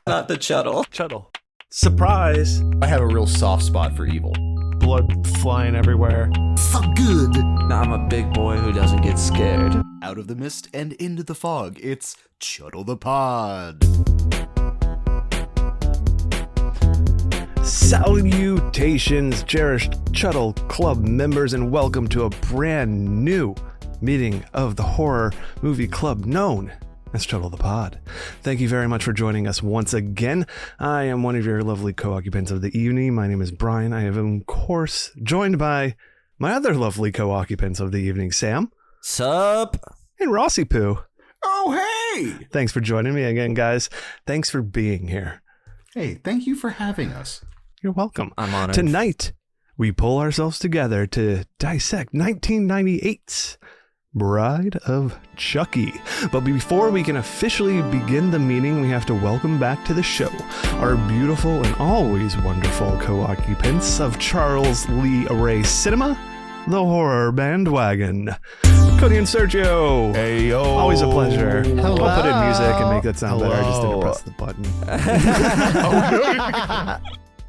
Not the Chuddle. Chuddle. Surprise. I have a real soft spot for evil. Blood flying everywhere. So good. I'm a big boy who doesn't get scared. Out of the mist and into the fog, it's Chuddle the Pod. Salutations, cherished Chuddle Club members, and welcome to a brand new meeting of the horror movie club known as Chuddle the Pod. Thank you very much for joining us once again. I am one of your lovely co-occupants of the evening. My name is Brian. I am, of course, joined by my other lovely co-occupants of the evening, Sam. Sup? And Rossi Poo. Oh, hey. Thanks for joining me again, guys. Thanks for being here. Hey, thank you for having us. You're welcome. I'm honored. Tonight, we pull ourselves together to dissect 1998's Bride of Chucky. But before we can officially begin the meeting, we have to welcome back to the show our beautiful and always wonderful co-occupants of Charles Lee Ray Cinema, the horror bandwagon. Cody and Sergio. Hey, yo. Always a pleasure. Hello. I'll put in music and make that sound better. I just didn't Hello. press the button.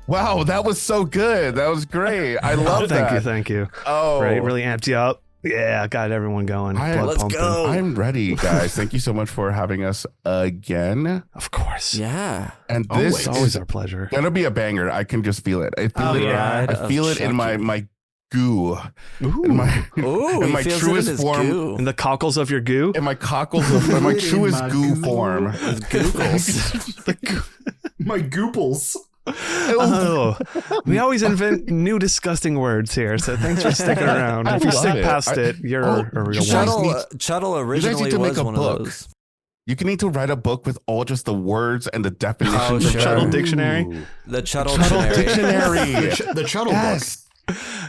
Wow, that was so good. That was great. I love that. Thank you. Oh, Right, really amped you up. Yeah, got everyone going. Blood let's pumping. go. I'm ready, guys. Thank you so much for having us again. Of course. Yeah. And It's this always is our pleasure. gonna be a banger. I can just feel it. I feel it. Bride I of feel it in Chucky. my goo. Ooh. In my Ooh, in he my feels truest it in his form. goo. In the cockles of your goo? In my cockles of in my In truest my goo goo. form. His googles. My gooples. Oh, we always invent new disgusting words here, so thanks for sticking around. I If you love stick it. past it, you're a real you one. guys Chuddle need originally to make was a one book. of those. You can need to write a book with all just the words and the definitions. Oh, of sure. Chuddle them. Dictionary? The Chuddle Chuddle Dictionary. Dictionary. The Chuddle Yes.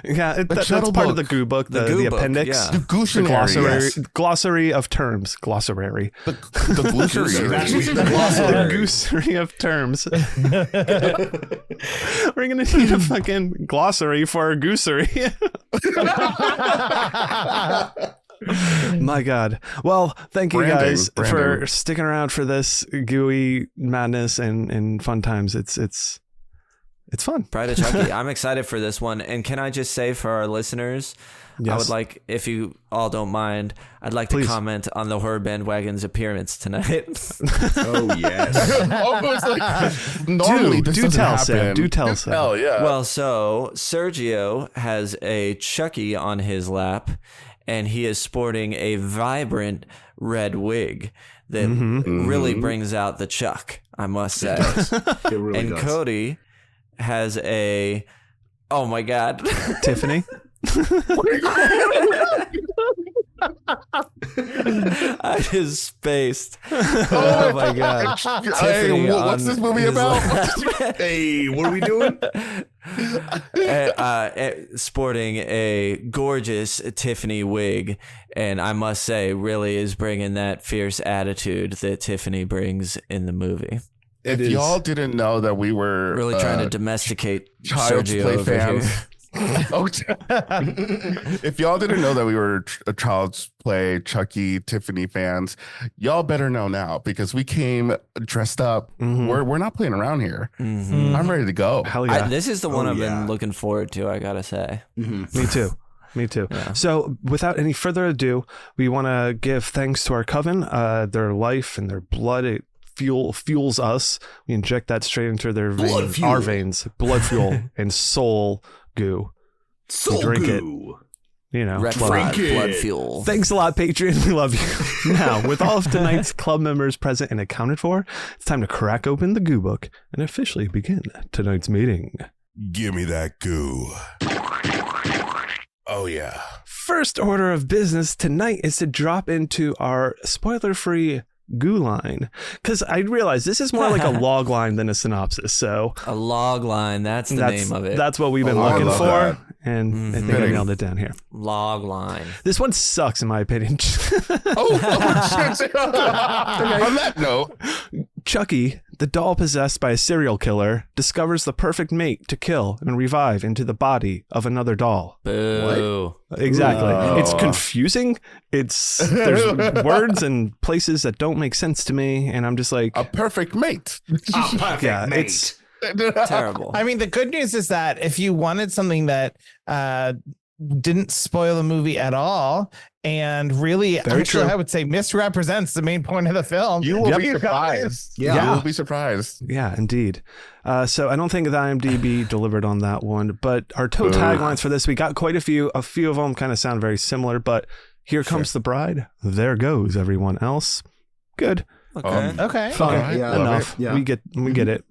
Yeah, that's Chuddle part of book. the goo book, The the goo book, appendix. yeah. The The Gootionary. glossary, Yes. glossary of terms. Glossary. The glossary. The glossary. Glossary of terms. We're going to need a fucking glossary for our goosery. My God. Well, thank you guys for sticking around for this gooey madness and fun times. It's fun. Bride of Chucky. I'm excited for this one. And can I just say for our listeners, I would like, if you all don't mind, I'd like Please. to comment on the horror bandwagon's appearance tonight. Oh, yes. Almost like, normally this do doesn't tell, happen. Sam. Do tell, Sam. Hell yeah. Well, so Sergio has a Chucky on his lap, and he is sporting a vibrant red wig that really brings out the Chuck, I must say. It really And does. Cody has a, oh my God. Tiffany? I just spaced. Oh my God. Tiffany Hey, what's on this movie his about? lap. Hey, what are we doing? Sporting a gorgeous Tiffany wig, and I must say, really is bringing that fierce attitude that Tiffany brings in the movie. If y'all didn't know that we were Really trying to domesticate Child's Sergio Play over fans. here. If y'all didn't know that we were a Child's Play Chucky Tiffany fans, y'all better know now because we came dressed up. We're not playing around here. I'm ready to go. Hell yeah. This is the one I've yeah. been looking forward to, I gotta say. Me too. Me too. Yeah. So without any further ado, we want to give thanks to our coven. Their life and their blood, it fuels us. We inject that straight into their Blood veins, fuel. our veins, blood fuel and soul goo. Soul drink goo. You know, Red love it. Flag, blood fuel. Thanks a lot, Patreon. We love you. Now, with all of tonight's club members present and accounted for, it's time to crack open the goo book and officially begin tonight's meeting. Give me that goo. Oh yeah. First order of business tonight is to drop into our spoiler-free goo line, because I realize this is more like a log line than a synopsis. So A log line, that's the name of it. That's what we've been Oh, I looking love for, that. and I think I nailed it down here. Log line. This one sucks in my opinion. Oh shit. On that note, Chucky the doll possessed by a serial killer discovers the perfect mate to kill and revive into the body of another doll. Boo. Exactly. Ooh. It's confusing. There's words and places that don't make sense to me, and I'm just like, A perfect mate. Perfect, yeah, mate. it's Terrible. I mean, the good news is that if you wanted something that didn't spoil the movie at all, and really, Very actually, true. I would say misrepresents the main point of the film. You will Yep. be surprised. Yeah. You will be surprised. yeah, indeed. So I don't think the IMDb delivered on that one, but our toe taglines for this, we got quite a few. A few of them kind of sound very similar, but here comes the bride. There goes everyone else. Good. Okay. Okay. Fine. Alright, Yeah. love Enough. it. Yeah. We get it.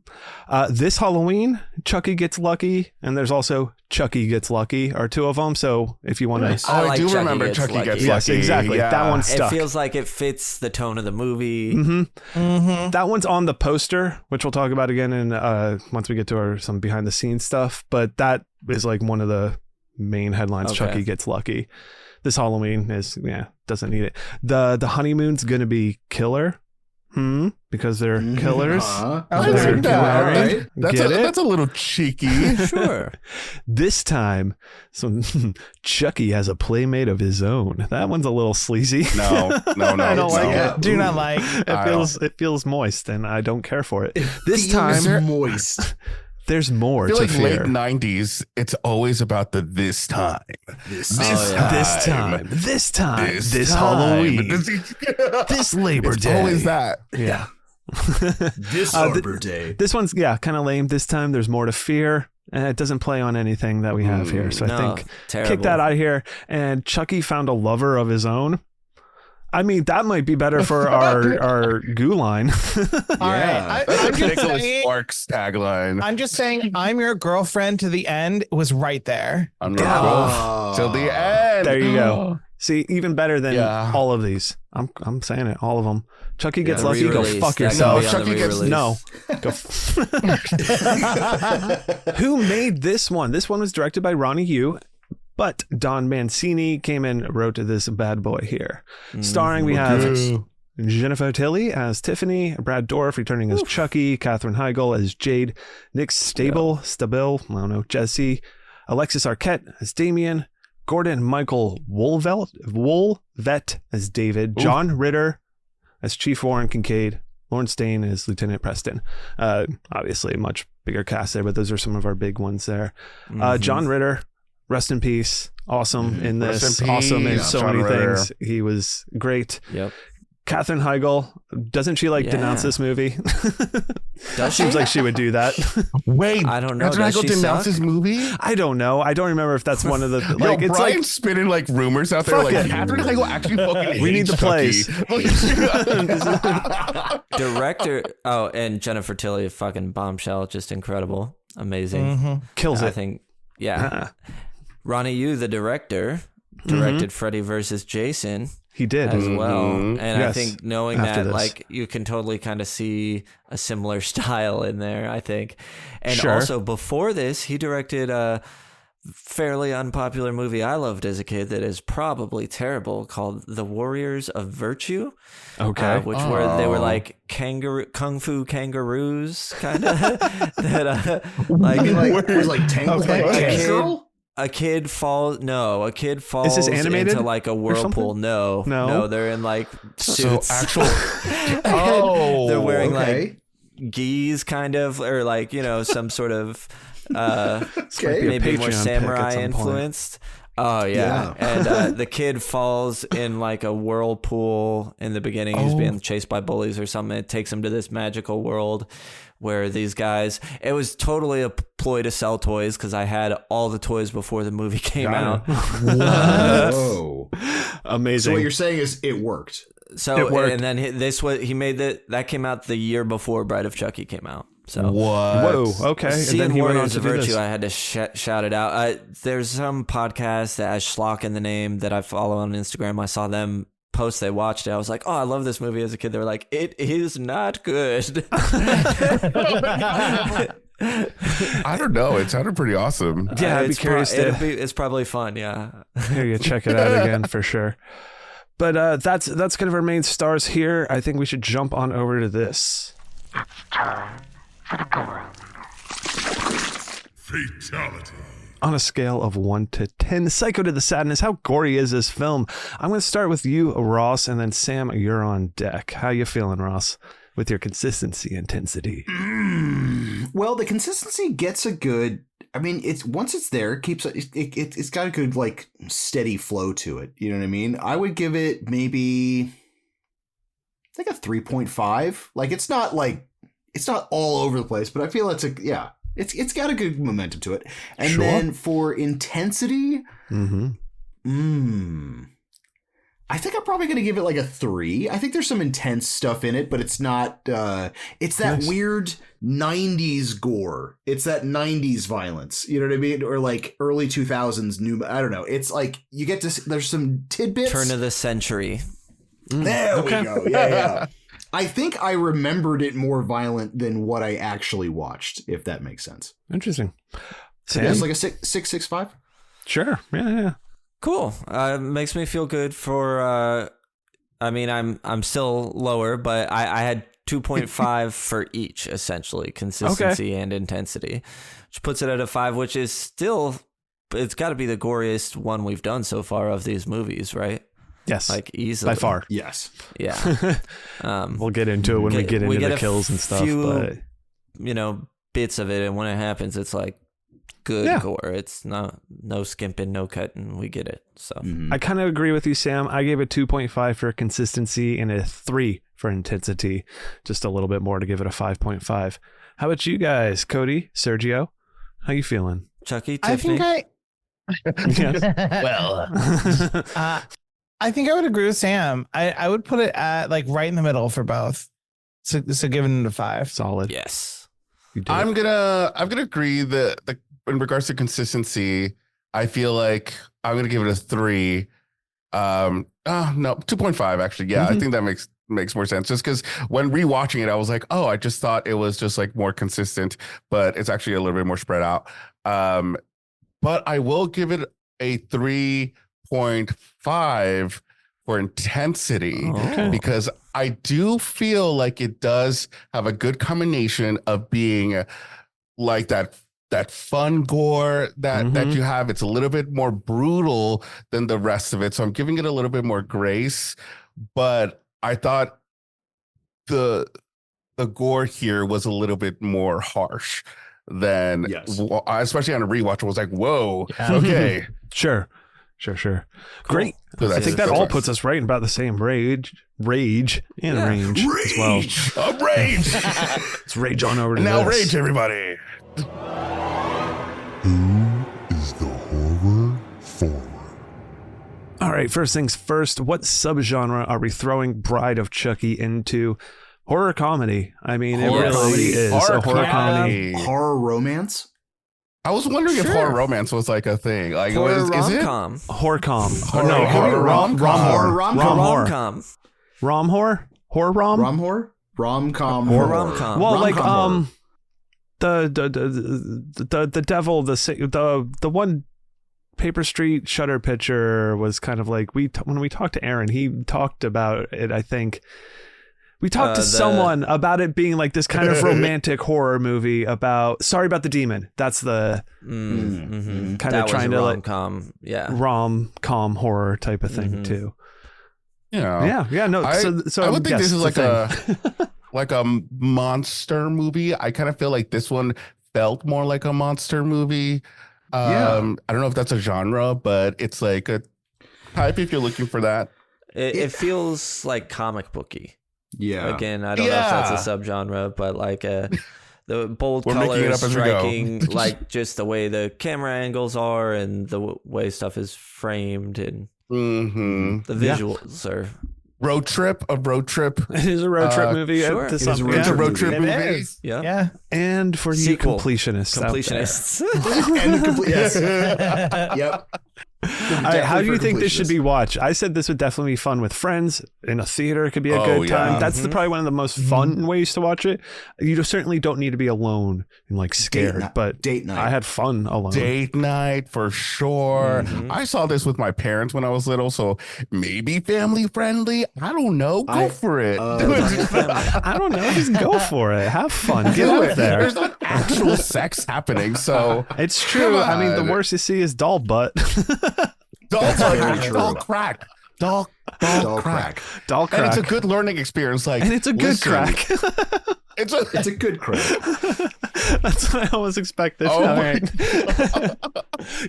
This Halloween, Chucky gets lucky, and there's also Chucky gets lucky, are two of them. So if you want to, Oh, I like do Chucky remember Gets Chucky Lucky. Gets yes, Lucky. exactly. Yeah. That one's It stuck. feels like it fits the tone of the movie. That one's on the poster, which we'll talk about again in once we get to some behind the scenes stuff. But that is like one of the main headlines. Okay. Chucky gets lucky. This Halloween doesn't need it. The honeymoon's gonna be killer. Because they're killers. Uh-huh. I They're like that. married. Alright. Get it? That's a little cheeky. Sure. This time, Chucky has a playmate of his own. That one's a little sleazy. No. I don't like Yeah. it. Do not like. It feels moist, and I don't care for it. This Feels time, moist. there's more I feel to like fear. late 90s, it's always about the this time. This Oh, yeah. This time, this time. Halloween, this Labor It's Day. always that. Yeah. This Arbor Day. This one's kind of lame. This time there's more to fear. And it doesn't play on anything that we have here. So I No, think terrible. kick that out of here. And Chucky found a lover of his own. I mean, that might be better for our goo line. All right. I'm just Nicholas saying. Sparks tagline. I'm just saying. I'm your girlfriend to the end was right there. I'm your Yeah. wolf till the end. There you go. See, even better than Yeah. all of these. I'm saying it, all of them. Chucky gets The lucky. Go re-release. fuck That can yourself. be on the Chucky gets- re-release. No. Go Who made this one? This one was directed by Ronnie Yu, but Don Mancini came and wrote this bad boy here. Starring, we have Jennifer Tilly as Tiffany, Brad Dourif returning as Chucky, Katherine Heigl as Jade, Nick Stabil, I don't know, Jesse, Alexis Arquette as Damien, Gordon Michael Woolvet as David, John Ritter as Chief Warren Kincaid, Lawrence Dane as Lieutenant Preston. Obviously, a much bigger cast there, but those are some of our big ones there. John Ritter, rest in peace. Awesome in Rest this. in peace, Awesome in so John many Ritter. things. He was great. Yep. Katherine Heigl, doesn't she denounce this movie? Does she? Seems like she would do that. Wait, I don't know. Katherine Does Heigl she denounced suck? this movie? I don't know. I don't remember if that's one of the like. Yo, It's Brian's like spinning like rumors out there. Fuck Like it. Katherine Heigl actually fucking We need hates the Chucky. Director. Oh, and Jennifer Tilly, fucking bombshell, just incredible, amazing. kills I it. think, yeah. Ronnie Yu, the director, directed Freddy versus Jason He did. as well, and I Yes, think knowing after that, this. like, you can totally kind of see a similar style in there. I think, and Sure. also before this, he directed a fairly unpopular movie I loved as a kid that is probably terrible called The Warriors of Virtue. Okay. Which were they were like kung fu kangaroos kind of that like It was like Tank Okay. Girl? a kid falls Is this animated into like a whirlpool. No. No, they're in like So suits. actual. Oh, They're wearing Okay. like gis kind of, or like, you know, some sort of Okay. maybe more Patreon pick at samurai some point. influenced. Oh yeah, and the kid falls in like a whirlpool in the beginning. He's being chased by bullies or something. It takes him to this magical world where these guys. It was totally a ploy to sell toys because I had all the toys before the movie came out. Whoa. Amazing. So what you're saying is it worked. So It worked. and then he made that came out the year before Bride of Chucky came out. So what? Whoa. Okay. And Seeing then he went on Warriors to of do Virtue, this. I had to shout it out. There's some podcast that has Schlock in the name that I follow on Instagram. I saw them post they watched it. I was like, oh, I love this movie as a kid. They were like, it is not good. I don't know. It sounded pretty awesome. Yeah, I'd be It's curious to it's probably fun. Yeah. hear you check it out again for sure. But that's kind of our main stars here. I think we should jump on over to this. Fatality. On a scale of 1 to 10, Psycho to the Sadness, how gory is this film? I'm going to start with you, Ross, and then Sam, you're on deck. How you feeling, Ross, with your consistency intensity? Well, the consistency gets a good. I mean, it's once it's there, it keeps it's got a good like steady flow to it. You know what I mean? I would give it maybe like a 3.5. Like it's not all over the place, but I feel it's got a good momentum to it. And Sure. then for intensity, Mm-hmm. I think I'm probably going to give it like a 3. I think there's some intense stuff in it, but it's not, it's that Nice. weird 90s gore. It's that 90s violence. You know what I mean? Or like early 2000s new, I don't know. It's like you get to, there's some tidbits. Turn of the century. There Okay. we go. Yeah. I think I remembered it more violent than what I actually watched, if that makes sense. Interesting. So Sam? it's like a 6.65. Sure. Yeah. Cool. Makes me feel good for. I mean, I'm still lower, but I had 2.5 for each, essentially, consistency and intensity, which puts it at a 5, which is still. It's got to be the goriest one we've done so far of these movies, right? Yes. Like easily By far. Yes. Yeah. We'll get into it when we get into the kills and stuff. But bits of it, and when it happens, it's like good Yeah. gore. It's no skimping, no cutting. We get it. So I kind of agree with you, Sam. I gave it 2.5 for consistency and a 3 for intensity. Just a little bit more to give it a 5.5. How about you guys? Cody, Sergio, how you feeling? Chucky, I Tiffany. think I think I would agree with Sam. I would put it at like right in the middle for both. So giving it a 5. Solid. Yes. You did I'm it. gonna agree that in regards to consistency, I feel like I'm gonna give it a 3. No, 2.5 actually. Yeah, I think that makes more sense. Just because when rewatching it, I was like, oh, I just thought it was just like more consistent, but it's actually a little bit more spread out. But I will give it a 3.5 for intensity Oh. because I do feel like it does have a good combination of being like that fun gore that you have. It's a little bit more brutal than the rest of it. So I'm giving it a little bit more grace, but I thought the gore here was a little bit more harsh than, Yes. especially on a rewatch. I was like, whoa, Yeah. okay. Sure. Great. So I think that all that's puts us right in about the same rage and range as well. A rage. Let's rage on over to Now this. rage, everybody. Who is the horror forward? All right, first things first, what subgenre are we throwing Bride of Chucky into? Horror comedy. I mean, Horror it really comedy? is Horror a horror comedy. comedy. Horror romance? I was wondering if Sure. horror romance was like a thing. Like, Horror is it? rom-com. Horror-com. Horror- No, horror rom-com. Horror rom-com. Rom-com. Rom-horror? Horror-rom? Rom-horror? Rom-com. Horror horror. rom-com. Well, like Rom-com horror. the devil, the one Paper Street Shutter picture was kind of like when we talked to Aaron, he talked about it. I think we talked to someone about it being like this kind of romantic horror movie about. Sorry About the Demon. That's the Mm-hmm. kind of trying to like rom-com. Yeah. rom-com horror type of thing too. Yeah. Yeah. No. So I would think yes, this is it's like like a monster movie. I kind of feel like this one felt more like a monster movie. I don't know if that's a genre, but it's like a type if you're looking for that. It feels like comic booky. Yeah. Again, I don't know if that's a subgenre, but like the bold We're making it colors up as we go. striking, like just the way the camera angles are and the way stuff is framed and the visuals are. Road trip. It is a road trip movie. sure. To It some- is a yeah. road It's a trip road trip It movie. is. Yeah. Yeah. And for you Sequel. completionists, out there. Completionists. And the complete, yes. Yep. All right, how do you think this should be watched? I said this would definitely be fun with friends. In a theater, it could be a good time. That's probably one of the most fun ways to watch it. You certainly don't need to be alone and like scared, but date night. I had fun alone. Date night for sure. I saw this with my parents when I was little, so maybe family friendly. I don't know. Go for it. I don't know. Just go for it. Have fun. Get out there. There's not actual sex happening, so It's true. I mean, the worst you see is doll butt. doll true. crack. Doll crack. Doll crack. And it's a good learning experience. Like, And it's a good listen, crack. It's a good crack. That's what I always expected. Oh All my right.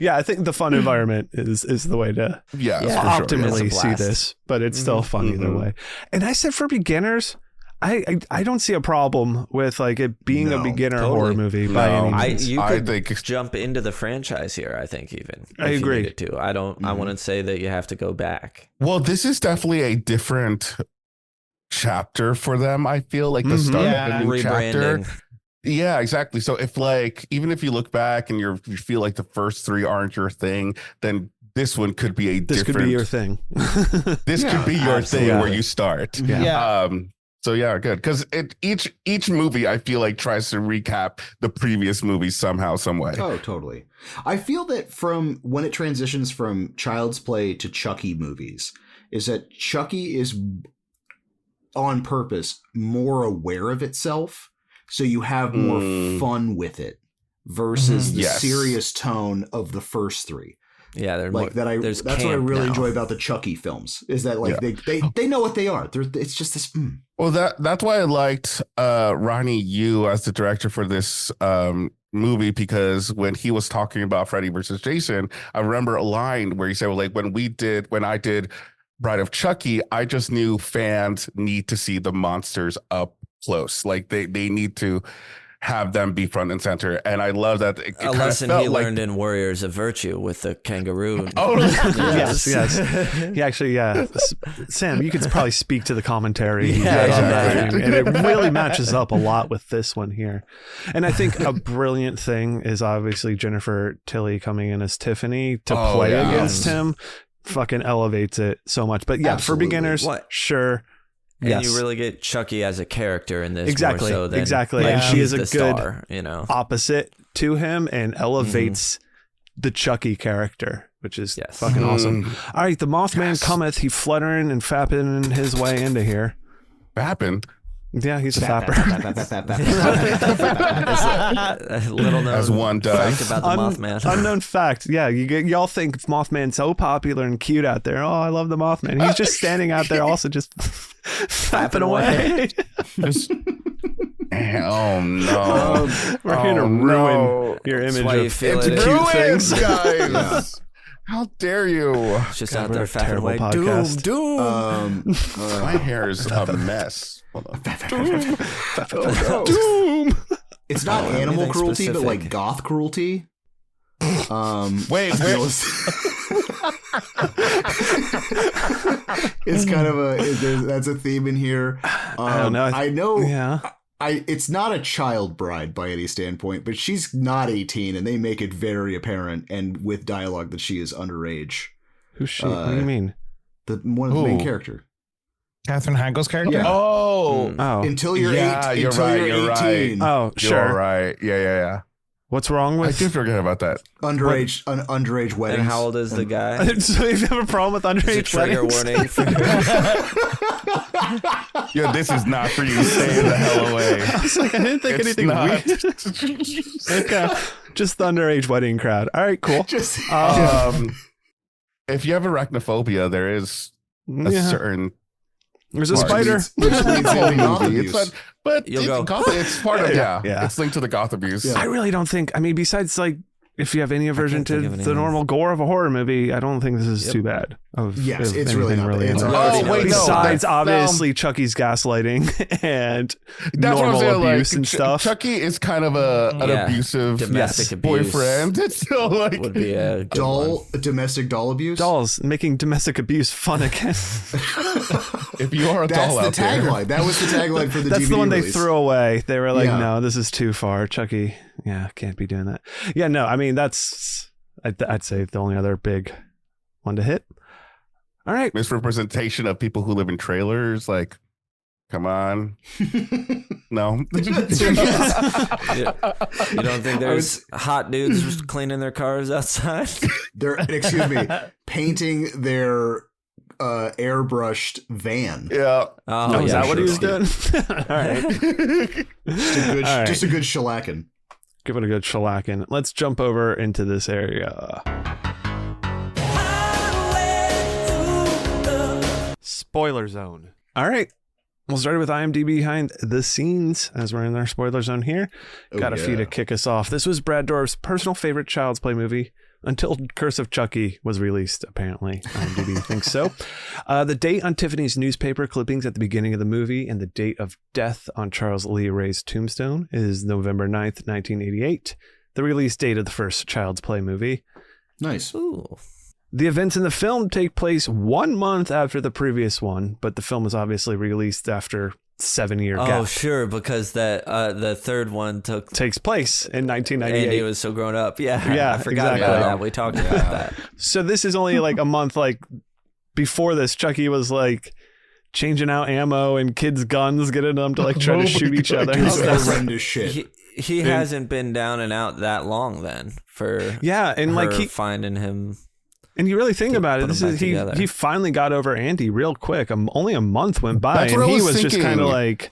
Yeah, I think the fun environment is the way to optimally It's a see blast. this, but it's still fun either way. And I said for beginners, I don't see a problem with like it being a beginner horror movie by any means. You I could think jump into the franchise here. I think even I if you agree. needed to. I don't. I wouldn't say that you have to go back. Well, this is definitely a different chapter for them. I feel like the start of a new chapter. Rebranding. Yeah, exactly. So if like, even if you look back and you feel like the first three aren't your thing, then this one could be a This different. could be your thing. This could be your thing absolutely. where you start. Yeah. So yeah, good. Because each movie I feel like tries to recap the previous movie somehow, some way. Oh, totally. I feel that from when it transitions from Child's Play to Chucky movies, is that Chucky is on purpose more aware of itself, so you have more fun with it versus the serious tone of the first three. Yeah, they're Like more, that. That's what I really enjoy about the Chucky films is that like they know what they are. It's just this. Well, that's why I liked Ronnie Yu as the director for this movie, because when he was talking about Freddy versus Jason, I remember a line where he said, well, like when I did Bride of Chucky, I just knew fans need to see the monsters up close. Like they need to have them be front and center. And I love that. It a lesson he learned in Warriors of Virtue with the kangaroo. Oh, yes. He actually, Sam, you could probably speak to the commentary he Yeah, did on that, exactly. and it really matches up a lot with this one here. And I think a brilliant thing is obviously Jennifer Tilly coming in as Tiffany to play against him. Fucking elevates it so much. But yeah, Absolutely. for beginners, sure. And you really get Chucky as a character in this. Exactly. More so than, Exactly. like, And she is he's a the good star, you know, opposite to him and elevates the Chucky character, which is fucking awesome. All right, the Mothman cometh, he fluttering and fapping his way into here. Fapping. Yeah, he's a fapper. a little known As one does. fact about the Mothman. Unknown fact. Yeah, y'all think Mothman's so popular and cute out there. Oh, I love the Mothman. He's just standing out there also just fapping away. Oh no. We're here to ruin your image why you of feel cute it. things. Guys. How dare you? It's just out there fapping terrible away. podcast. Doom. My hair is a mess. Hold on. Doom. It's not animal anything cruelty, but specific. like goth cruelty. Wait, It's kind of that's a theme in here. I don't know. I know. Yeah. It's not a child bride by any standpoint, but she's not 18, and they make it very apparent and with dialogue that she is underage. Who's she? What do you mean? The main character. Catherine Heigl character. Yeah. Oh. Oh. Until you're You're right. 18. Oh, You're sure. right. Yeah. What's wrong I with did forget about that. Underage weddings. And how old is the guy? So you have a problem with Is it underage trigger weddings? warning? Yeah, this is not for you. Stay the hell away. I was like, I didn't think It's anything not. weird. Okay. Just the underage wedding crowd. All right, cool. If you have arachnophobia, there is a certain There's a part. spider. Which leads into goth movie. abuse. But You'll it's, go, it's part of Yeah. It's linked to the goth abuse. Yeah. I really don't think. I mean, besides like if you have any aversion to think of the anything. normal gore of a horror movie, I don't think this is too bad. Yes, of it's really anything not. It's in already there. wait, no, Besides, that's- obviously, Chucky's gaslighting and That's what I'm normal saying. abuse Like, and stuff. Chucky is kind of an Yeah. abusive Domestic abuse boyfriend. It's still like would be a good one. Domestic doll abuse. Dolls making domestic abuse fun again. if you are a That's doll the out there. tagline. That was the tagline for the That's DVD the one they release. threw away. They were like, Yeah. no, this is too far. Chucky, can't be doing that. Yeah, no, I mean, I'd say the only other big one to hit. All right. Misrepresentation of people who live in trailers. Like, come on. No. You don't think there's hot dudes cleaning their cars outside? They're, excuse me, painting their airbrushed van. Yeah. Oh, is that what he was doing? All right. Just a good shellacking. Give it a good shellacking. Let's jump over into this area. Spoiler zone. All right. We'll start with IMDb behind the scenes as we're in our spoiler zone here. Got a few to kick us off. This was Brad Dourif's personal favorite Child's Play movie until Curse of Chucky was released, apparently. IMDb thinks so. The date on Tiffany's newspaper clippings at the beginning of the movie and the date of death on Charles Lee Ray's tombstone is November 9th, 1988, the release date of the first Child's Play movie. Nice. Ooh. The events in the film take place 1 month after the previous one, but the film was obviously released after 7-year gap. Oh, sure, because that the third one takes place in 1998. Andy was so grown up. Yeah, Yeah, I forgot exactly. about that. We talked about that. So this is only like a month before this. Chucky was like changing out ammo and kids' guns, getting them to like try to shoot each other. It's Okay, so horrendous shit. He hasn't been down and out that long then for and like her finding him. And you really think about it, put this them is back together. he finally got over Andy real quick. Only a month went by, That's and what I he was was just thinking. kind of like,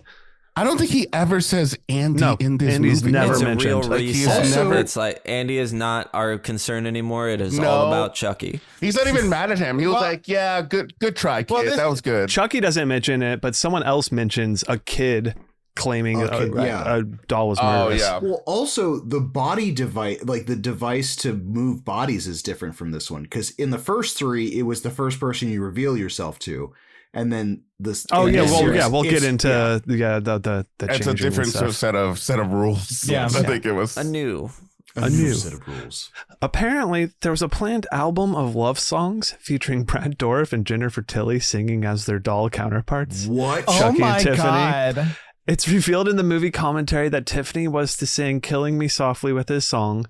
I don't think he ever says Andy No, in this Andy's movie. never It's a mentioned. real Like, he's reset. never- It's like Andy is not our concern anymore. It is No. all about Chucky. He's not even mad at him. He was like, "Yeah, good try, kid. That was good." Chucky doesn't mention it, but someone else mentions a kid claiming a doll was murderous. Well, also the body device, like the device to move bodies, is different from this one because in the first three, it was the first person you reveal yourself to, and then this. We'll series, get into the It's a changing different and stuff. set of rules. Yeah. I think it was A new set of rules. Apparently, there was a planned album of love songs featuring Brad Dourif and Jennifer Tilly singing as their doll counterparts. What? Oh Chucky my and Tiffany. God. It's revealed in the movie commentary that Tiffany was to sing Killing Me Softly with his song.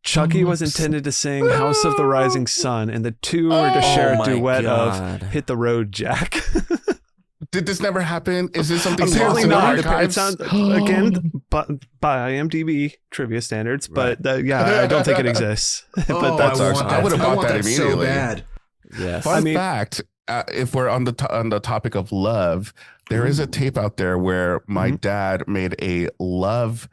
Chucky was intended to sing House of the Rising Sun, and the two were to share a my duet God. of Hit the Road, Jack. Did this never happen? Is this something Apparently lost in the not. It archives? sounds, again, by IMDb trivia standards, but I don't think it exists. But that's I our want I that. would've I bought want that that so immediately. bad. yes. Fun mean- fact: if we're on the topic of love, there is a tape out there where my dad made a love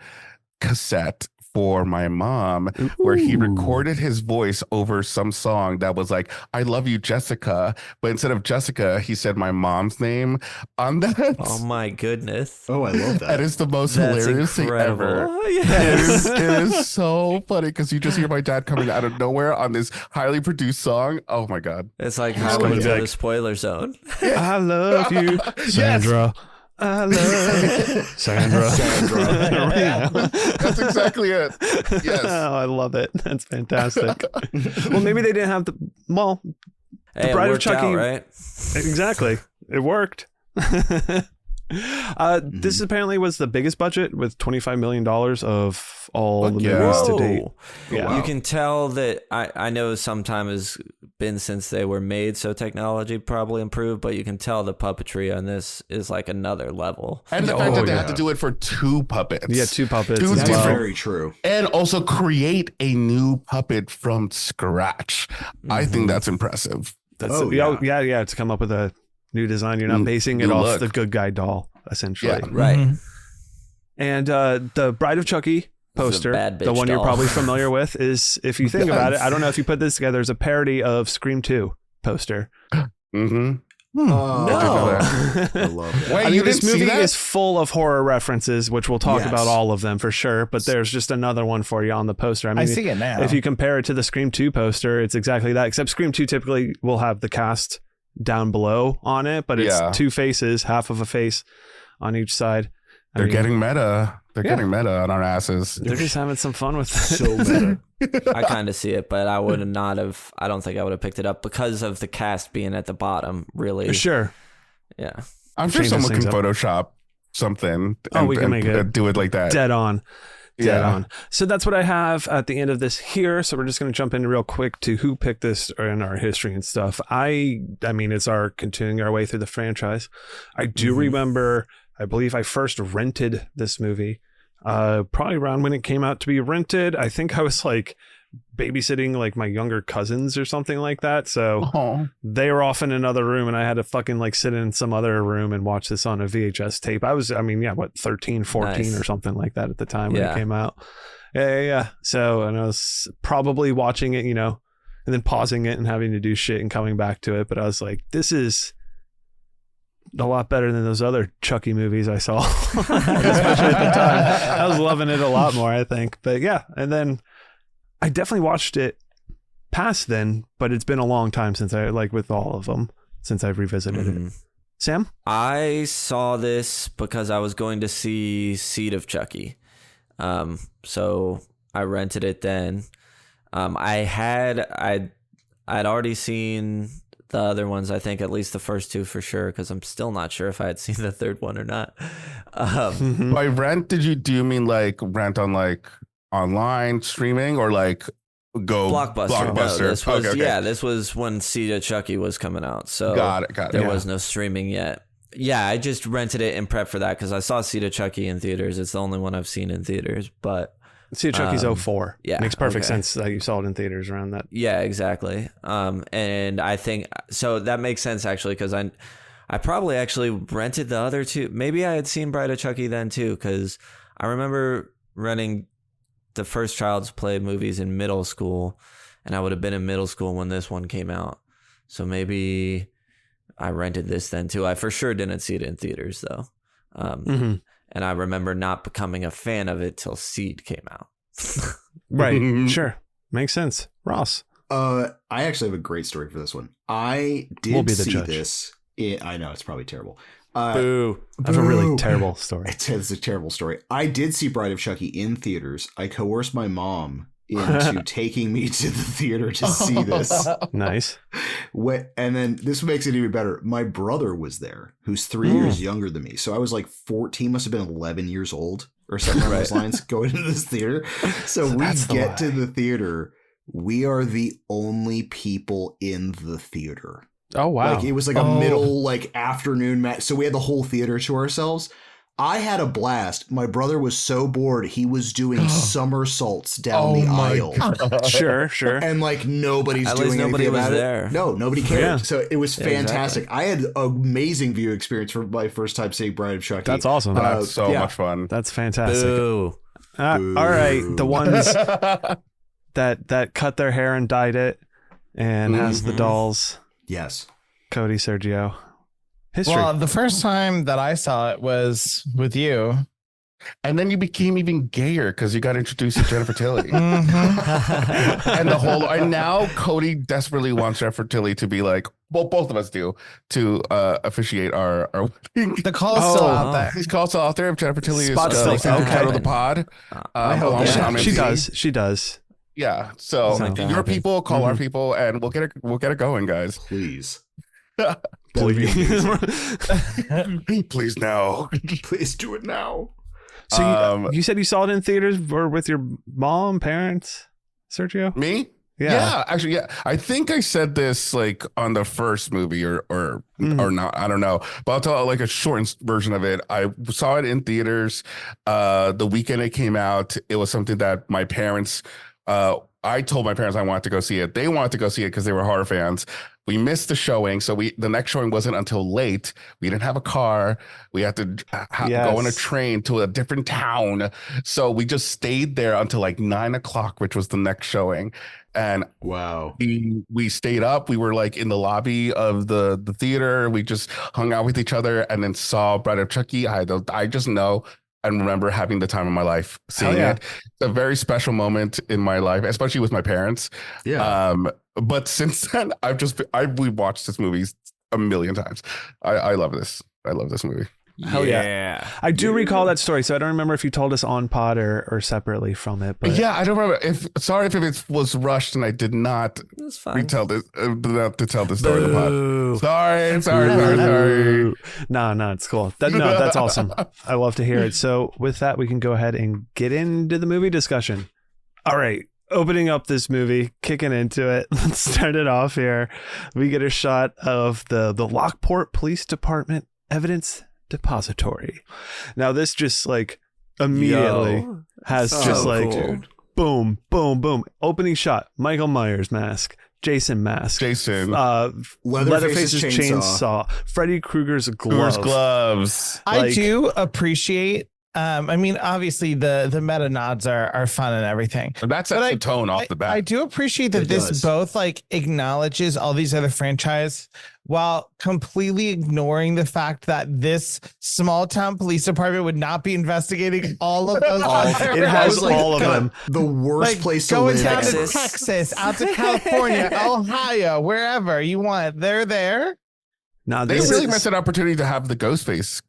cassette for my mom, where he recorded his voice over some song that was like, "I love you, Jessica," but instead of Jessica, he said my mom's name on that. Oh my goodness. Oh, I love That that. is the most That's hilarious incredible. thing ever. Oh, It yes. is so funny because you just hear my dad coming out of nowhere on this highly produced song. Oh my God. It's like gonna Highway be to like- the spoiler zone. I love you, Sandra. I love Sandra. Yeah. That's exactly it. Yes. Oh, I love it. That's fantastic. Well, maybe they didn't have the Hey, it Bride of worked out, Chucky- right? Exactly. It worked. This apparently was the biggest budget with $25 million of all Fuck the yeah. movies to date. Whoa. Yeah. You can tell that I know some time has been since they were made, so technology probably improved, but you can tell the puppetry on this is like another level. And the fact that they had to do it for two puppets. Yeah, two puppets. Two as That's well. very true. And also create a new puppet from scratch. I think that's impressive. That's Oh, yeah. To come up with a new design. You're not basing it New off look. the good guy doll, essentially. Yeah. Right. Mhm. And the Bride of Chucky poster, bad bitch the one you're doll. probably familiar with, is, if you think about it, I don't know if you put this together, there's a parody of Scream 2 poster. Mm-hmm. Oh, No. I love it. Wait, I mean, you this didn't see movie that? is full of horror references, which we'll talk Yes. about all of them for sure. But there's just another one for you on the poster. I mean, I see it now. if you compare it to the Scream 2 poster, it's exactly that. Except Scream 2 typically will have the cast down below on it, but it's Yeah. two faces, half of a face on each side. I They're mean, getting meta. They're Yeah. getting meta on our asses. They're just having some fun with it. So meta. I kind of see it, but I would not have. I don't think I would have picked it up because of the cast being at the bottom. Really, Sure. yeah. I'm sure Changes someone can things up. Photoshop something. Oh, we can make it do it like that. Dead on. Dead on. So that's what I have at the end of this here. So we're just going to jump in real quick to who picked this in our history and stuff. I mean, it's our continuing our way through the franchise. I do remember, I believe I first rented this movie probably around when it came out to be rented. I think I was like babysitting like my younger cousins or something like that. So they were off in another room and I had to fucking like sit in some other room and watch this on a VHS tape. I was, 13, 14 or something like that at the time when it came out. Yeah. So, and I was probably watching it, and then pausing it and having to do shit and coming back to it. But I was like, this is a lot better than those other Chucky movies I saw, especially at the time. I was loving it a lot more, I think. But yeah, and then I definitely watched it past then, but it's been a long time since with all of them, since I've revisited it. Sam? I saw this because I was going to see Seed of Chucky. So I rented it then. I'd already seen the other ones, I think at least the first two for sure, because I'm still not sure if I had seen the third one or not. By rent, do you mean like rent on like online streaming or like go Blockbuster? No, this was this was when Seed of Chucky was coming out, so got it. There was no streaming yet. Yeah, I just rented it in prep for that because I saw Seed of Chucky in theaters. It's the only one I've seen in theaters, but Seed of Chucky's 04. Yeah, makes perfect sense that you saw it in theaters around that. Yeah, exactly. And I think so that makes sense actually because I probably actually rented the other two. Maybe I had seen Bride of Chucky then too, because I remember renting the first Child's Play movies in middle school, and I would have been in middle school when this one came out. So maybe I rented this then too. I for sure didn't see it in theaters though. And I remember not becoming a fan of it till Seed came out. Right. Sure. Makes sense. Ross. I actually have a great story for this one. I did see this. I know it's probably terrible. Boo. I have a really terrible story. It's a terrible story. I did see Bride of Chucky in theaters. I coerced my mom into taking me to the theater to see this. Nice. And then this makes it even better. My brother was there, who's 3 years younger than me. So I was like 14, must have been 11 years old or something along those lines going into this theater. So we get to the theater. We are the only people in the theater. Oh, wow. Like it was like a middle afternoon match. So we had the whole theater to ourselves. I had a blast. My brother was so bored. He was doing somersaults down the aisle. Sure. And nobody's At doing least nobody anything was about there. it. No, nobody cared. Yeah. So it was fantastic. Exactly. I had an amazing view experience for my first time seeing Bride of Chucky. That's awesome. That's so much fun. That's fantastic. Boo. All right. The ones that cut their hair and dyed it and has the dolls. Yes. Cody, Sergio. History. Well, the first time that I saw it was with you. And then you became even gayer because you got introduced to Jennifer Tilly. And now Cody desperately wants Jennifer Tilly to be like, well, both of us do, to officiate our wedding. The call is still out there. His call's still out there. If Jennifer Tilly is Spot's still title of the pod. I hope she does. She does. Yeah. So your people call our people, and we'll get it going, guys. Please. Please. Please now. Please do it now. So you said you saw it in theaters or with your mom, parents, Sergio? Me? Yeah. Actually, yeah. I think I said this on the first movie or not. I don't know. But I'll tell a short version of it. I saw it in theaters. The weekend it came out, it was something that my parents, I told my parents I wanted to go see it. They wanted to go see it because they were horror fans. We missed the showing, so the next showing wasn't until late. We didn't have a car. We had to go on a train to a different town. So we just stayed there until 9 o'clock, which was the next showing. And wow, we stayed up. We were in the lobby of the theater. We just hung out with each other and then saw Bride of Chucky. I just know and remember having the time of my life seeing it. It's a very special moment in my life, especially with my parents. Yeah. But since then, we've watched this movie a million times. I love this. I love this movie. Hell yeah. I do recall that story, so I don't remember if you told us on pod or separately from it. But yeah, I don't remember. Sorry if it was rushed and I did not retell this. To tell the story on the pod. Sorry. No, it's cool. That's awesome. I love to hear it. So with that, we can go ahead and get into the movie discussion. All right. Opening up this movie, kicking into it. Let's start it off here. We get a shot of the Lockport Police Department evidence depository. Now this just like immediately has just like cool. Boom, boom, boom. Opening shot, Michael Myers mask, Jason mask, Leatherface's chainsaw, Freddy Krueger's gloves. I do appreciate I mean, obviously the meta nods are fun and everything. That's the tone off the bat. I do appreciate that this both like acknowledges all these other franchise while completely ignoring the fact that this small town police department would not be investigating all of those. It has like, all of them. The worst place to live. Going down to Texas, out to California, Ohio, wherever you want. They're there. Now they really missed an opportunity to have the ghost face.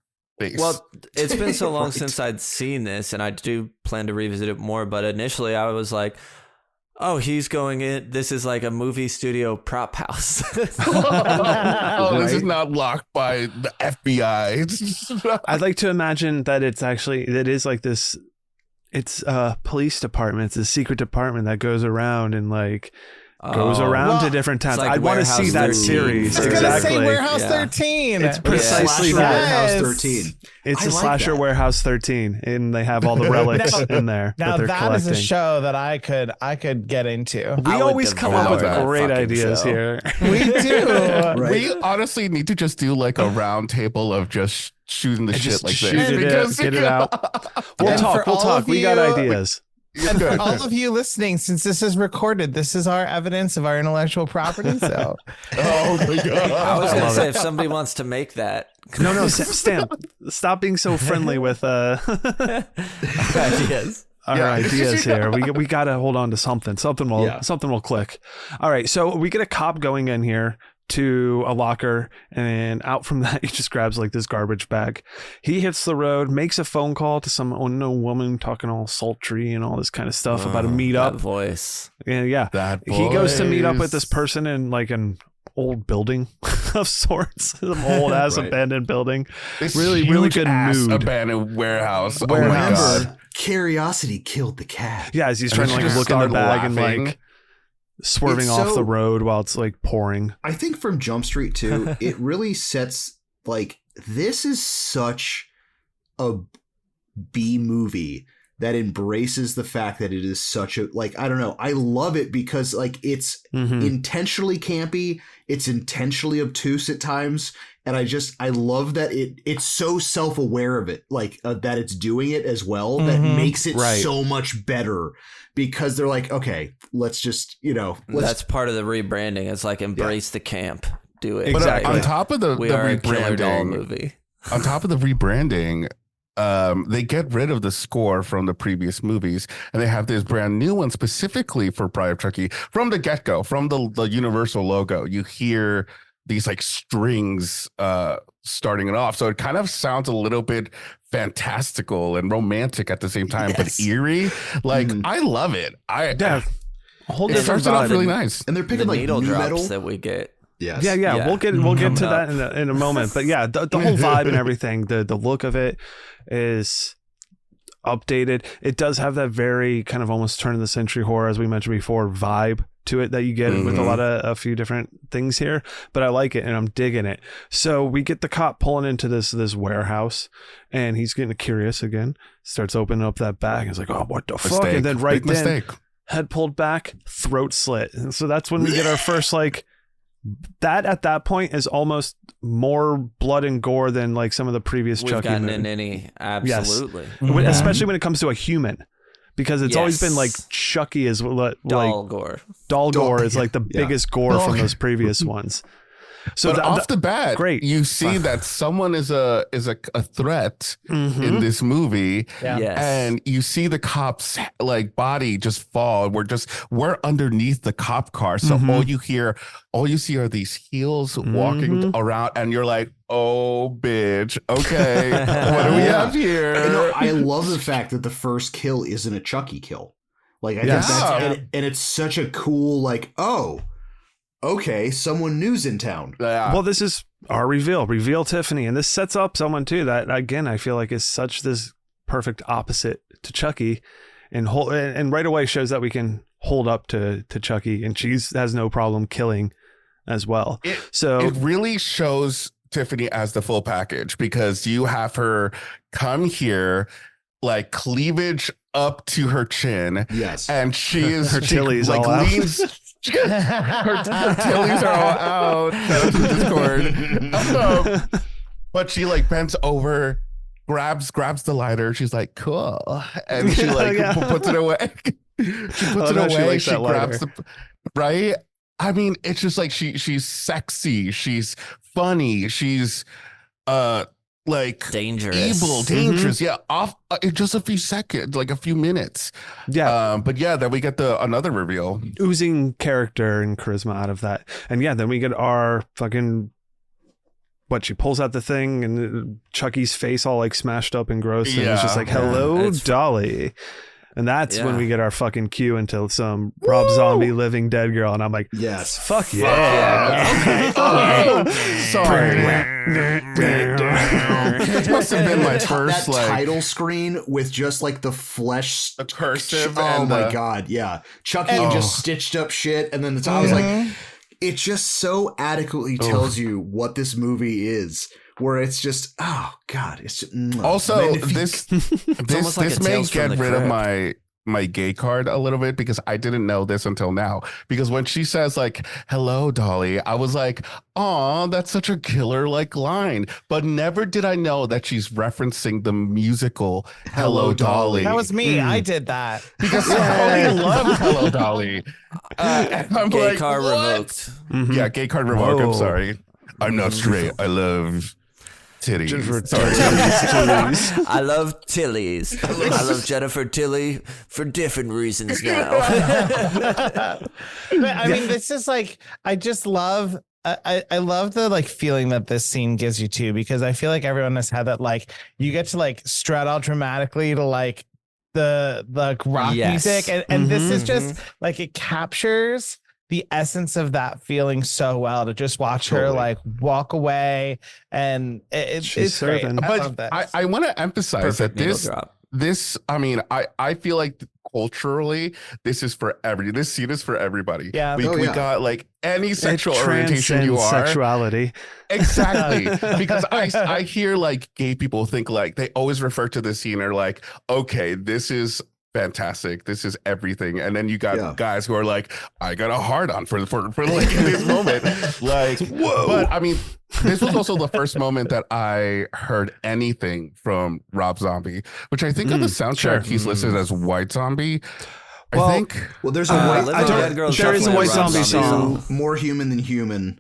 Well, it's been so long since I'd seen this, and I do plan to revisit it more. But initially, I was like, "Oh, he's going in. This is like a movie studio prop house." This is not locked by the FBI. I'd like to imagine that it is like this. It's a police department. It's a secret department that goes around and like. Goes around to different towns. Like I want to see that 13. series. I was gonna say Warehouse 13. It's precisely that. Warehouse 13. It's a slasher Warehouse 13, and they have all the relics in there. Now that is a show that I could get into. We always come up with great ideas here. We do. Right. We honestly need to just do like a round table of just shooting the shit like this. Get it out. We'll talk. We got ideas. And for all of you listening, since this is recorded, this is our evidence of our intellectual property. So, oh my god! I was going to say if somebody wants to make that, no, Stan, stop being so friendly with ideas. Our ideas here. We got to hold on to something. Something will click. All right, so we get a cop going in here to a locker, and out from that he just grabs like this garbage bag. He hits the road, makes a phone call to some unknown woman talking all sultry and all this kind of stuff about a meetup. That voice. And he goes to meet up with this person in like an old building of sorts, some old ass abandoned building. This really good mood. Abandoned warehouse. Oh my god! Curiosity killed the cat. Yeah, as he's trying to like look in the bag and like swerving off the road while it's like pouring. I think from Jump Street 2, it really sets like this is such a B movie that embraces the fact that it is such a like I don't know. I love it because like it's intentionally campy, it's intentionally obtuse at times, and I love that it's so self-aware of it, like that it's doing it as well that makes it so much better. Because they're like, okay, let's just, that's part of the rebranding. It's like embrace the camp, do it. Exactly. On top of the rebranding movie, on top of the rebranding, they get rid of the score from the previous movies, and they have this brand new one specifically for Bride of Chucky. From the get go, from the Universal logo, you hear these like strings starting it off, so it kind of sounds a little bit fantastical and romantic at the same time, but eerie. Like I love it. It starts off really nice, and they're picking like needle new drops metal that we get. Yes. Yeah. We'll get to that in a moment. But yeah, the whole vibe and everything, the look of it is updated. It does have that very kind of almost turn of the century horror, as we mentioned before, vibe to it that you get with a few different things here. But I like it and I'm digging it. So we get the cop pulling into this warehouse, and he's getting curious again. Starts opening up that bag. He's like, "Oh, what the fuck?" And then head pulled back, throat slit. And so that's when we get our first like. That at that point is almost more blood and gore than like some of the previous Chucky gotten movies. In any, absolutely. Yes. Especially when it comes to a human, because it's always been like Chucky is what doll gore. Doll gore is like the biggest gore from those previous ones. So but off the bat, great. you see that someone is a threat in this movie, Yes. and you see the cop's like body just fall. We're underneath the cop car, so all you see are these heels walking around, and you're like, oh, bitch. Okay, what do we have here? I love the fact that the first kill isn't a Chucky kill. Like, I think that's, and it's such a cool, like, oh, okay, someone new's in town. Well, this is our reveal Tiffany, and this sets up someone too that, again, I feel like is such this perfect opposite to Chucky, and right away shows that we can hold up to Chucky, and she has no problem killing as well. It really shows Tiffany as the full package, because you have her come here like cleavage up to her chin. Yes. And she is her tillies like all leans her tillies are all out. That's Discord. But she like bends over, grabs the lighter. She's like, cool. And she like puts it away. She puts it away. She grabs the right. I mean, it's just like she's sexy. She's funny. She's like dangerous, evil, dangerous. Yeah, off in just a few seconds, like a few minutes. Yeah, but yeah, then we get another reveal, oozing character and charisma out of that, and yeah, then we get our fucking she pulls out the thing, and Chucky's face all like smashed up and gross, and it's just like, hello, Dolly. And that's when we get our fucking cue into some Rob Zombie Living Dead Girl. And I'm like, yes, fuck yeah. Sorry. This must have been my first that title screen with just like the flesh, the cursive. Oh my God. Yeah. Chucky just stitched up shit. And then the top, I was like, it just so adequately tells you what this movie is. Where it's just, oh God, it's just, also this like may get rid of my gay card a little bit, because I didn't know this until now. Because when she says like, hello, Dolly, I was like, oh, that's such a killer like line. But never did I know that she's referencing the musical Hello, Dolly. That was me. I did that. Because I love Hello, Dolly. I'm gay like, card what? revoked. Yeah, gay card revoked. Whoa. I'm sorry. I'm not straight. I love titties. Sorry. I love Tillies. I love Jennifer Tilly for different reasons now. I mean, this is like, I just love, I love the like feeling that this scene gives you too, because I feel like everyone has had that, like, you get to like strut out dramatically to like the rock music. And this is just like, it captures the essence of that feeling so well, to just watch her like walk away, and it's great. But I want to emphasize that this, I mean, I feel like culturally, this is for this scene is for everybody. Yeah. We got like any sexual orientation you are. Sexuality. Exactly. Because I hear like gay people think like, they always refer to this scene or like, okay, this is fantastic, this is everything. And then you got guys who are like, I got a hard on for like in this moment. Like, whoa. But I mean, this was also the first moment that I heard anything from Rob Zombie, which I think on the soundtrack he's listed as White Zombie. I think. Well, there's a white. There is a White Zombie song. More Human Than Human.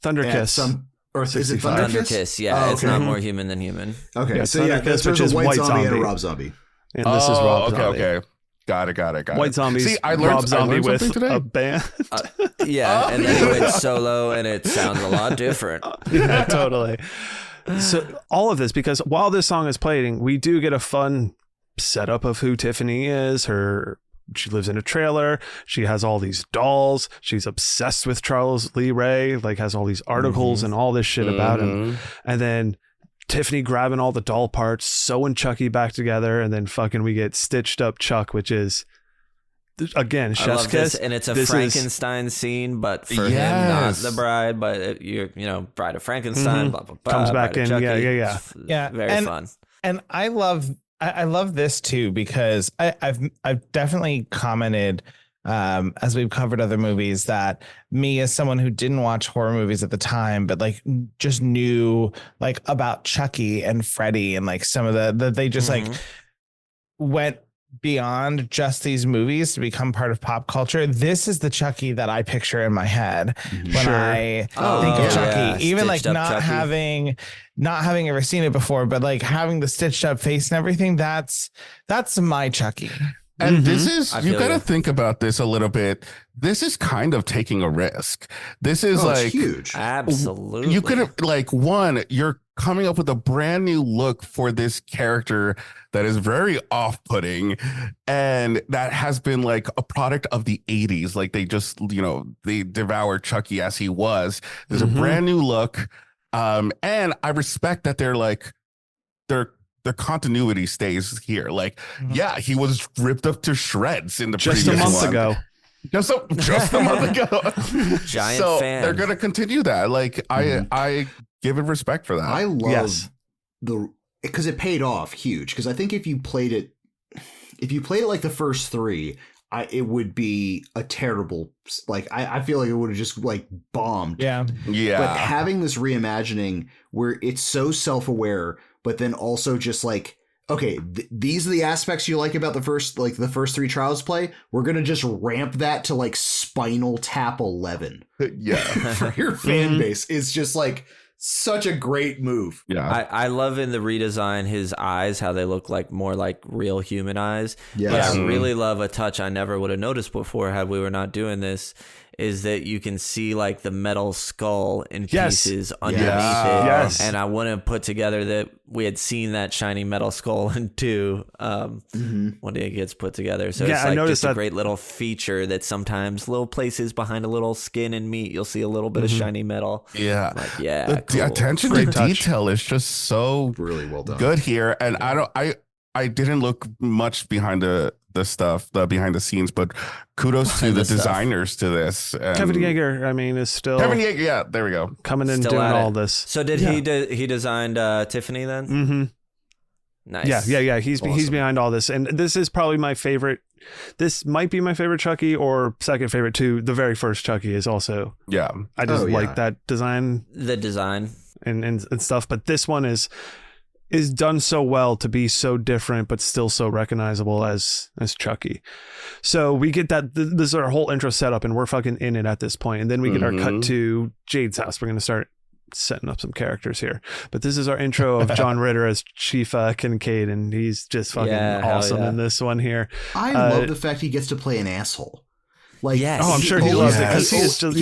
Thunderkiss. Or is it Thunderkiss? Yeah, it's not More Human Than Human. Okay, yeah, so yeah, there's a White Zombie and a Rob Zombie. And this is Rob Zombie. Okay. Got it. White Zombie. See, I learned Rob Zombie with today. a band. And then he went solo, and it sounds a lot different. Yeah, totally. So all of this, because while this song is playing, we do get a fun setup of who Tiffany is. She lives in a trailer. She has all these dolls. She's obsessed with Charles Lee Ray, like has all these articles and all this shit about him. And then Tiffany grabbing all the doll parts, sewing Chucky back together, and then fucking we get stitched up Chuck, which is, again, chef's kiss. And it's a Frankenstein scene, but for him, not the bride, but Bride of Frankenstein, blah, blah, blah. Comes back in, Chucky. yeah. Very fun. And I love this too, because I've definitely commented, as we've covered other movies, that me as someone who didn't watch horror movies at the time, but like just knew like about Chucky and Freddy and like some of they just like went beyond just these movies to become part of pop culture, this is the Chucky that I picture in my head when I think of Chucky. Even like not having ever seen it before, but like having the stitched up face and everything, that's my Chucky. And this is, you got to think about this a little bit. This is kind of taking a risk. This is like huge. Absolutely. You could have like you're coming up with a brand new look for this character that is very off-putting and that has been like a product of the 80s. Like they just, they devoured Chucky as he was. There's a brand new look. And I respect that their continuity stays here. Like, yeah, he was ripped up to shreds in the just a month ago. Just a month ago. Giant so fan. They're gonna continue that. Like, I give it respect for that. I love because it paid off huge. Because I think if you played it like the first three, it would be a terrible. Like, I feel like it would have just like bombed. Yeah. But having this reimagining where it's so self-aware, but then also just like, okay, these are the aspects you like about the first three Trials play. We're going to just ramp that to like Spinal Tap 11. Yeah. For your fan base. It's just like such a great move. Yeah. I love in the redesign his eyes, how they look like more like real human eyes. Yes. But I really love a touch I never would have noticed before had we were not doing this, is that you can see like the metal skull in pieces underneath it. Yes. And I wouldn't put together that we had seen that shiny metal skull in 2 when it gets put together. So it's like just a great little feature that sometimes little places behind a little skin and meat, you'll see a little bit of shiny metal. Yeah. Like, The attention to detail is just so really well done. Good here. And I didn't look much behind the stuff, the behind the scenes, but kudos to the designers to this. Kevin Yeager, is still Kevin Yeager. Yeah, there we go. Coming in doing all this. So did he designed Tiffany then? Mm-hmm. Nice. Yeah. He's behind all this, and this is probably my favorite. This might be my favorite Chucky, or second favorite too. The very first Chucky is also. Yeah, I just like that design. The design and stuff, but this one is done so well to be so different but still so recognizable as Chucky. So we get that this is our whole intro setup and we're fucking in it at this point, and then we get our cut to Jade's house. We're going to start setting up some characters here, but this is our intro of John Ritter as Chief Kincaid, and he's just fucking awesome in this one here. I love the fact he gets to play an asshole. Like, I'm sure he loves it because he is just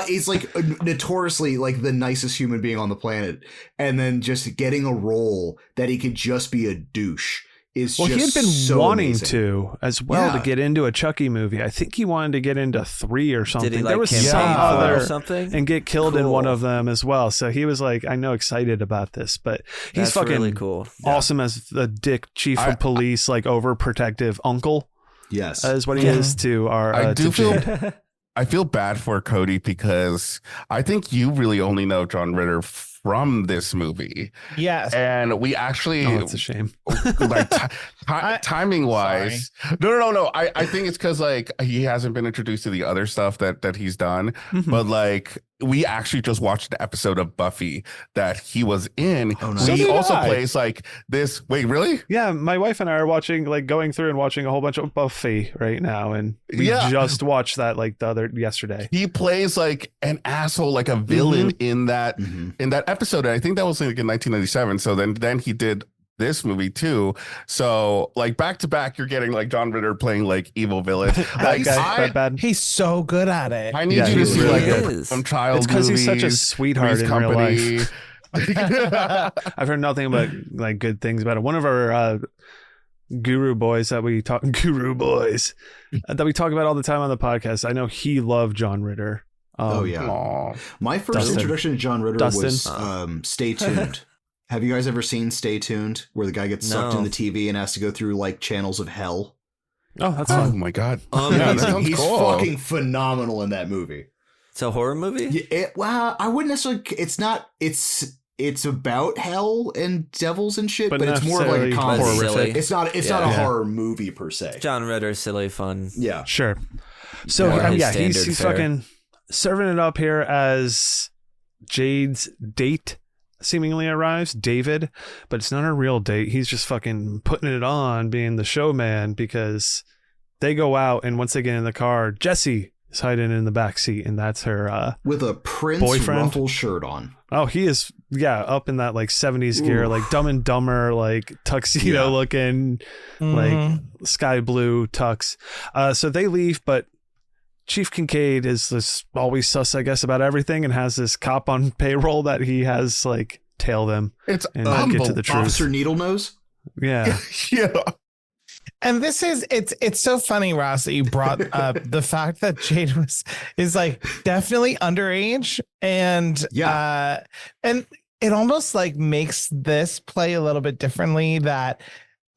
he's like notoriously like the nicest human being on the planet, and then just getting a role that he could just be a douche is he had been so wanting amazing. to as well to get into a Chucky movie. I think he wanted to get into 3 or something. Did he, like, there was some campaign other or something and get killed in one of them as well. So he was like, I know, excited about this, but he's fucking really cool. Awesome as the dick chief of police, like overprotective uncle. Yes, is what he is to our. I feel bad for Cody because I think you really only know John Ritter from this movie. Yes, and we actually. Oh, it's a shame. Like timing wise, no. I think it's because like he hasn't been introduced to the other stuff that he's done, but like. We actually just watched an episode of Buffy that he was in. Oh, nice. He also plays like this. Wait, really? Yeah, my wife and I are going through and watching a whole bunch of Buffy right now, and we just watched that like yesterday. He plays like an asshole, like a villain in that episode. And I think that was like in 1997. So then he did this movie too. So like back to back, you're getting like John Ritter playing like evil villain. Like bad. He's so good at it. I need you to see like some child. It's because he's such a sweetheart in real life. I've heard nothing but like good things about it. One of our guru boys that we talk about all the time on the podcast. I know he loved John Ritter. My first introduction to John Ritter was Stay Tuned. Have you guys ever seen Stay Tuned, where the guy gets sucked in the TV and has to go through like channels of hell? Oh, that's fun. Oh my god! He's fucking phenomenal in that movie. It's a horror movie? Well, I wouldn't necessarily. It's not. It's about hell and devils and shit, but it's more of like a comedy. It's not a horror movie per se. John Ritter, silly fun. Yeah, sure. So he's fucking serving it up here as Jade's date. seemingly arrives, David, but it's not a real date. He's just fucking putting it on, being the showman, because they go out, and once they get in the car, Jesse is hiding in the back seat, and that's her with a Prince boyfriend. ruffle shirt on. Oh, he is, up in that like 70s gear, like Dumb and Dumber, like tuxedo looking, like sky blue tux. So they leave, but Chief Kincaid is this always sus, I guess, about everything, and has this cop on payroll that he has like tail them. It's and get to the truth. Officer Needlenose. Yeah. Yeah. And this is it's so funny, Ross, that you brought up the fact that Jade is like definitely underage, and and it almost like makes this play a little bit differently. That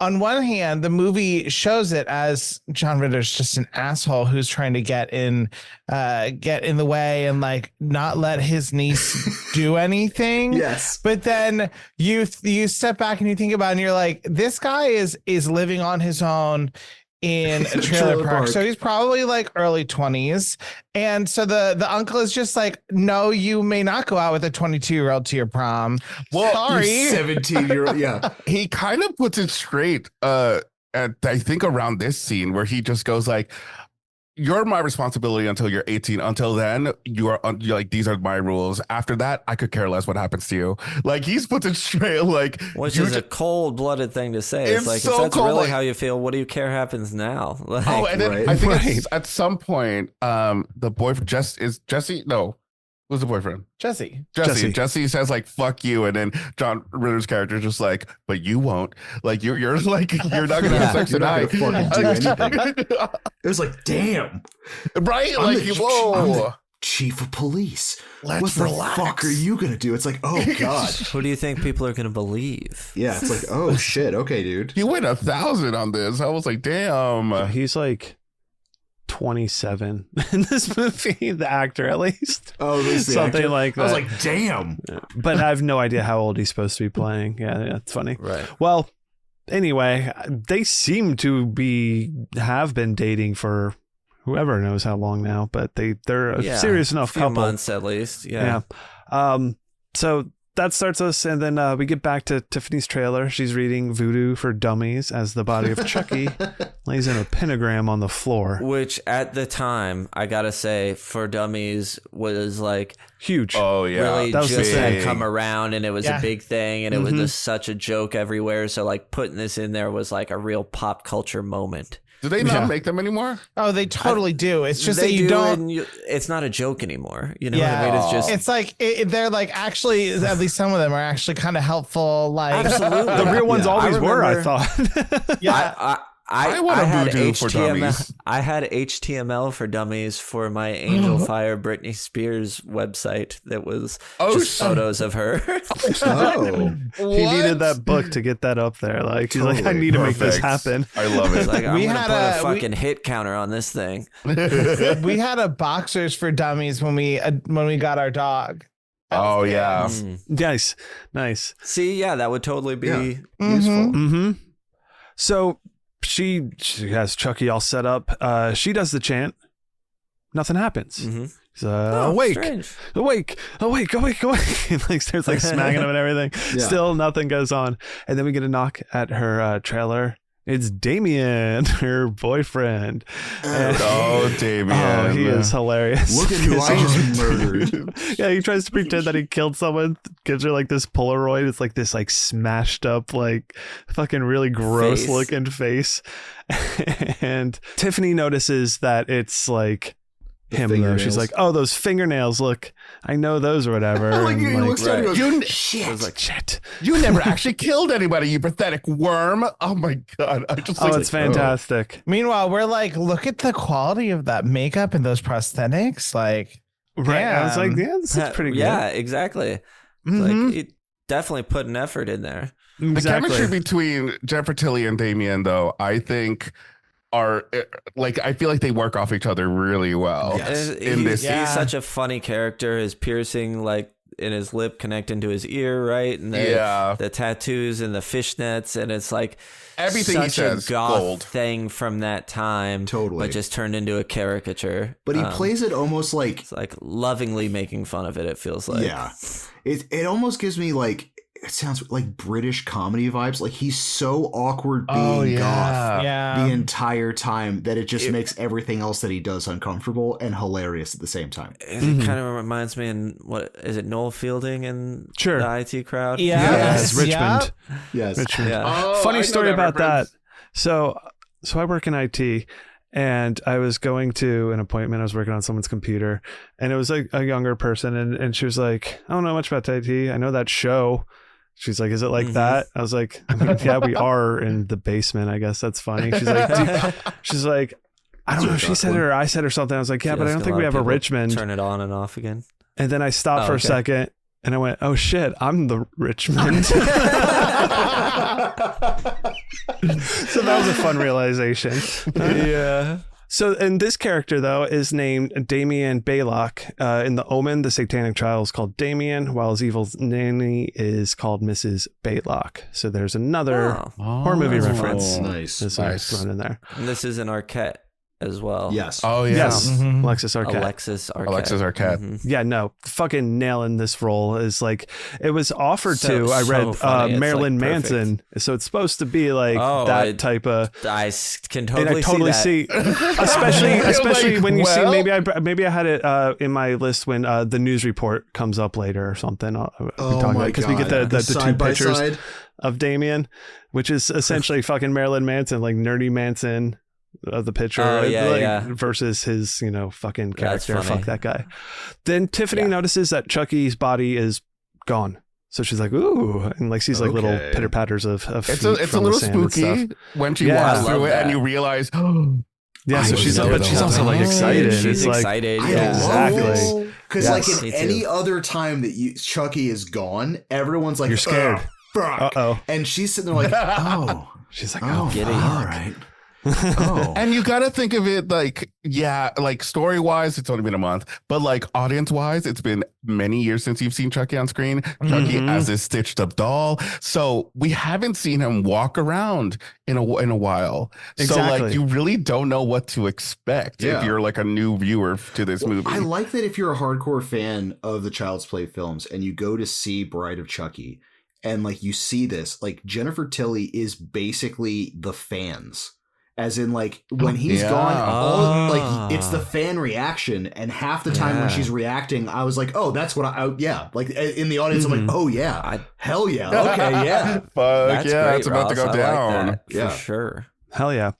on one hand, the movie shows it as John Ritter's just an asshole who's trying to get in the way and like not let his niece do anything. Yes. But then you step back and you think about it and you're like, this guy is living on his own in a trailer park. So he's probably like early 20s. And so the uncle is just like, no, you may not go out with a 22-year-old to your prom. Well, sorry. 17-year-old. Yeah. He kind of puts it straight. And I think around this scene where he just goes like, you're my responsibility until you're 18. Until then, you're like, these are my rules. After that, I could care less what happens to you. Like, he's put it straight, like, which is a cold-blooded thing to say. It's like, so if that's cold, really like, how you feel, what do you care happens now? Like, and then I think at some point, the boyfriend is Jesse. No, who's the boyfriend? Jesse says like, fuck you, and then John Ritter's character is just like, but you won't. Like, you're like, you're not gonna have sex tonight. Do anything. It was like, damn, right? Like, I'm the chief of police. What the fuck are you gonna do? It's like, oh god, who do you think people are gonna believe? Yeah, it's like, oh shit, okay, dude. He went 1,000 on this. I was like, damn. He's like 27 in this movie, the actor at least. Oh, something like that. I was like, damn. But I have no idea how old he's supposed to be playing. Yeah, it's funny. Right. Well, anyway, they seem to have been dating for whoever knows how long now, but they're a serious enough few couple. Months at least. Yeah. So that starts us, and then we get back to Tiffany's trailer. She's reading Voodoo for Dummies as the body of Chucky lays in a pentagram on the floor. Which at the time, I gotta say, for Dummies was like huge. Oh yeah, really that was just big. had come around, and it was a big thing, and it was just such a joke everywhere. So like putting this in there was like a real pop culture moment. Do they not make them anymore? Oh, they totally do. It's just they that you don't. It's not a joke anymore. You know what I mean? It's just. It's like they're like actually. At least some of them are actually kind of helpful. Like absolutely, the real ones always were. I thought. Yeah. I want to had Voodoo for Dummies. I had HTML for Dummies for my Angel Fire Britney Spears website that was just photos of her. He needed that book to get that up there. Like, he's like, I need to make this happen. I love it. Like, I'm going to put a fucking hit counter on this thing. We had a boxers for Dummies when we got our dog. Oh yeah. Nice. See, yeah, that would totally be useful. Mm-hmm. So she has Chucky all set up. She does the chant. Nothing happens. He's awake. Like there's like smacking him and everything. Yeah. Still nothing goes on. And then we get a knock at her trailer. It's Damien, her boyfriend. Damien. Oh, he is hilarious. Look at who I just murdered. Yeah, he tries to pretend that he killed someone, gives her like this Polaroid. It's like this like smashed up, like fucking really gross looking face. And Tiffany notices that it's like him though. She's like, oh, those fingernails, look, I know those or whatever. Like, he looks at it and goes, shit. I was like, shit. You never actually killed anybody, you pathetic worm. Oh my god. It's fantastic. Meanwhile, we're like, look at the quality of that makeup and those prosthetics. Like, right. Damn. I was like, yeah, this is pretty good. Yeah, exactly. Like, it definitely put an effort in there. Exactly. The chemistry between Jennifer Tilly and Damien, though, I think are like, I feel like they work off each other really well. Yes. He's such a funny character. His piercing, like in his lip connecting to his ear, right? And the tattoos and the fishnets, and it's like everything such he says, a goth gold thing from that time, Totally. but just turned into a caricature. But he plays it almost like it's like lovingly making fun of it. It feels like it almost gives me like. It sounds like British comedy vibes. Like he's so awkward being goth the entire time that it just makes everything else that he does uncomfortable and hilarious at the same time. It kind of reminds me, in what is it, Noel Fielding in the IT Crowd? Yes, Richmond. Yes. Richmond. Yeah. Oh, funny story about that. So I work in IT. And I was going to an appointment. I was working on someone's computer, and it was like a younger person, and she was like, "I don't know much about IT. I know that show." She's like, "Is it like that?" I was like, "Yeah, we are in the basement. I guess that's funny." She's like, "I don't know if she said it or I said or something." I was like, "Yeah, but I don't think we have a Richmond." Turn it on and off again. And then I stopped for a second, and I went, "Oh shit, I'm the Richmond." So that was a fun realization. Yeah. So, and this character, though, is named Damien Baylock. In The Omen, the satanic child is called Damien, while his evil nanny is called Mrs. Baylock. So there's another horror movie reference. Nice. Thrown in there. And this is an Arquette as well. Yes. Oh, yeah. Yes. Alexis Arquette. Alexis Arquette. Yeah, no, fucking nailing this role is like, it was offered I read funny. Marilyn like Manson. So it's supposed to be like type of. I can totally, and I totally see that. especially like, when you see, maybe I had it in my list when the news report comes up later or something. Because we get the two pictures of Damien, which is essentially fucking Marilyn Manson, like nerdy Manson. Of the picture versus his fucking character. Fuck that guy. Then Tiffany notices that Chucky's body is gone, so she's like, ooh, and like sees like little pitter patters of it's a little spooky when she walks through it and you realize so she's also like excited. She's excited. Exactly. Because like in any other time that Chucky is gone, everyone's like, you're scared. And she's sitting there like, oh, she's like, giddy. All right. And you got to think of it like, like story wise, it's only been a month, but like audience wise, it's been many years since you've seen Chucky on screen. Chucky as this stitched up doll. So we haven't seen him walk around in a while. Exactly. So like you really don't know what to expect if you're like a new viewer to this movie. I like that if you're a hardcore fan of the Child's Play films and you go to see Bride of Chucky and like you see this, like Jennifer Tilly is basically the fans. As in, like, when he's gone, it's the fan reaction. And half the time when she's reacting, I was like, oh, that's what like, in the audience, I'm like, oh, yeah. Hell yeah. Okay, yeah. Fuck that's great, it's about to go down. Like that, for sure. Hell yeah.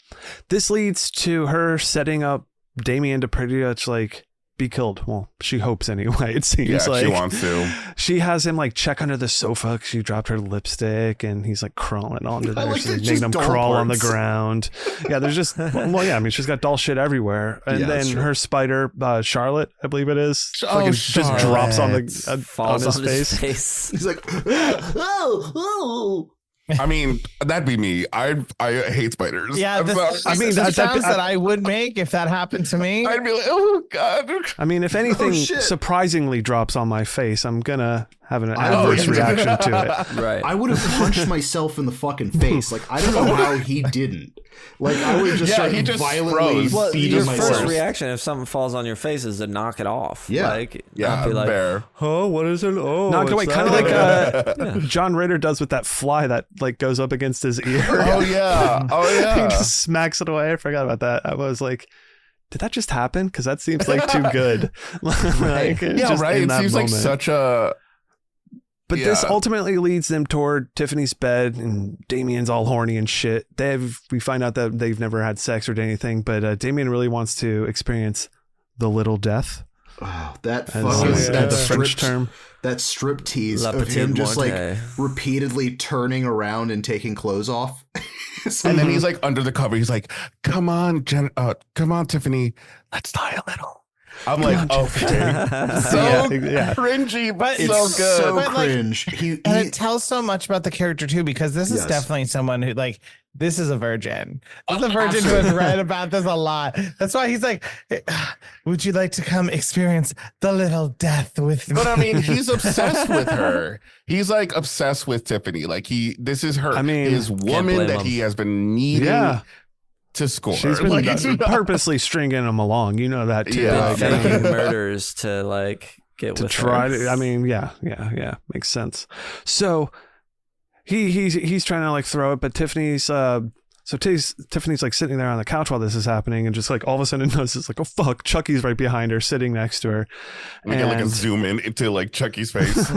This leads to her setting up Damien to pretty much, like, be killed. Well, she hopes anyway. It seems like she wants to. She has him like check under the sofa because she dropped her lipstick, and he's like crawling onto there. She's like making him crawl on the ground. Yeah, there's just she's got doll shit everywhere. And then her spider, Charlotte, I believe it is, just drops on the falls on his face. He's like, oh. I mean, that'd be me. I hate spiders. Yeah, that's sounds that I would make if that happened to me. I'd be like, oh god. I mean, if anything surprisingly drops on my face, I'm gonna have an adverse reaction to it. Right. I would have punched myself in the fucking face. Like, I don't know how he didn't. Like, I would just start violently beating myself. Your first reaction if something falls on your face is to knock it off. Yeah. Like, not be like, fair. Oh, what is it? Oh, kind of like John Ritter does with that fly that like goes up against his ear. Oh yeah. He just smacks it away. I forgot about that. I was like, did that just happen? Because that seems like too good. Right. It seems like such a. But this ultimately leads them toward Tiffany's bed, and Damien's all horny and shit. We find out that they've never had sex or anything, but Damien really wants to experience the little death. Oh, that the French term. That strip tease of him just like repeatedly turning around and taking clothes off. And then he's like under the cover. He's like, come on, Tiffany, let's die a little. I'm like, okay. So cringy, but it's so good. So cringe. And it tells so much about the character too, because this is definitely someone who like this is a virgin. This is a virgin who has read about this a lot. That's why he's like, would you like to come experience the little death with me? But I mean, he's obsessed with her. He's like obsessed with Tiffany. Like this is her, his woman that he has been needing to score. She's been purposely stringing him along. You know that too. Yeah, faking murders to like get to with try her. to. I mean, yeah, makes sense. So he's trying to like throw it, but Tiffany's like sitting there on the couch while this is happening, and just like all of a sudden notices like, oh fuck, Chucky's right behind her, sitting next to her. We get like a zoom in into like Chucky's face.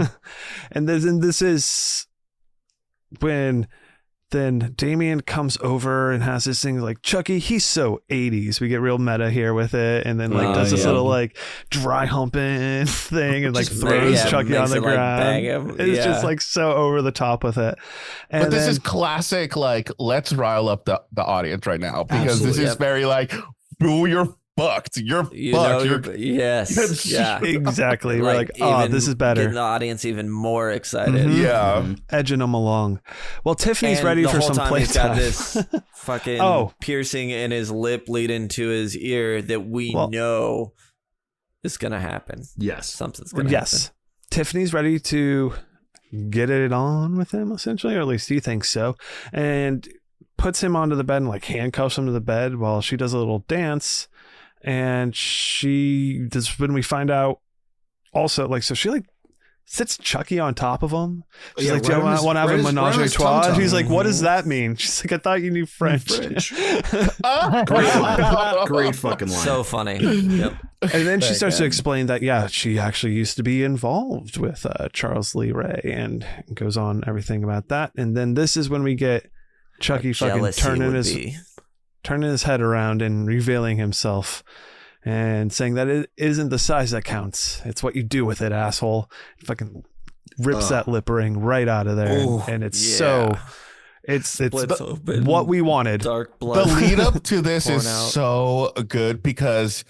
and this is when then Damien comes over and has this thing like, Chucky, he's so 80s. We get real meta here with it, and then like does this little like dry humping thing and like throws Chucky on the ground. It's just like so over the top with it. And but this is classic, like, let's rile up the audience right now, because this is very like, oh, you're fucked. You're fucked. Yes. Yeah. Exactly. We're like, oh, this is better. Getting the audience even more excited. Mm-hmm. Yeah. Edging them along. Well, Tiffany's ready for some playtime. He's got this fucking piercing in his lip leading to his ear that we know is going to happen. Yes. Something's going to happen. Yes. Tiffany's ready to get it on with him, essentially, or at least he thinks so. And puts him onto the bed and like handcuffs him to the bed while she does a little dance. And she does, when we find out also, like, so she like sits Chucky on top of him. She's like, do you want to have a menage a trois? She's like, what does that mean? She's like, I thought you knew French. Great line. Great fucking line. So funny. Yep. And then she starts to explain that, she actually used to be involved with Charles Lee Ray, and goes on everything about that. And then this is when we get Chucky fucking turning his head around and revealing himself and saying that it isn't the size that counts. It's what you do with it, asshole. Fucking rips that lip ring right out of there. And it's it's what we wanted. Dark blood. The lead up to this is so good, because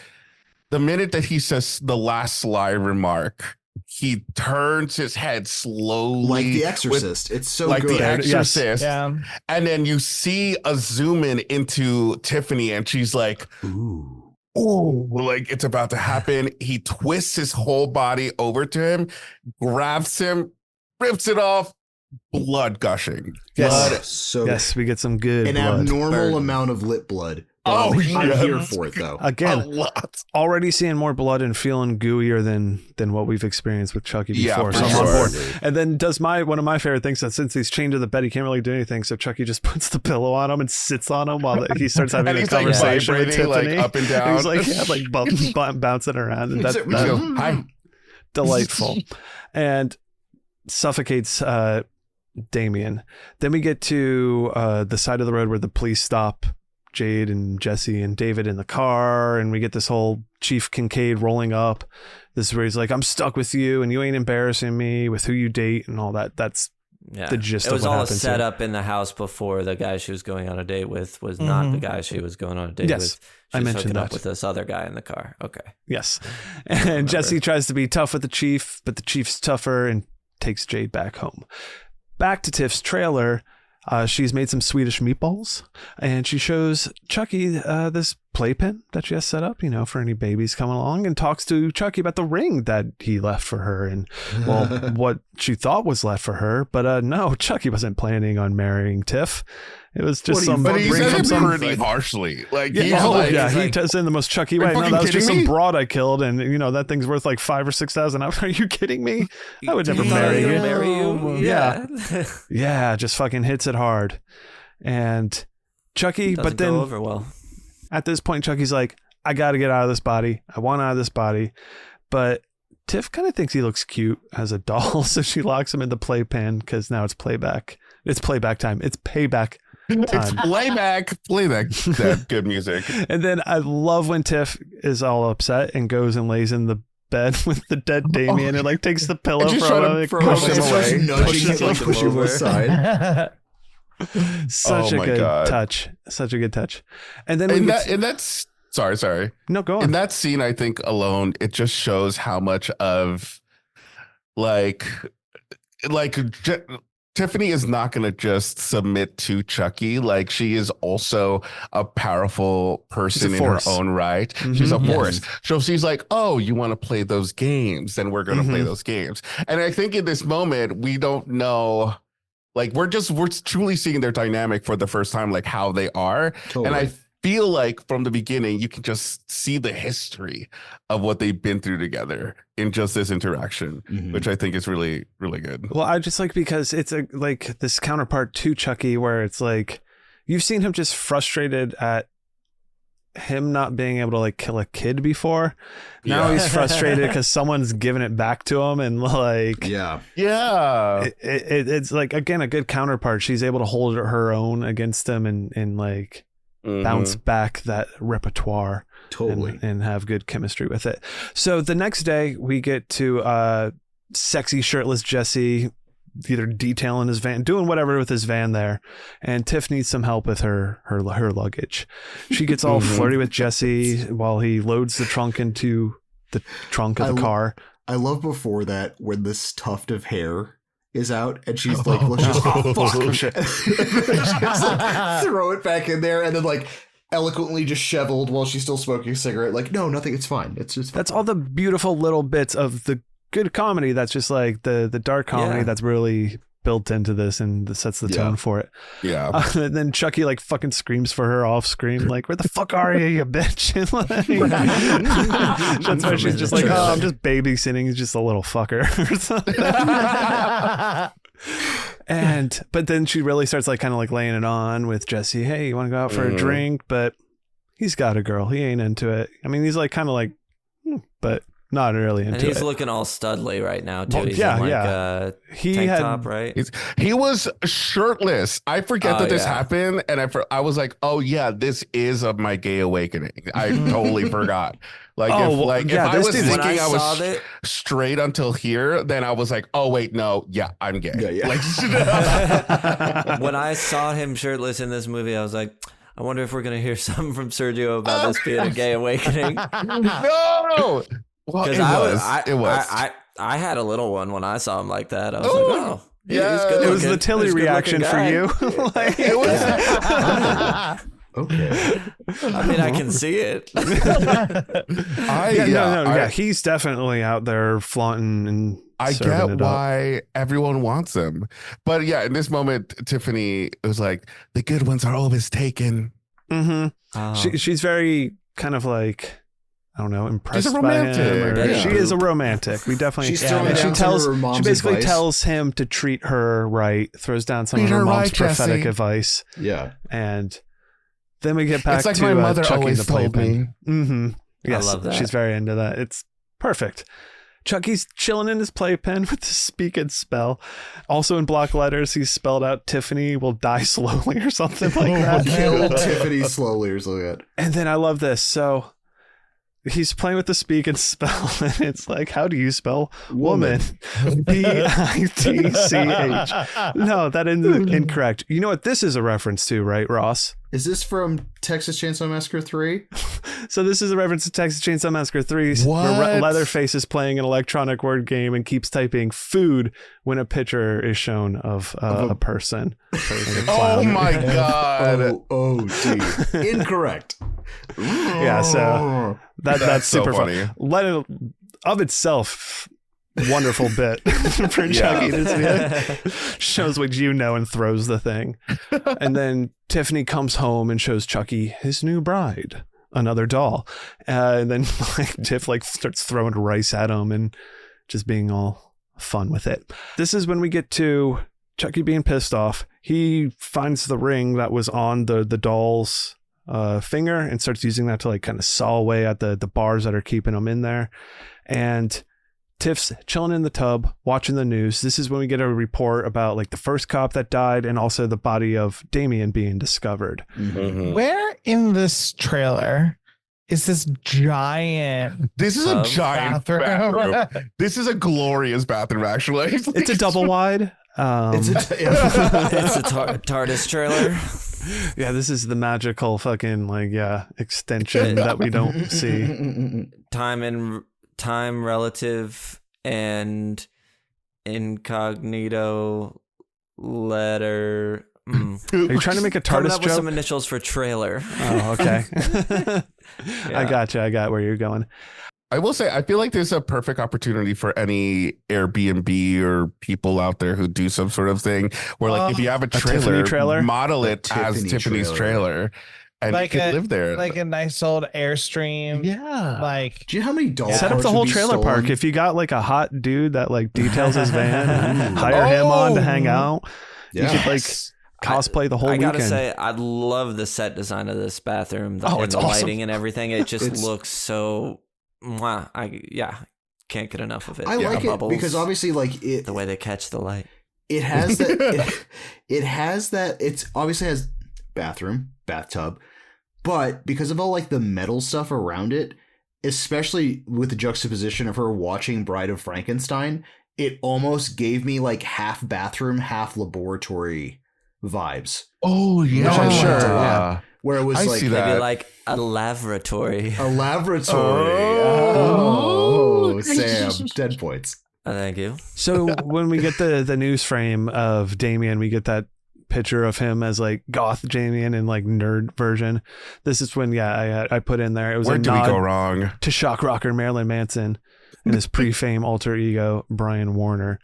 the minute that he says the last sly remark, he turns his head slowly, like The Exorcist. It's so like good. The Exorcist. Yes. Yeah. And then you see a zoom in into Tiffany, and she's like, ooh, like it's about to happen. He twists his whole body over to him, grabs him, rips it off, blood gushing. Yes, we get some good blood. Abnormal amount of lip blood. I'm here for it, though. Again, already seeing more blood and feeling gooier than what we've experienced with Chucky before. So I'm on board. And then does one of my favorite things, that since he's chained to the bed, he can't really do anything. So Chucky just puts the pillow on him and sits on him while he starts having a conversation with Tiffany. Like up and down. And he's like bouncing around. And that's delightful. And suffocates Damien. Then we get to the side of the road where the police stop Jade and Jesse and David in the car, and we get this whole Chief Kincaid rolling up. This is where he's like, I'm stuck with you and you ain't embarrassing me with who you date and all that. That's the gist of what happened. It was all set up in the house before. The guy she was going on a date with was not the guy she was going on a date with. I mentioned that. Up with this other guy in the car. Okay. Yes. And Jesse tries to be tough with the chief, but the chief's tougher and takes Jade back home. Back to Tiff's trailer. She's made some Swedish meatballs, and she shows Chucky this playpen that she has set up, for any babies coming along, and talks to Chucky about the ring that he left for her and, what she thought was left for her. But no, Chucky wasn't planning on marrying Tiff. It was just some ring from some pretty harshly. Like, he does it in the most Chucky way. No, that was just some broad I killed, and that thing's worth like $5,000 or $6,000. Are you kidding me? I would never marry you. Yeah, just fucking hits it hard. And Chucky, but then go over well. At this point, Chucky's like, I got to get out of this body. I want out of this body. But Tiff kind of thinks he looks cute as a doll, so she locks him in the playpen because now it's playback. It's playback time. It's payback time. It's playback. That good music. And then I love when Tiff is all upset and goes and lays in the bed with the dead Damien and like takes the pillow from him and pushes him away. Push him aside. Such a good touch. Such a good touch. And then that's sorry. No, go on. In that scene, I think alone, it just shows how much of like Tiffany is not going to just submit to Chucky. Like, she is also a powerful person in her own right. She's a force. So she's like, oh, you want to play those games? Then we're going to play those games. And I think in this moment, we don't know. Like, we're truly seeing their dynamic for the first time, like how they are. Totally. And I feel like from the beginning, you can just see the history of what they've been through together in just this interaction, which I think is really, really good. Well, I just like, because it's like this counterpart to Chucky, where it's like, you've seen him just frustrated at him not being able to like kill a kid before. Now he's frustrated because someone's giving it back to him, and like it's like, again, a good counterpart. She's able to hold her own against him and like bounce back that repertoire and have good chemistry with it. So the next day we get to sexy shirtless Jesse either detailing his van, doing whatever with his van there, and Tiff needs some help with her luggage. She gets all flirty with Jesse while he loads the trunk into the trunk of the car. I love before that when this tuft of hair is out and she's like, let's just just like, throw it back in there, and then like eloquently disheveled while she's still smoking a cigarette, like, no, nothing, it's fine, it's just fine. That's all the beautiful little bits of the good comedy that's just like the dark comedy that's really built into this and sets the tone for it. And then Chucky like fucking screams for her off screen, like, where the fuck are you bitch? And like, that's why she's just like, oh, I'm just babysitting. He's just a little fucker or something. But then she really starts like kind of like laying it on with Jesse. Hey, you want to go out for a drink? But he's got a girl. He ain't into it. I mean, he's like kind of like, but not really into it. And he's looking all studly right now, too. He's in like a tank top, right? He was shirtless. I forget that this happened, and I was like, oh, yeah, this is of my gay awakening. I totally forgot. Like, if I was thinking I was straight until here, then I was like, oh, wait, no, I'm gay. Like, when I saw him shirtless in this movie, I was like, I wonder if we're going to hear something from Sergio about this being a gay awakening. No! Well, it was. I had a little one when I saw him like that. I was like, oh, yeah. He's good. It was the Tilly reaction for you. Like, it was. Okay. I mean, I can see it. He's definitely out there flaunting and I get why everyone wants him. But yeah, in this moment, Tiffany was like, the good ones are always taken. She's very kind of like, I don't know, impressed by him. She is a romantic. We definitely. She basically tells him to treat her right. Throws down some of her mom's prophetic advice. Yeah, and then we get back to my mother Chucky always the playpen. Yes, I love that. She's very into that. It's perfect. Chucky's chilling in his playpen with the speak and spell. Also in block letters, he's spelled out Tiffany will die slowly or something like that. Kill Tiffany slowly or something like that. And then I love this. So he's playing with the speak and spell, and it's like, how do you spell woman? B-I-T-C-H. No, that is incorrect. You know what this is a reference to, right, Ross? Is this from Texas Chainsaw Massacre 3? So this is a reference to Texas Chainsaw Massacre 3, where Leatherface is playing an electronic word game and keeps typing food when a picture is shown of a person. Oh my God. Gee. Incorrect. Yeah, so that's super funny. Of itself, wonderful bit for Chucky to see. Shows what you know and throws the thing. And then Tiffany comes home and shows Chucky his new bride, another doll. And then Tiff starts throwing rice at him and just being all fun with it. This is when we get to Chucky being pissed off. He finds the ring that was on the doll's finger and starts using that to kind of saw away at the bars that are keeping him in there. And Tiff's chilling in the tub watching the news. This is when we get a report about the first cop that died and also the body of Damien being discovered. Where in this trailer is this giant bathroom. This is a glorious bathroom, actually. It's a double wide. It's a TARDIS trailer. Yeah, this is the magical fucking extension that we don't see. Time relative and incognito letter. Are you trying to make a Coming TARDIS up with joke? some initials for trailer. Oh, okay. Yeah. I got where you're going. I will say, I feel like there's a perfect opportunity for any Airbnb or people out there who do some sort of thing where, like, if you have a Tiffany trailer, trailer? model A it as Tiffany Tiffany's trailer, and Like you can live there. like a nice old Airstream. Yeah. Like, Do you know how many doll Set up parts the would whole be trailer stolen? park. If you got like a hot dude that like details his van and hire him on to hang out, you could like cosplay the whole I gotta weekend. say, I love the set design of this bathroom. And it's the awesome. lighting and everything. It just looks so. Mwah. Can't get enough of it. I like it bubbles, because obviously, like the way they catch the light. it has that. it has that. It's obviously has bathroom, bathtub, but because of all like the metal stuff around it, especially with the juxtaposition of her watching Bride of Frankenstein, it almost gave me like half bathroom, half laboratory vibes. Oh, yeah. Which I liked sure, a lot. yeah. Where it was I like see that. Maybe like a laboratory. a laboratory. Oh. Oh, Sam, 10 points. Thank you. So when we get the news frame of Damien, we get that picture of him as like goth Damien and like nerd version. This is when I put in there. It was Where a do we nod go wrong? to shock rocker Marilyn Manson and his pre-fame alter ego Brian Warner.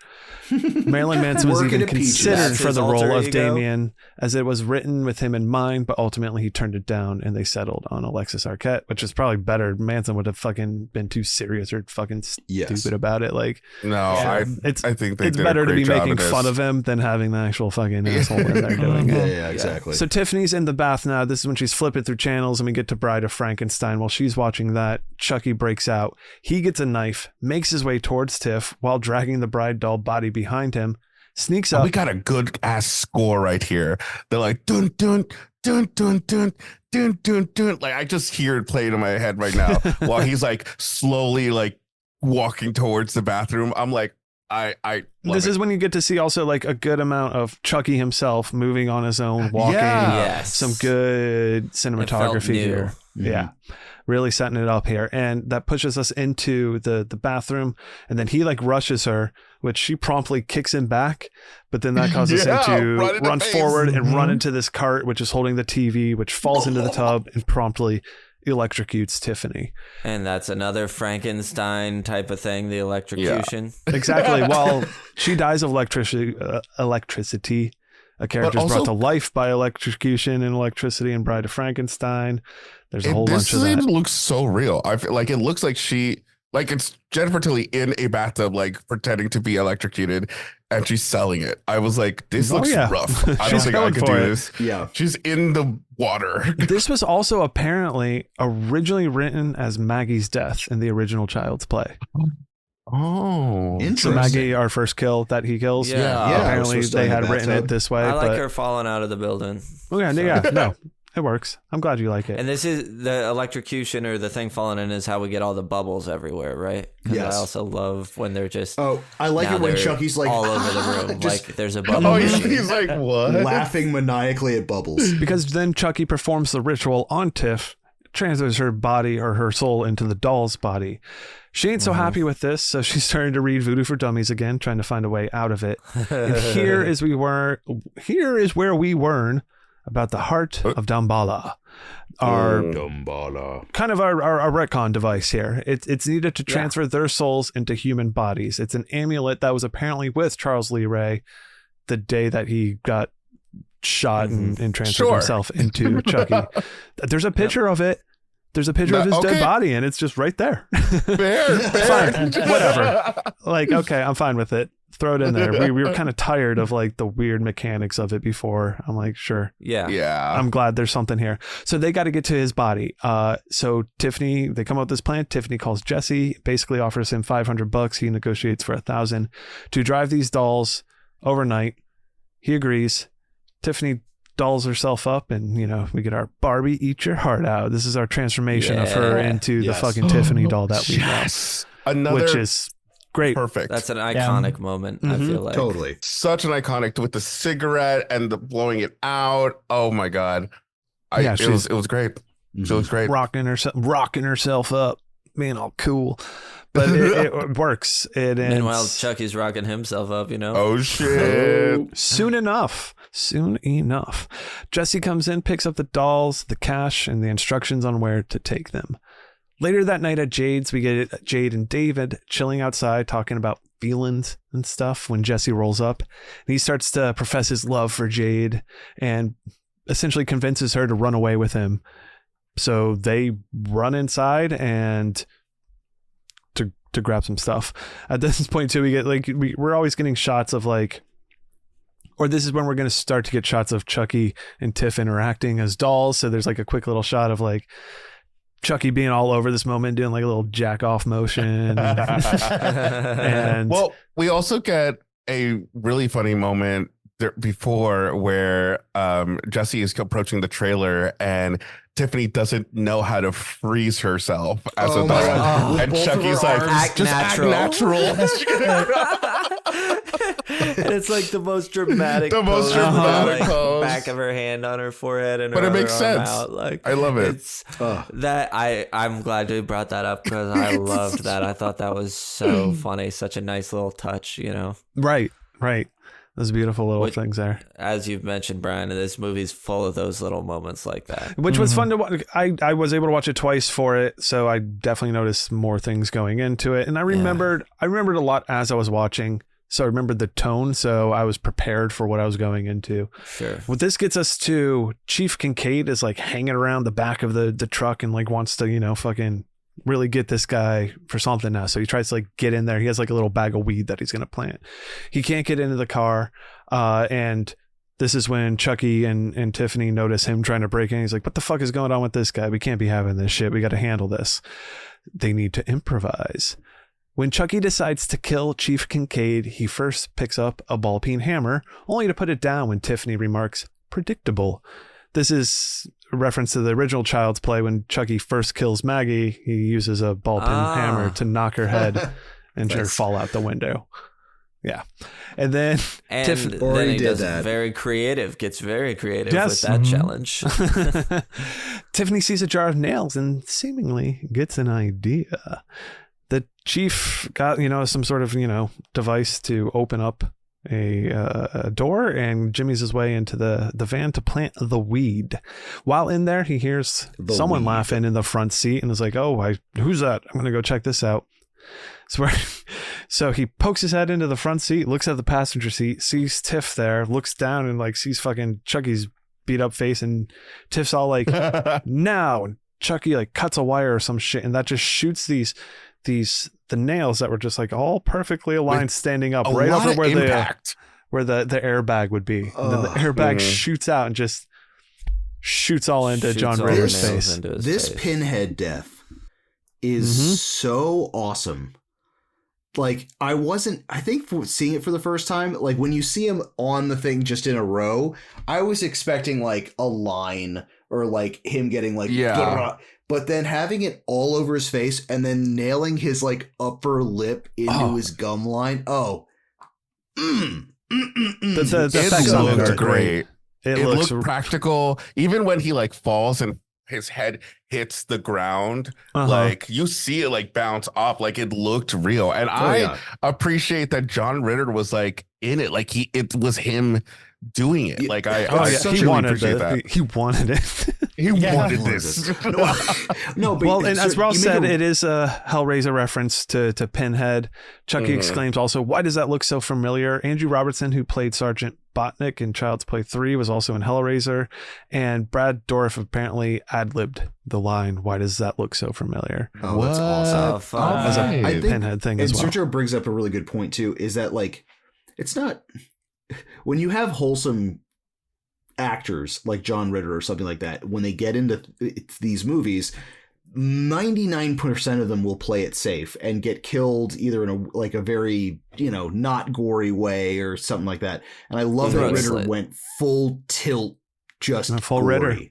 Marilyn Manson was Working even at Peaches. considered That's for his the role alter of ego? Damien, as it was written with him in mind, but ultimately he turned it down and they settled on Alexis Arquette, which is probably better. Manson would have fucking been too serious or fucking stupid about it. Like, No, I think they it's did a better to great be job making of this. fun of him than having the actual fucking asshole in there doing it. Yeah, exactly. So Tiffany's in the bath now. This is when she's flipping through channels and we get to Bride of Frankenstein. While she's watching that, Chucky breaks out. He gets a knife, makes his way towards Tiff while dragging the bride doll body behind him, sneaks up. We got a good ass score right here. They're like dun dun dun dun dun dun dun dun. Like I just hear it playing in my head right now while he's like slowly like walking towards the bathroom. I'm like, I love This it. is when you get to see also like a good amount of Chucky himself moving on his own, walking. Yeah. Yes. Some good It felt cinematography new. here. Yeah. Really setting it up here. And that pushes us into the bathroom. And then he like rushes her, which she promptly kicks him back. But then that causes him to right in the run face. forward and run into this cart, which is holding the TV, which falls into the tub and promptly electrocutes Tiffany. And that's another Frankenstein type of thing, the electrocution. Exactly. While she dies of electricity, a character is brought also- to life by electrocution and electricity in Bride of Frankenstein. There's a whole This bunch of scene that. looks so real. I feel like it looks like it's Jennifer Tilly in a bathtub, like pretending to be electrocuted, and she's selling it. I was like, this Oh, looks yeah. rough. I don't She's think I going could for do it. this. Yeah. She's in the water. This was also apparently originally written as Maggie's death in the original Child's Play. Oh, So Interesting. Maggie, our first kill that he kills. Yeah. Yeah, it was Apparently supposed to they be in had the written it bathtub. this way. I like but, her falling out of the building. Okay, yeah, no, it works. I'm glad you like it. And this is the electrocution or the thing falling in is how we get all the bubbles everywhere, right? Because Yes. I also love when they're just Oh, I like now it when they're Chucky's like all over the room, just like there's a bubble. oh, machine. he's like, what? laughing maniacally at bubbles. Because then Chucky performs the ritual on Tiff, transfers her body or her soul into the doll's body. She ain't so happy with this, so she's starting to read Voodoo for Dummies again, trying to find a way out of it. And here is where we learn about the heart of Damballa. Our kind of our retcon device here. It's needed to transfer their souls into human bodies. It's an amulet that was apparently with Charles Lee Ray the day that he got shot and transferred Sure. himself into Chucky. There's a picture of it. There's a picture of his dead Okay. body, and it's just right there. Fair. Fine, whatever. Like, okay, I'm fine with it. Throw it in there. We were kind of tired of like the weird mechanics of it before. I'm like, sure. Yeah. Yeah. I'm glad there's something here. So they got to get to his body. So Tiffany, they come up with this plan. Tiffany calls Jesse, basically offers him $500. He negotiates for $1,000 to drive these dolls overnight. He agrees. Tiffany dolls herself up, and we get our Barbie eat your heart out. This is our transformation of her Yeah. into the Yes. fucking Tiffany doll that we yes. love, Another which is great. perfect. That's an iconic moment, I feel like. Totally. Such an iconic with the cigarette and the blowing it out. Oh my god. Yeah, it was great. She looks great. rocking herself up, being all cool. but it works. It ends. Meanwhile, Chucky's rocking himself up, you know? Oh, shit. Soon enough. Jesse comes in, picks up the dolls, the cash, and the instructions on where to take them. Later that night at Jade's, we get Jade and David chilling outside talking about feelings and stuff when Jesse rolls up. And he starts to profess his love for Jade and essentially convinces her to run away with him. So they run inside and to grab some stuff. At this point too, we get we're always getting shots of or this is when we're going to start to get shots of Chucky and Tiff interacting as dolls. So there's a quick little shot of Chucky being all over this moment, doing a little jack off motion. And well, we also get a really funny moment before where Jesse is approaching the trailer and Tiffany doesn't know how to freeze herself as a doll. And Chucky's act natural. And it's the most dramatic pose. Back of her hand on her forehead and but her it makes other arm sense. out. I love it. It's I'm glad you brought that up because I loved that. I thought that was so funny. Such a nice little touch, you know? Right. Those beautiful little things there. As you've mentioned, Brian, this movie's full of those little moments like that. Which was fun to watch. I was able to watch it twice for it, so I definitely noticed more things going into it. And I remembered a lot as I was watching. So I remembered the tone, so I was prepared for what I was going into. Sure. What this gets us to, Chief Kincaid is hanging around the back of the truck and wants to, fucking really get this guy for something now. So he tries to get in there. He has a little bag of weed that he's going to plant. He can't get into the car. And this is when Chucky and Tiffany notice him trying to break in. He's like, what the fuck is going on with this guy? We can't be having this shit. We got to handle this. They need to improvise. When Chucky decides to kill Chief Kincaid, he first picks up a ball peen hammer, only to put it down when Tiffany remarks, predictable. This is a reference to the original Child's Play. When Chucky first kills Maggie, he uses a ball peen hammer to knock her head and her fall out the window. Yeah. And then then he does that. Gets very creative with that challenge. Tiffany sees a jar of nails and seemingly gets an idea. The chief got, some sort of, device to open up a door and jimmies his way into the van to plant the weed. While in there, he hears someone laughing in the front seat and is like, oh, who's that? I'm going to go check this out. So he pokes his head into the front seat, looks at the passenger seat, sees Tiff there, looks down and sees fucking Chucky's beat up face, and Tiff's all like, now. And Chucky cuts a wire or some shit, and that just shoots the nails that were just all perfectly aligned, standing up right over where the airbag would be. And then the airbag shoots out and just shoots all into John Ritter's face. This pinhead death is so awesome. I think seeing it for the first time, when you see him on the thing just in a row, I was expecting a line or him getting but then having it all over his face and then nailing his upper lip into his gum line. The effects on it are great. It looks practical. Even when he falls and his head hits the ground, you see it bounce off, it looked real. And I appreciate that John Ritter was in it, it was him doing it. He wanted it. He wanted it. He wanted this. No, but well, and as Ross said, it is a Hellraiser reference to Pinhead. Chucky exclaims also, why does that look so familiar? Andrew Robertson, who played Sergeant Botnick in Child's Play 3, was also in Hellraiser. And Brad Dourif apparently ad-libbed the line, why does that look so familiar? Oh, that's awesome. As a Pinhead thing as well. And Sergio brings up a really good point, too, is that, it's not... When you have wholesome actors like John Ritter or something like that, when they get into these movies, 99% of them will play it safe and get killed either in a very, not gory way or something like that. And I love that Ritter went full tilt, just full gory. Ritter.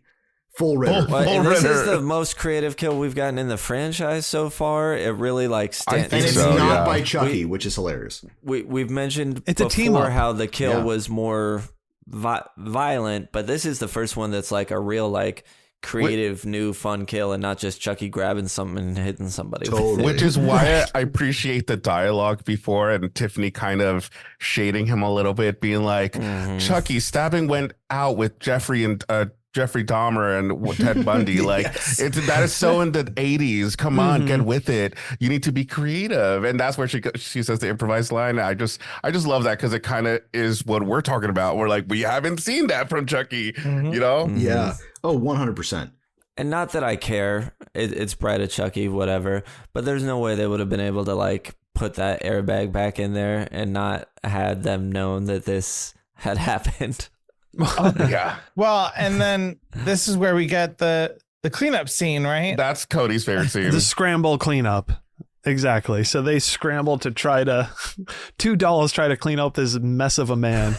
Full Ritter. This is the most creative kill we've gotten in the franchise so far. It really stands. And it's not by Chucky, which is hilarious. We've mentioned it's before how the kill was more violent, but this is the first one that's a real creative, new, fun kill, and not just Chucky grabbing something and hitting somebody. Totally. Which is why I appreciate the dialogue before and Tiffany kind of shading him a little bit, being like, Chucky, stabbing went out with Jeffrey Dahmer and Ted Bundy. Like that is so in the 80s. Come on, get with it. You need to be creative. And that's where she says the improvised line. I just love that because it kind of is what we're talking about. We're like, we haven't seen that from Chucky, you know? Yeah. Oh, 100%. And not that I care. It's Bride of Chucky, whatever. But there's no way they would have been able to like put that airbag back in there and not had them known that this had happened. Yeah. Well, and then this is where we get the cleanup scene, right? That's Cody's favorite scene. The scramble cleanup. Exactly. So they scramble to try to, two dolls try to clean up this mess of a man.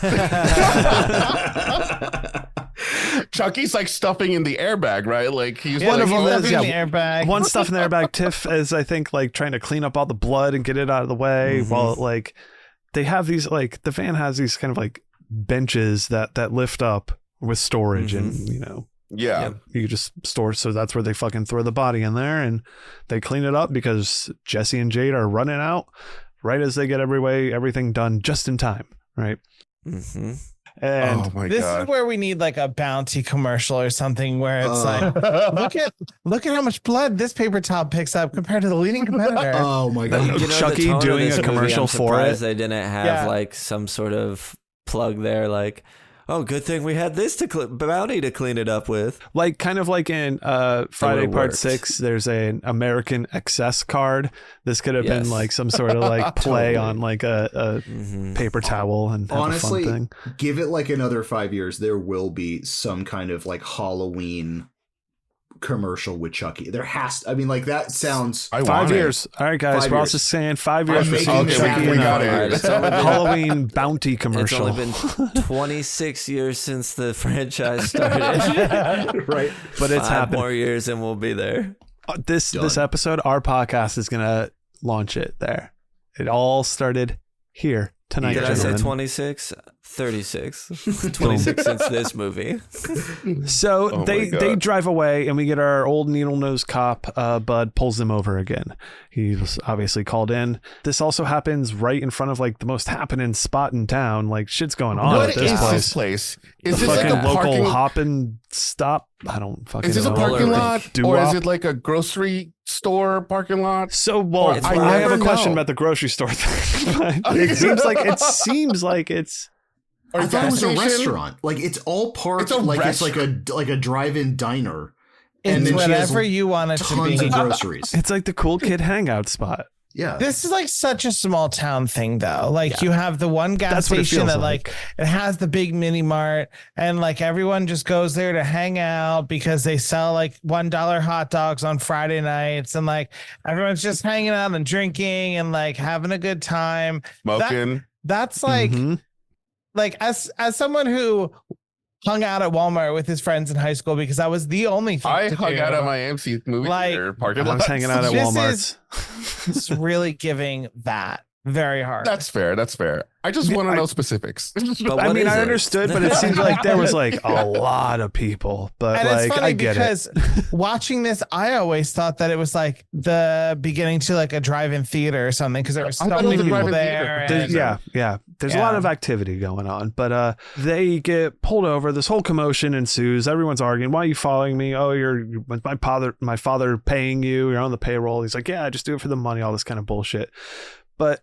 Chucky's like stuffing in the airbag, right? Like he's One like, of them is, in the airbag. One stuff in the airbag. Tiff is, I think, like trying to clean up all the blood and get it out of the way while like they have these, like the van has these kind of like benches that lift up with storage and yeah. you just store, so that's where they fucking throw the body in there and they clean it up because Jesse and Jade are running out right as they get everything done just in time, right? And oh my this God. is where we need like a bounty commercial or something where it's like, look at how much blood this paper towel picks up compared to the leading competitor. Oh my God. You know, Chucky the tone of doing this a movie, commercial I'm for surprised it. they didn't have like some sort of plug there, like, oh, good thing we had this bounty to clean it up with. like kind of like in Friday Part worked. 6, there's an American Excess card. This could have been Yes. like some sort of like play Totally. on like a paper towel and have Honestly, a fun thing. give it like another 5 years, there will be some kind of like Halloween commercial with Chucky. There has to, I mean, like that sounds. I 5 want it. years. All right, guys. 5 Ross years. is saying 5 years I'm for making seeing the Chucky we in got a it. All right, it's only been, Halloween bounty it's commercial. only been 26 years since the franchise started. Right. But it's 5 happening. more years and we'll be there. This Done. episode, our podcast is gonna launch it there. It all started here tonight, Did I say gentlemen. 26? 36. 26 since this movie. So Oh my they God. drive away, and we get our old needle-nosed cop. Bud pulls them over again. He was obviously called in. This also happens right in front of like the most happening spot in town. Like shit's going on What at is this this place. place? The Is this like fucking a local parking? hopping stop. I don't fucking Is this a know. parking Roller lot, rink. or is Doo-wop. it like a grocery store parking lot? So, well, It's I where- have a never question know. about the grocery store thing. But it seems like it's. Or I thought it was a gas station? restaurant. Like it's all parked It's a like it's like a drive-in diner. And It's then she has whatever you want it to Tons be. of groceries. It's like the cool kid hangout spot. Yeah. This is like such a small town thing though. Like you have the one gas That's what it station feels that like it has the big mini mart and like everyone just goes there to hang out because they sell like $1 hot dogs on Friday nights and like everyone's just hanging out and drinking and like having a good time. Smoking. That's like Mhm. like as someone who hung out at Walmart with his friends in high school because that was the only thing I to hung do. out at my AMC movie Like, theater parking I lot. was hanging out at This Walmart's. It's really giving that very hard. That's fair. That's fair. I just want to know specifics. But I what mean, is I it? understood, but it seems like there was like a lot of people. But And like, it's funny I get because watching this, I always thought that it was like the beginning to like a drive-in theater or something because there were so I thought it many was a people drive-in there. theater. and- Yeah. There's a lot of activity going on, but they get pulled over. This whole commotion ensues. Everyone's arguing. Why are you following me? Oh, you're my father paying you. You're on the payroll. He's like, yeah, I just do it for the money. All this kind of bullshit. But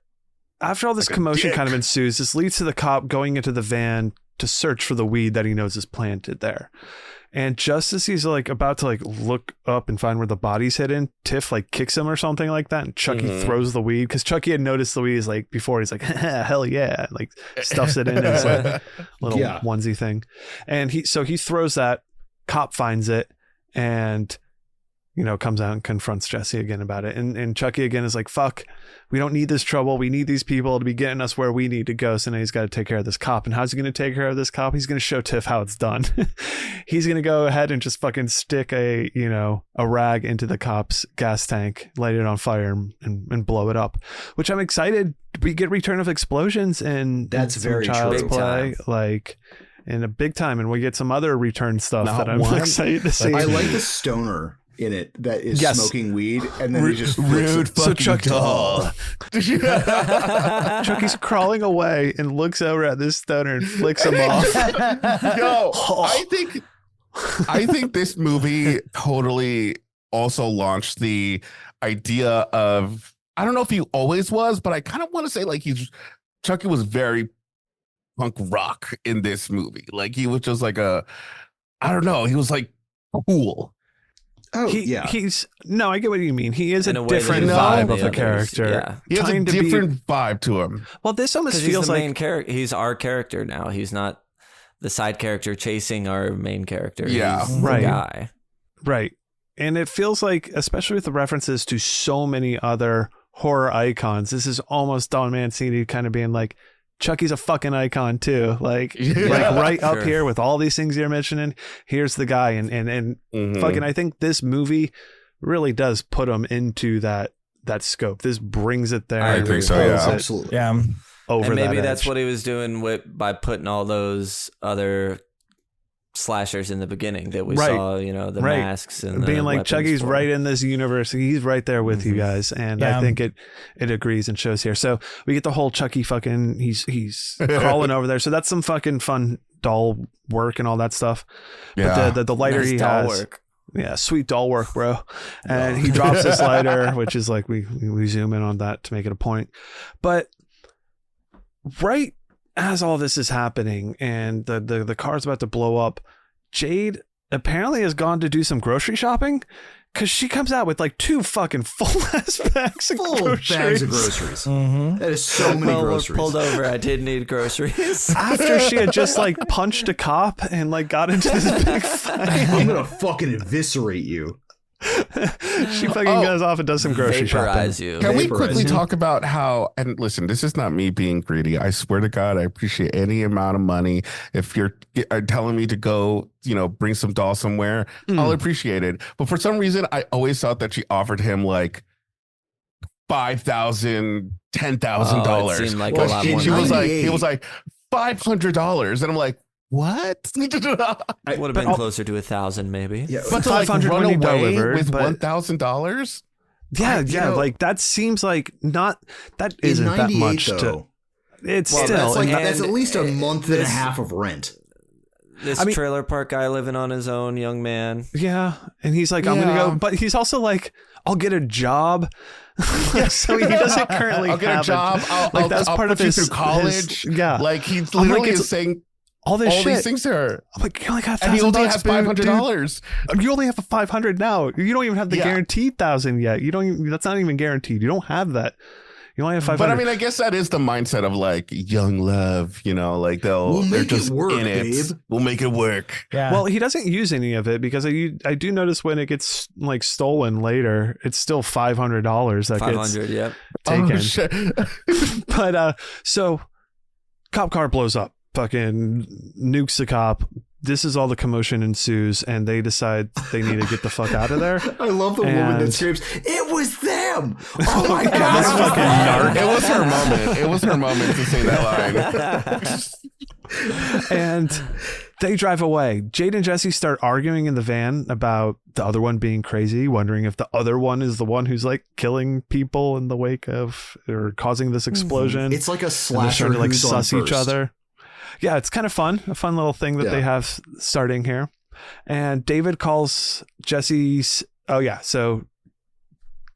after all this Like a commotion dick. kind of ensues, this leads to the cop going into the van to search for the weed that he knows is planted there. And just as he's like about to like look up and find where the body's hidden, Tiff like kicks him or something like that, and Chucky throws the weed because Chucky had noticed the weed like before. He's like, hell yeah, like stuffs it in his like, little Yeah. onesie thing, and he throws that. Cop finds it and comes out and confronts Jesse again about it, and Chucky again is like, fuck, we don't need this trouble. We need these people to be getting us where we need to go. So now he's got to take care of this cop. And how's he going to take care of this cop? He's going to show Tiff how it's done. He's going to go ahead and just fucking stick a rag into the cop's gas tank, light it on fire and blow it up, which I'm excited. We get return of explosions and That's some very child's true. play. Big Like in a big time, and we get some other return stuff Not that I'm one. excited to see. I like the stoner in it that is Yes. smoking weed, and then he just Rude So fucking Chuck- doll. Chucky's crawling away and looks over at this stoner and flicks him off. Yo, I think this movie totally also launched the idea of, I don't know if he always was, but I kind of want to say like Chucky was very punk rock in this movie. Like he was just like I don't know, he was like cool. Oh, I get what you mean. He is In a a way that different he's vibe not of the a others, character. yeah. He has a Trying to be- different vibe to him. Well, this almost Because he's feels the like main character. He's our character now. He's not the side character chasing our main character. Yeah. He's the Right. guy. right. And it feels like, especially with the references to so many other horror icons, this is almost Don Mancini kind of being like, Chucky's a fucking icon too. Like, Yeah. right up Sure. here with all these things you're mentioning. Here's the guy, and Mhm. fucking, I think this movie really does put him into that scope. This brings it there. I and think so, pulls yeah. it absolutely. Yeah. over And maybe that that's edge. what he was doing by putting all those other slashers in the beginning that we Right. saw, the Right. masks and being the like weapons Chucky's for. right in this universe. He's right there with you guys, and Yeah. I think it agrees and shows here. So we get the whole Chucky fucking he's crawling over there. So that's some fucking fun doll work and all that stuff. Yeah. But the lighter Nice he doll has, work. yeah, sweet doll work, bro. And he drops this lighter, which is like we zoom in on that to make it a point. But right as all this is happening and the car's about to blow up, Jade apparently has gone to do some grocery shopping, because she comes out with like 2 fucking full ass bags of Full groceries. bags of groceries. Mm-hmm. That is so many Well, groceries. pulled over. I did need groceries. After she had just like punched a cop and like got into this big fight, I'm gonna fucking eviscerate you. she fucking goes off and does some grocery shopping. Vaporize you. Can we Vaporize. quickly talk about how, and listen, this is not me being greedy. I swear to God, I appreciate any amount of money. If you're telling me to go, bring some doll somewhere, I'll appreciate it. But for some reason, I always thought that she offered him like $5,000, $10,000. It seemed like Well, a lot in more. He was like, 98. $500, and I'm like, what? Would have been closer to 1,000 maybe. Yeah, But to like 500 run when you away delivered, with but- $1,000? Yeah, like that seems like that isn't in that 98 much though. it's Well, still That's at least a and month and a this- half of rent. This I mean- trailer park guy living on his own, young man. yeah, and he's like, I'm gonna Yeah. go, but he's also like, I'll get a job. So he doesn't currently I'll get a have job. I'll that's I'll part of put you his through college. yeah, Like he like, literally it's is saying all this all shit. these things to her, I'm like, you only got and he only $1,000, has dude. $500. You only have a 500 now. You don't even have the Yeah. guaranteed 1,000 yet. You don't even, that's not even guaranteed. You don't have that. You only have 500. But I mean, I guess that is the mindset of like young love. Like We'll they're make it just work, in it. babe. We'll make it work. Yeah. well, he doesn't use any of it because I do notice when it gets like stolen later, it's still $500 that 500, yep. gets Oh, taken. shit. But so cop car blows up, fucking nukes the cop. This is all the commotion ensues, and they decide they need to get the fuck out of there. I love the woman And- that screams, "It was them!" Oh my god! This it was fucking them! narc. It was her moment. It was her moment to say that line. And they drive away. Jade and Jesse start arguing in the van about the other one being crazy, wondering if the other one is the one who's like killing people in the wake of or causing this explosion. It's like a And they're slasher starting to like who's on suss each first. other. Yeah, it's kind of fun. A fun little thing that Yeah. they have starting here. And David calls Jesse's. Oh, yeah. So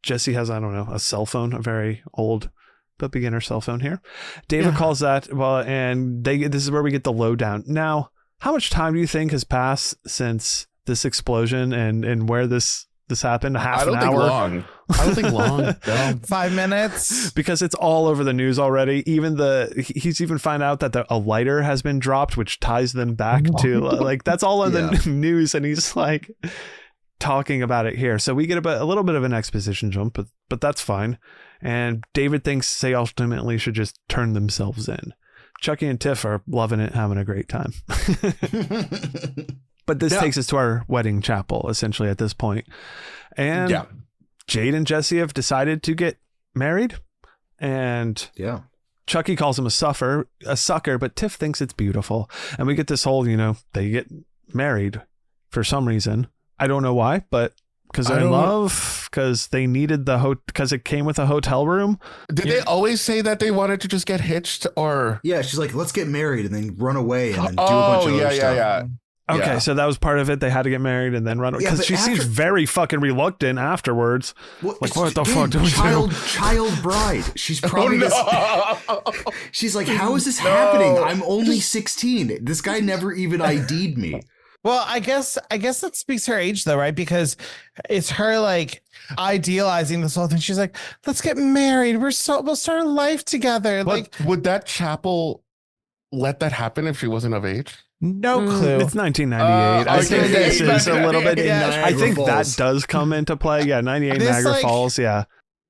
Jesse has, I don't know, a cell phone, a very old but beginner cell phone here. David calls that. Well, and this is where we get the lowdown. Now, how much time do you think has passed since this explosion and where this happened? Half I don't an think hour? long. I don't think long. No. 5 minutes. Because it's all over the news already. Even he's even found out that a lighter has been dropped, which ties them back to like that's all in the news, and he's like talking about it here. So we get a little bit of an exposition jump, but that's fine. And David thinks they ultimately should just turn themselves in. Chucky and Tiff are loving it, having a great time. But this takes us to our wedding chapel, essentially, at this point. And Jade and Jesse have decided to get married. And Yeah. Chucky calls him a sucker, but Tiff thinks it's beautiful. And we get this whole, they get married for some reason. I don't know why, but because they're in love, because they needed because it came with a hotel room. Did they always say that they wanted to just get hitched, or? Yeah, she's like, let's get married and then run away and then do a bunch of other stuff. Yeah. Okay, so that was part of it. They had to get married and then run away. Because she seems very fucking reluctant afterwards. What the fuck do we do? Child bride. She's probably she's like, how is this happening? I'm only 16. This guy never even ID'd me. Well, I guess that speaks her age though, right? Because it's her like idealizing this whole thing. She's like, let's get married. We'll start a life together. But would that chapel let that happen if she wasn't of age? No clue. It's 1998. I think this is a little bit. I think that does come into play. Yeah, 98 Niagara Falls. Yeah.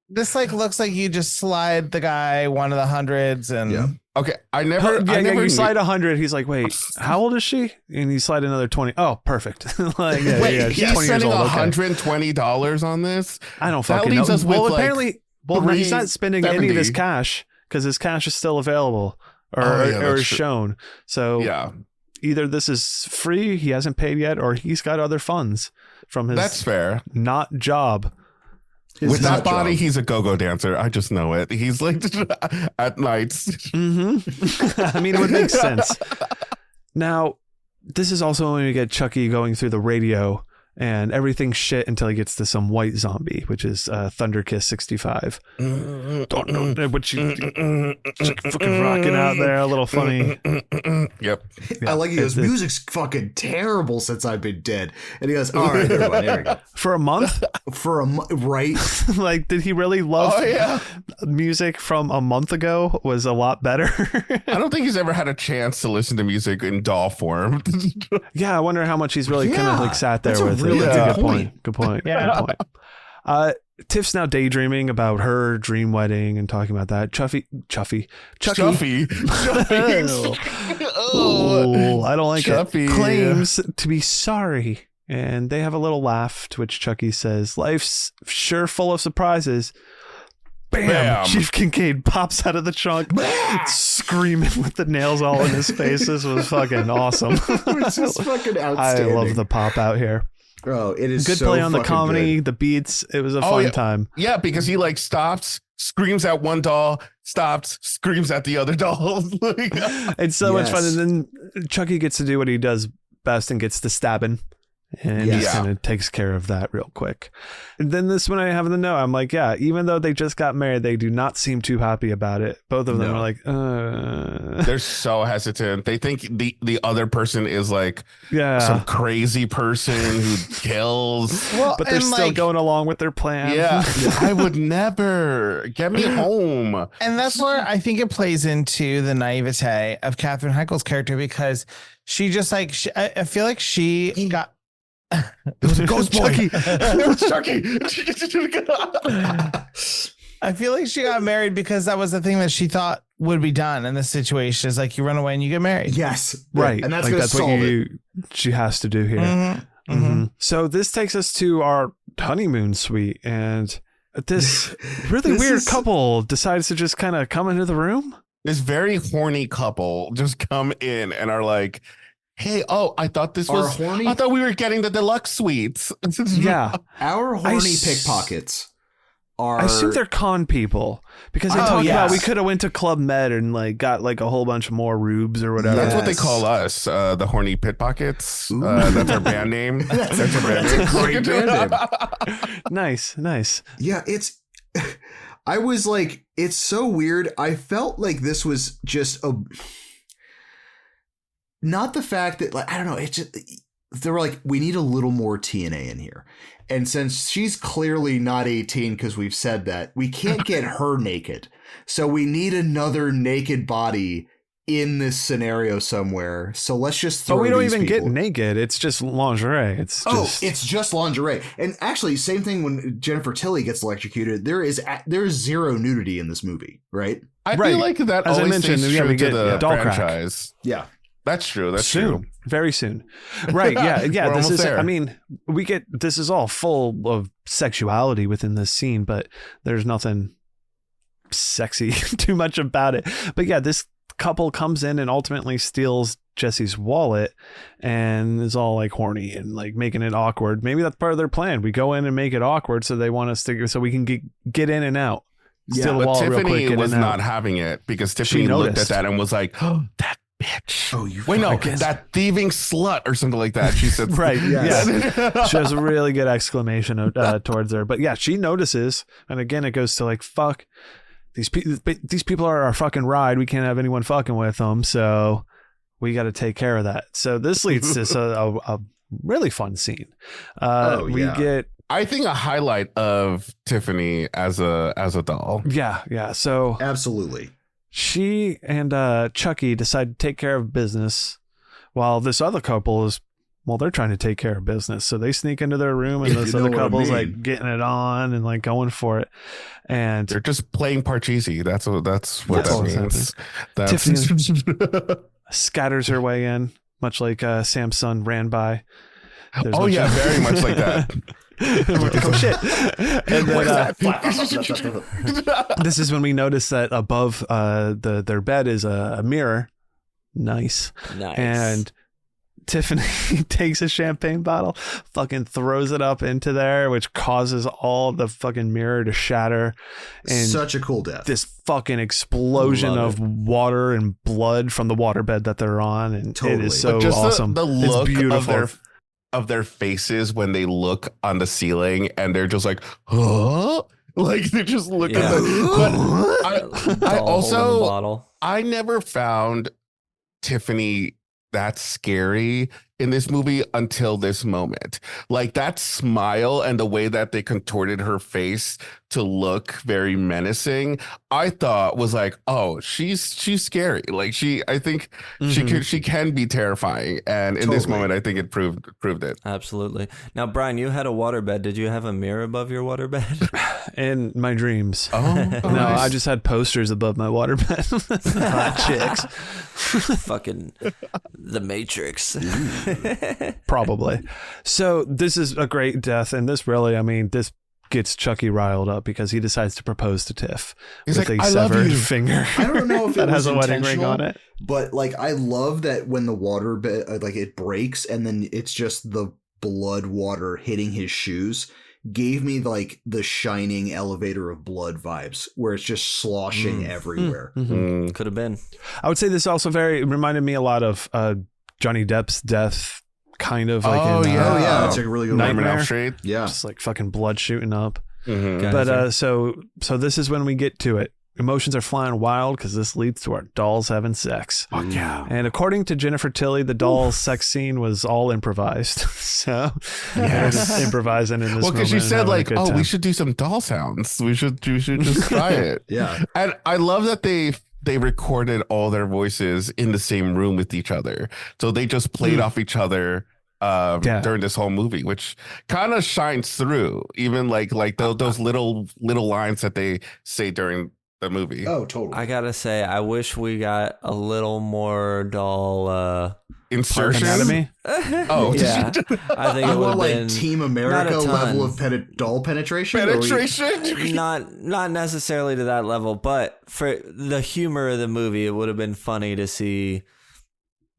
This looks like you just slide the guy one of the hundreds and. Yeah. Okay, you slide 100. He's like, wait, how old is she? And you slide another 20. Oh, perfect. She's she's 20 spending years old. $120 on this. I don't fucking know. Apparently, he's not spending any of this cash because his cash is still available or is shown. So yeah, either this is free, he hasn't paid yet, or he's got other funds from his that's fair not job. With that body, he's a go-go dancer. I just know it. He's like at nights. Mm-hmm. I mean, it would make sense. Now, this is also when we get Chucky going through the radio and everything's shit until he gets to some white zombie, which is Thunderkiss 65. Don't know what you fucking rocking out there, a little funny. Yep. Yeah, I like he goes, music's fucking terrible since I've been dead. And he goes, all right, everyone, there we go. For a month? Right? Like, did he really love music from a month ago was a lot better? I don't think he's ever had a chance to listen to music in DAW form. Yeah, I wonder how much he's really kind of like sat there with. Really good point. Good point. Yeah. Good point. Tiff's now daydreaming about her dream wedding and talking about that. Chucky. Oh, I don't like Chuffy. it. Claims to be sorry. And they have a little laugh, to which Chucky says, life's sure full of surprises. Bam! Chief Kincaid pops out of the trunk, screaming with the nails all in his face. This was fucking awesome. It's just fucking outstanding. I love the pop out here. Bro, it is good so play on the comedy, good. the beats. It was a fun time. Yeah, because he like stops, screams at one doll, stops, screams at the other doll. It's so much fun. And then Chucky gets to do what he does best and gets to stabbing. And he kind of takes care of that real quick. And then this one I have in the note, I'm like, yeah, even though they just got married, they do not seem too happy about it. Both of them are like, They're so hesitant. They think the other person is like some crazy person who kills. Well, but they're still going along with their plan. Yeah. I would never. Get me home. And that's where I think it plays into the naivete of Katherine Heigl's character, because she just like, I feel like she got... It was a ghost boy. Chucky. It was Chucky. I feel like she got married because that was the thing that she thought would be done in this situation. Is like you run away and you get married. Yes, right. And that's like that's what she has to do here. Mm-hmm. Mm-hmm. So this takes us to our honeymoon suite, and this really weird couple decides to just kind of come into the room. This very horny couple just come in and are like, hey, I thought this was horny. I thought we were getting the deluxe suites. Yeah. Our horny pickpockets are... I assume they're con people, because they talk about we could have went to Club Med and like got like a whole bunch more rubes or whatever. That's what they call us, the horny pickpockets. That's our band name. That's our band name. Great band name. Nice. Yeah, it's... I was like, it's so weird. I felt like this was just a... Not the fact that, like, I don't know, it's just, they were like, we need a little more TNA in here. And since she's clearly not 18, because we've said that, we can't get her naked. So we need another naked body in this scenario somewhere. So let's just throw. But we don't even people. get naked. It's just lingerie. It's just lingerie. And actually, same thing when Jennifer Tilly gets electrocuted. There's zero nudity in this movie, right? I feel like that as always I mentioned, stays true to the doll franchise. Crack. Yeah. That's true. That's soon. true. Very soon. Right. Yeah. We're this is there. I mean, this is all full of sexuality within this scene, but there's nothing sexy too much about it. But yeah, this couple comes in and ultimately steals Jesse's wallet and is all like horny and like making it awkward. Maybe that's part of their plan. We go in and make it awkward so they want us to, so we can get in and out. Steal the but wallet real Tiffany quick, was not having it because Tiffany looked at that and was like, "Oh, that bitch! Oh, you wait, no, fucking- that thieving slut or something like that." She said, right. Yes. Yeah. She has a really good exclamation towards her. But yeah, she notices. And again, it goes to like, fuck, these people are our fucking ride. We can't have anyone fucking with them. So we got to take care of that. So this leads to a really fun scene. We get, I think, a highlight of Tiffany as a doll. yeah. So Absolutely. she and Chucky decide to take care of business while this other couple is, well, they're trying to take care of business. So they sneak into their room and this other couple's like getting it on and like going for it. And They're just playing Parcheesi. That's what that means. Tiffany scatters her way in, much like Sam's son ran by. There's Oh yeah, very much like that. Oh shit. And then, this is when we notice that above their bed is a mirror. Nice. And Tiffany takes a champagne bottle, fucking throws it up into there, which causes all the fucking mirror to shatter. And such a cool death. this fucking explosion of water and blood from the waterbed that they're on. And it is so just awesome. The look it's beautiful. of their faces when they look on the ceiling and they're just like, huh? Like they just look at the. But I also, bottle. I never found Tiffany that scary in this movie until this moment. Like that smile and the way that they contorted her face to look very menacing, I thought was like, oh, she's scary. Like I think she can be terrifying. And in this moment, I think it proved it. Absolutely. Now, Brian, you had a waterbed. Did you have a mirror above your waterbed? In my dreams. Oh, no, nice. I just had posters above my waterbed. Hot chicks. Fucking The Matrix. Probably. So this is a great death. And this really, I mean, this gets Chucky riled up because he decides to propose to Tiff He's with like, a "I love severed you." finger. I don't know if that it was has a wedding ring intentional, on it. but like I love that when the water like it breaks and then it's just the blood water hitting his shoes. Gave me like the Shining elevator of blood vibes where it's just sloshing everywhere. Could have been. I would say this also reminded me a lot of Johnny Depp's death, kind of like Oh, in, yeah. That's a really good Nightmare. Nightmare on Elm Street. Yeah. just like fucking blood shooting up. Mhm. But so this is when we get to it. Emotions are flying wild because this leads to our dolls having sex. Fuck yeah. And according to Jennifer Tilly, the doll sex scene was all improvised. So they're just improvising in this Well, because she moment and said having a like, good oh, time. we should do some doll sounds. We should just try it. Yeah. And I love that they recorded all their voices in the same room with each other. So they just played off each other during this whole movie, which kind of shines through, even like those little lines that they say during the movie. Oh, totally. I gotta say, I wish we got a little more doll Insertion. Anatomy? Oh, yeah. I think it You would want have like been Team not America a ton. level of doll penetration? Or penetration. not necessarily to that level, but for the humor of the movie, it would have been funny to see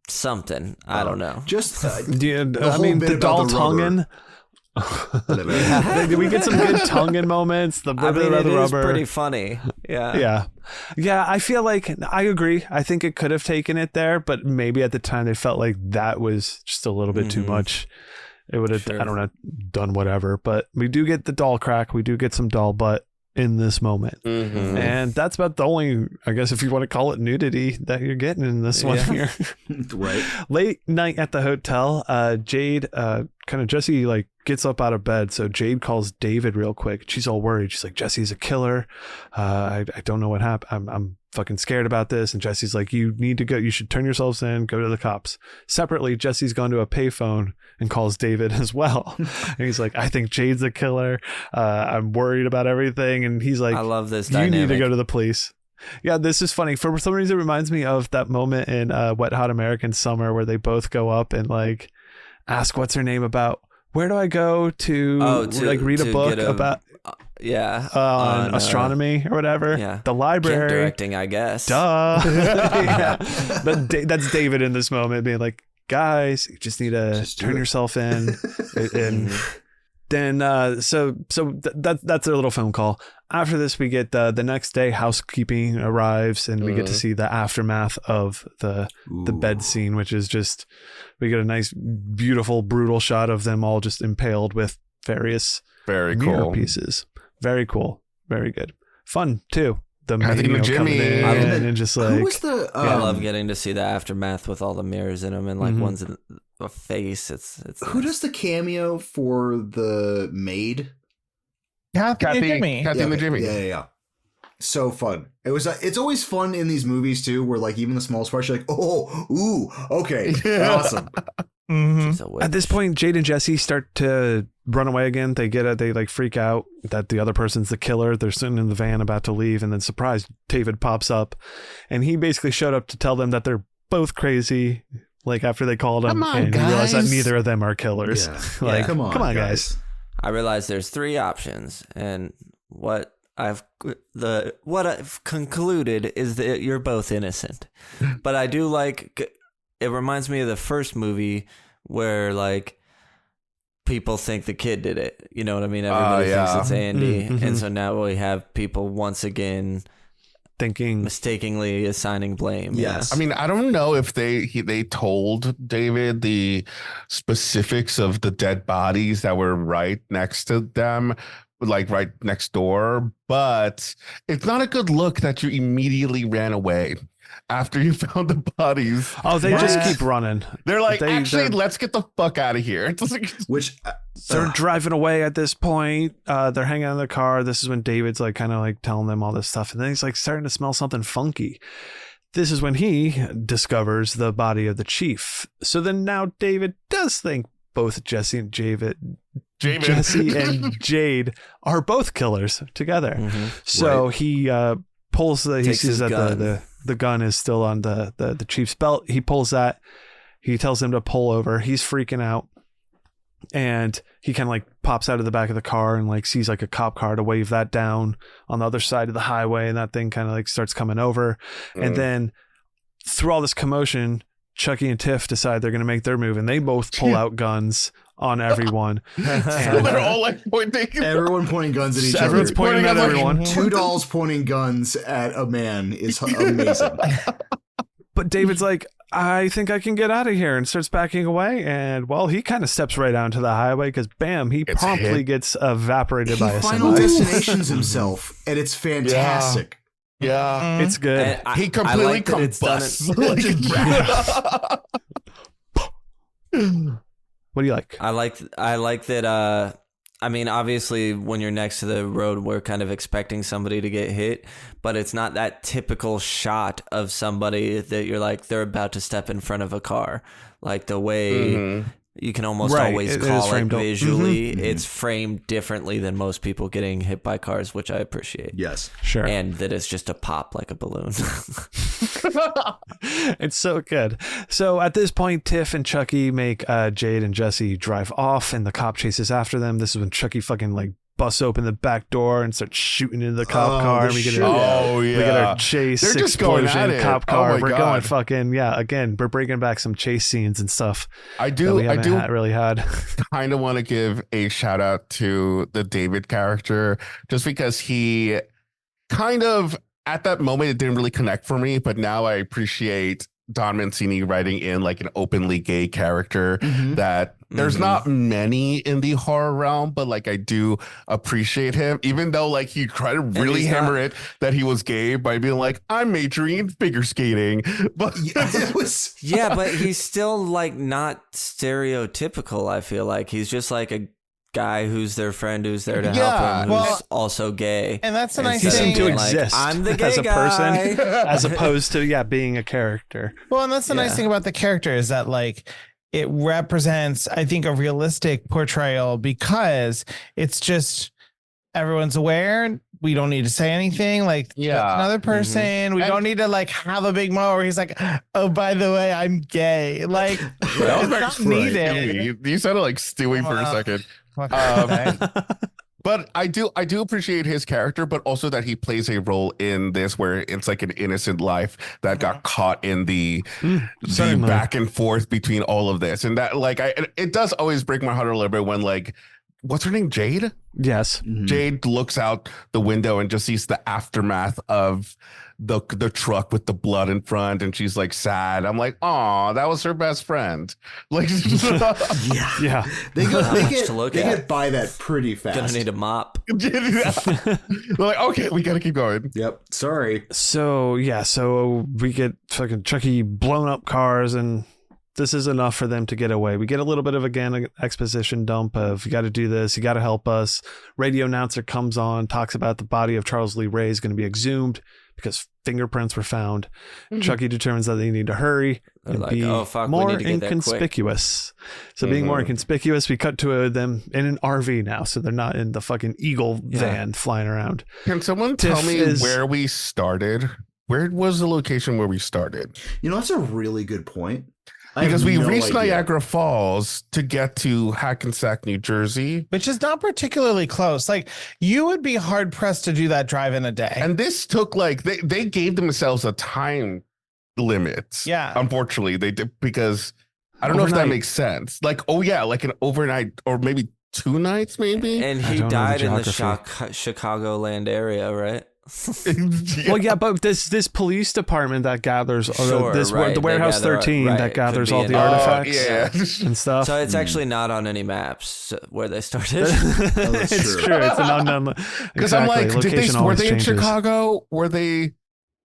something. I don't know. Just I whole mean, bit the about doll the rubber. tonguing. Did we get some good tonguing moments? The I mean, it is rubber. pretty funny. Yeah. Yeah. I feel like I agree. I think it could have taken it there, but maybe at the time they felt like that was just a little bit too much. It would have, Sure. I don't know, done whatever. But we do get the doll crack. We do get some doll butt in this moment. Mhm. And that's about the only, I guess, if you want to call it nudity that you're getting in this one here. right. Late night at the hotel, Jade, kind of Jesse like gets up out of bed. So Jade calls David real quick. She's all worried. She's like, Jesse's a killer. I don't know what happened. I'm fucking scared about this. And Jesse's like, you need to go. You should turn yourselves in, go to the cops. Separately, Jesse's gone to a payphone and calls David as well. And he's like, I think Jade's a killer. I'm worried about everything. And he's like, I love this you need to dynamic. go to the police. Yeah, this is funny. For some reason, it reminds me of that moment in Wet Hot American Summer where they both go up and like ask what's her name about where do I go to like read a book about on astronomy or whatever? Yeah, the library. Camp directing, I guess. Duh. Yeah. That's David in this moment being like, guys, you just need to turn yourself in, and then that's their little phone call. After this, we get the next day. Housekeeping arrives, and we get to see the aftermath of the bed scene, which is just, we get a nice, beautiful, brutal shot of them all just impaled with various mirror pieces. Very cool, very good, fun too. The Jimmy and just like, who was the? I love getting to see the aftermath with all the mirrors in them, and like one's in a face. It's who nice. does the cameo for the maid? Kathy and Jimmy. Yeah. So fun. It's always fun in these movies too, where like even the smallest parts, you're like, okay, awesome. At this point, Jade and Jesse start to run away again. They like freak out that the other person's the killer. They're sitting in the van about to leave, and then surprise, David pops up, and he basically showed up to tell them that they're both crazy. Like after they called him, and you realize that neither of them are killers. Yeah. Come on, guys. I realize there's 3 options, and what I've concluded is that you're both innocent. But I do like, it reminds me of the first movie where like people think the kid did it. You know what I mean? Everybody thinks it's Andy, and so now we have people once again thinking, mistakenly assigning blame. Yes. I mean, I don't know if they told David the specifics of the dead bodies that were right next to them, like right next door, but it's not a good look that you immediately ran away after you found the bodies. Oh, they just keep running. They're like, let's get the fuck out of here. Which they're driving away at this point. They're hanging out in the car. This is when David's like kind of like telling them all this stuff, and then he's like starting to smell something funky. This is when he discovers the body of the chief. So then now David does think both Jesse and Jesse and Jade are both killers together. So he pulls he sees that the gun is still on the chief's belt. He pulls that. He tells him to pull over. He's freaking out. And he kind of like pops out of the back of the car and like sees like a cop car to wave that down on the other side of the highway. And that thing kind of like starts coming over. And then through all this commotion, Chucky and Tiff decide they're going to make their move, and they both pull out guns on everyone. They're all like pointing. Everyone pointing guns at each other. Everyone's pointing at everyone. 2 dolls pointing guns at a man is amazing. But David's like, I think I can get out of here, and starts backing away. And well, he kind of steps right onto the highway because bam, he promptly gets evaporated by a Final semi. Destinations himself, and it's fantastic. Yeah, it's good. He completely combusts. What do you like? I like that. I mean, obviously, when you're next to the road, we're kind of expecting somebody to get hit, but it's not that typical shot of somebody that you're like, they're about to step in front of a car. Like the way you can almost always call it visually, it's framed differently than most people getting hit by cars, which I appreciate. Yes. Sure. And that it's just a pop like a balloon. It's so good. So at this point, Tiff and Chucky make Jade and Jesse drive off, and the cop chases after them. This is when Chucky fucking like busts open the back door and starts shooting into the cop car. And we get our chase, they're just going explosion, at it. cop car. Oh my we're God. going fucking again, we're bringing back some chase scenes and stuff. I do really had. kind of want to give a shout out to the David character, just because he kind of at that moment it didn't really connect for me, but now I appreciate Don Mancini writing in like an openly gay character that there's not many in the horror realm, but like I do appreciate him, even though like he tried to really hammer it that he was gay by being like, I'm majoring in figure skating. But but he's still like not stereotypical. I feel like he's just like a guy who's their friend, who's there to help him, who's also gay. And that's a nice He thing. seemed to exist I'm the gay as a guy. person, as opposed to being a character. Well, and that's the nice thing about the character is that like it represents, I think, a realistic portrayal, because it's just everyone's aware. We don't need to say anything. Like, another person. We don't need to like have a big moment where he's like, oh, by the way, I'm gay. Like, it's not needed. You sounded like Stewie for a second. But I do appreciate his character, but also that he plays a role in this where it's like an innocent life that got caught in the back and forth between all of this. And that like it does always break my heart a little bit when like, what's her name? Jade? Yes. Jade looks out the window and just sees the aftermath of the truck with the blood in front, and she's like sad. I'm like, oh, that was her best friend. Like, yeah. They get by that pretty fast. Gonna need a mop. They're like, okay, we gotta keep going. Yep. Sorry. So we get fucking Chucky blown up cars, and this is enough for them to get away. We get a little bit of, again, an exposition dump of, you got to do this, you got to help us. Radio announcer comes on, talks about the body of Charles Lee Ray is going to be exhumed because fingerprints were found. Chucky determines that they need to hurry and like, be oh, fuck, more we need to get that inconspicuous. So being more inconspicuous, we cut to them in an RV now, so they're not in the fucking Eagle van flying around. Can someone tell me where we started? Where was the location where we started? You know, that's a really good point. Because we reached Niagara Falls to get to Hackensack, New Jersey. Which is not particularly close. Like, you would be hard pressed to do that drive in a day. And this took like, they gave themselves a time limit. Yeah. Unfortunately, they did, because I don't know if that makes sense. Like, oh yeah, like an overnight or maybe 2 nights, maybe. And he died in the Chicagoland area, right? Well, yeah, but this police department that gathers the Warehouse 13 that gathers all the artifacts and stuff. So it's actually not on any maps where they started. It's true. It's an unknown. Because I'm like, were they in Chicago? Were they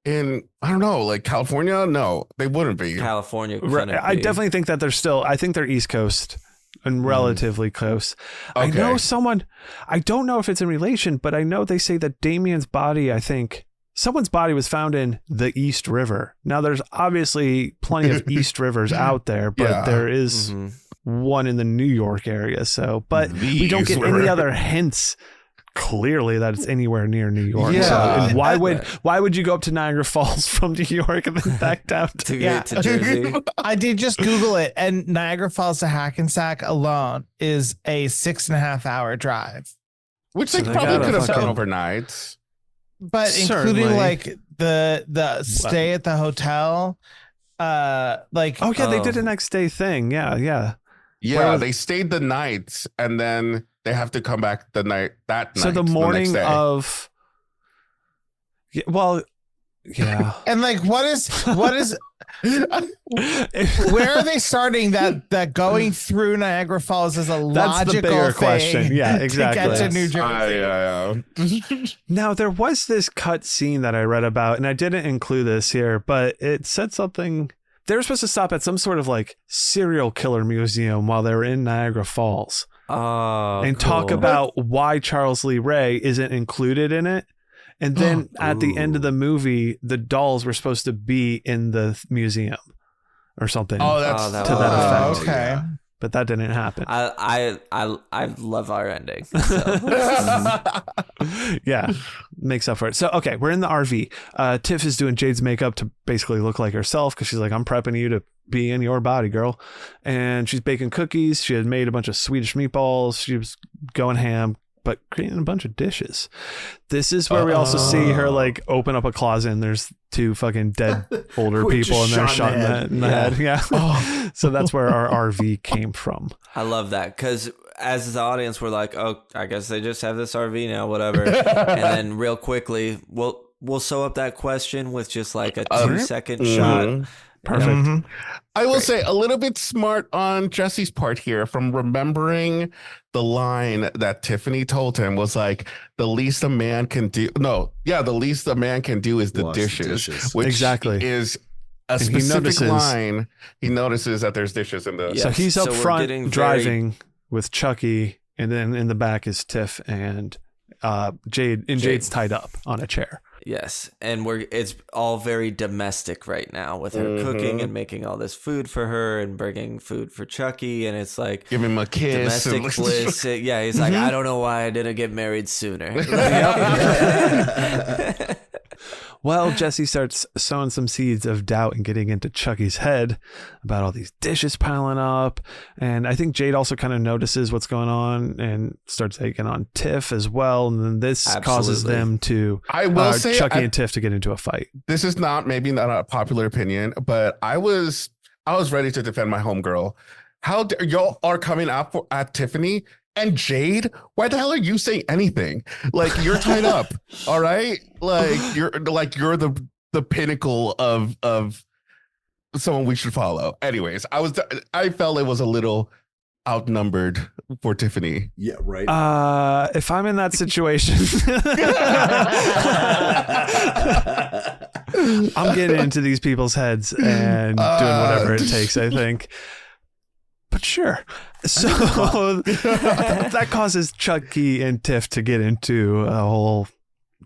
in, I don't know, like California? No, they wouldn't be. California. I definitely think that I think they're East Coast and relatively close. Okay. I know someone, I don't know if it's in relation, but I know they say that Damien's body, I think someone's body was found in the East River. Now there's obviously plenty of East Rivers out there, but there is one in the New York area. So, but we don't get any other hints clearly that it's anywhere near New York. Yeah. So, and why would you go up to Niagara Falls from New York and then back down to Jersey? I did just Google it, and Niagara Falls to Hackensack alone is a 6.5 hour drive. Which they probably could have done overnight. But including like the stay at the hotel, like they did a next day thing. Yeah, they stayed the night and then they have to come back that night. So the morning of, and like what is where are they starting that going through Niagara Falls is a logical the bigger thing question. Yeah, exactly. To get to New Jersey. Now there was this cut scene that I read about, and I didn't include this here, but it said something. They were supposed to stop at some sort of like serial killer museum while they were in Niagara Falls. And talk about why Charles Lee Ray isn't included in it. And then at the end of the movie, the dolls were supposed to be in the museum or something. That's to that effect. Okay. But that didn't happen. I love our ending. So. Yeah, makes up for it. So, okay, we're in the RV. Tiff is doing Jade's makeup to basically look like herself because she's like, I'm prepping you to be in your body, girl. And she's baking cookies. She had made a bunch of Swedish meatballs. She was going ham, but creating a bunch of dishes. This is where we also see her like open up a closet and there's 2 fucking dead older people and they're shot in the head. Yeah. So that's where our RV came from. I love that because as the audience, we're like, oh, I guess they just have this RV now, whatever. And then real quickly, we'll sew up that question with just like a 2-second shot. Perfect. I will say a little bit smart on Jesse's part here from remembering the line that Tiffany told him was like, the least a man can do. The least a man can do is the dishes. Which is a specific line. He notices that there's dishes in the. So he's up front driving with Chucky, and then in the back is Tiff and Jade. And Jade's tied up on a chair. Yes, and it's all very domestic right now with her cooking and making all this food for her and bringing food for Chucky, and it's like Give him a kiss. domestic bliss. Yeah, he's like, I don't know why I didn't get married sooner. Well, Jesse starts sowing some seeds of doubt and getting into Chucky's head about all these dishes piling up. And I think Jade also kind of notices what's going on and starts taking on Tiff as well. And then this causes them to, I will say, Chucky and Tiff to get into a fight. This is maybe not a popular opinion, but I was ready to defend my homegirl. How dare y'all are coming out at Tiffany and Jade? Why the hell are you saying anything? Like, you're tied up, all right? You're the pinnacle of someone we should follow. Anyways, I felt it was a little outnumbered for Tiffany. Yeah, right. If I'm in that situation, I'm getting into these people's heads and doing whatever it takes, I think. But sure. So that causes Chucky and Tiff to get into a whole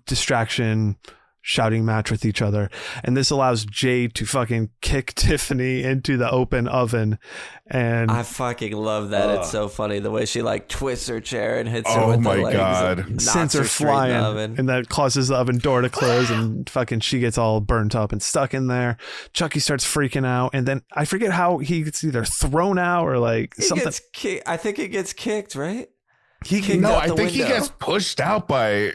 distraction shouting match with each other. And this allows Jade to fucking kick Tiffany into the open oven. And I fucking love that. It's so funny the way she like twists her chair and hits her with the legs. God. And sends her flying, and that causes the oven door to close, and fucking she gets all burnt up and stuck in there. Chucky starts freaking out, and then I forget how he gets either thrown out or like something. I think it gets kicked, right? I think he gets pushed out by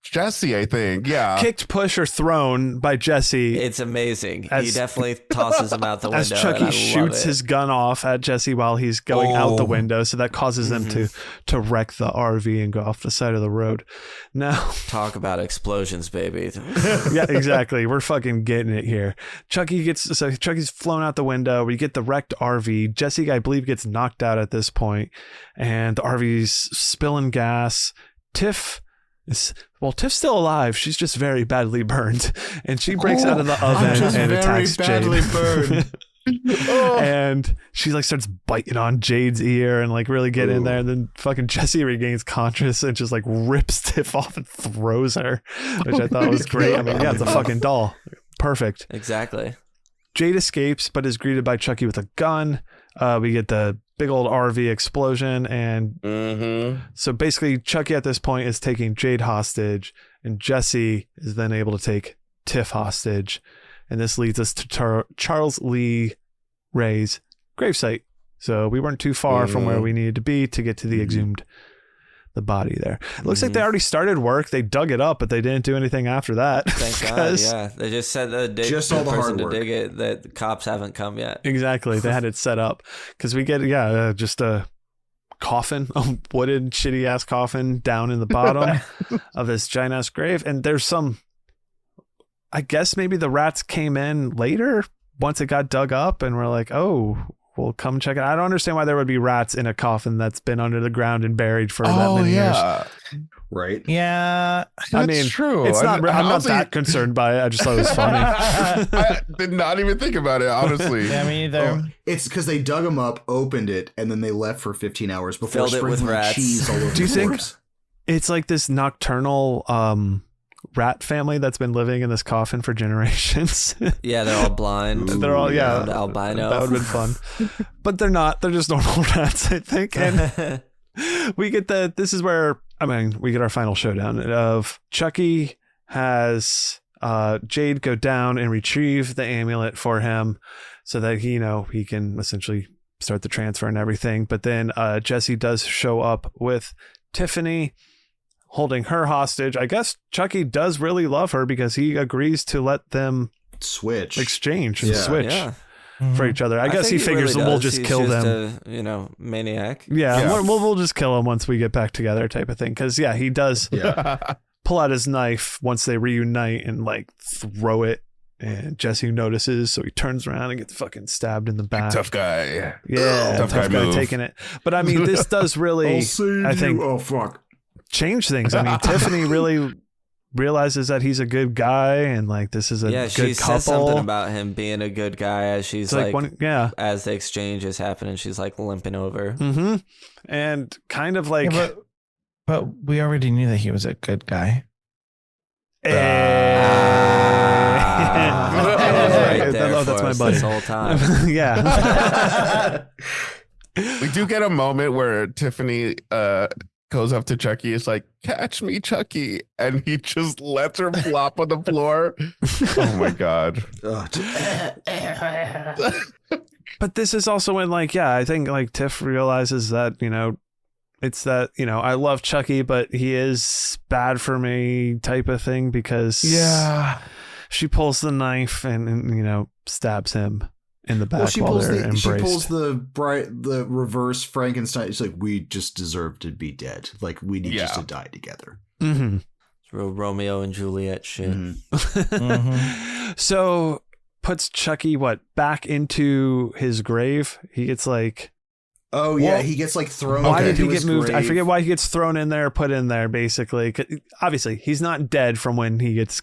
Jesse, I think. Yeah. Kicked, push, or thrown by Jesse. It's amazing. He definitely tosses him out the window. As Chucky shoots his gun off at Jesse while he's going out the window. So that causes them to wreck the RV and go off the side of the road. Now, talk about explosions, baby. Yeah, exactly. We're fucking getting it here. Chucky's flown out the window. We get the wrecked RV. Jesse, I believe, gets knocked out at this point, and the RV's spilling gas. Tiff's still alive. She's just very badly burned, and she breaks out of the oven and attacks Jade. And she like starts biting on Jade's ear and like really get in there, and then fucking Jesse regains conscious and just like rips Tiff off and throws her, which I thought was great. I mean, yeah, it's a fucking doll. Perfect. Exactly. Jade escapes but is greeted by Chucky with a gun. We get the big old RV explosion, and so basically Chucky at this point is taking Jade hostage, and Jesse is then able to take Tiff hostage, and this leads us to Charles Lee Ray's gravesite. So we weren't too far from where we needed to be to get to the exhumed the body there. It looks like they already started work. They dug it up, but they didn't do anything after that. Thank God. Yeah, they just said the the person hard to work. dig it. That the cops haven't come yet. Exactly. They had it set up because we get just a coffin, a wooden shitty ass coffin down in the bottom of this giant ass grave, and there's some. I guess maybe the rats came in later once it got dug up, and we're like, oh. We'll come check it out. I don't understand why there would be rats in a coffin that's been under the ground and buried for that many years. Right. Yeah. I mean, true. It's not, I'm not honestly, that concerned by it. I just thought it was funny. I did not even think about it, honestly. Yeah, me either. It's because they dug them up, opened it, and then they left for 15 hours before Filled it with sprinkling rats. cheese all over Do you the think corpse. it's like this nocturnal rat family that's been living in this coffin for generations? Yeah, they're all blind. They're all, yeah. Albino. That would have been fun. But they're not. They're just normal rats, I think. And we get this is where, we get our final showdown of Chucky has Jade go down and retrieve the amulet for him so that he can essentially start the transfer and everything. But then Jesse does show up with Tiffany holding her hostage. I guess Chucky does really love her because he agrees to let them Switch. exchange and switch Mm-hmm. for each other. I guess he think figures really we'll does. just He's kill just them. a, maniac. Yeah. We'll just kill him once we get back together type of thing. Because, he does pull out his knife once they reunite and, like, throw it. And Jesse notices, so he turns around and gets fucking stabbed in the back. Tough guy. Yeah, tough guy move. taking it. But, this does really, I think, change things. Tiffany really realizes that he's a good guy, and like this is a good she couple. says something about him being a good guy as she's It's as the exchange is happening, she's like limping over. And kind of like, but we already knew that he was a good guy. I for that's my us buddy. this whole time. Yeah. We do get a moment where Tiffany goes up to Chucky. It's like, catch me, Chucky. And he just lets her flop on the floor. Oh, my God. But this is also when, like, yeah, I think, like, Tiff realizes that, you know, it's that, you know, I love Chucky, but he is bad for me type of thing because she pulls the knife and you know, stabs him in the back while they're embraced. She pulls the reverse Frankenstein. It's like, we just deserve to be dead. Like, we need just to die together. Mm-hmm. It's real Romeo and Juliet shit. So puts Chucky back into his grave. He gets like, oh yeah, he gets like thrown. Why did he get moved? Grave. I forget why he gets thrown in there, put in there. Basically, obviously he's not dead from when he gets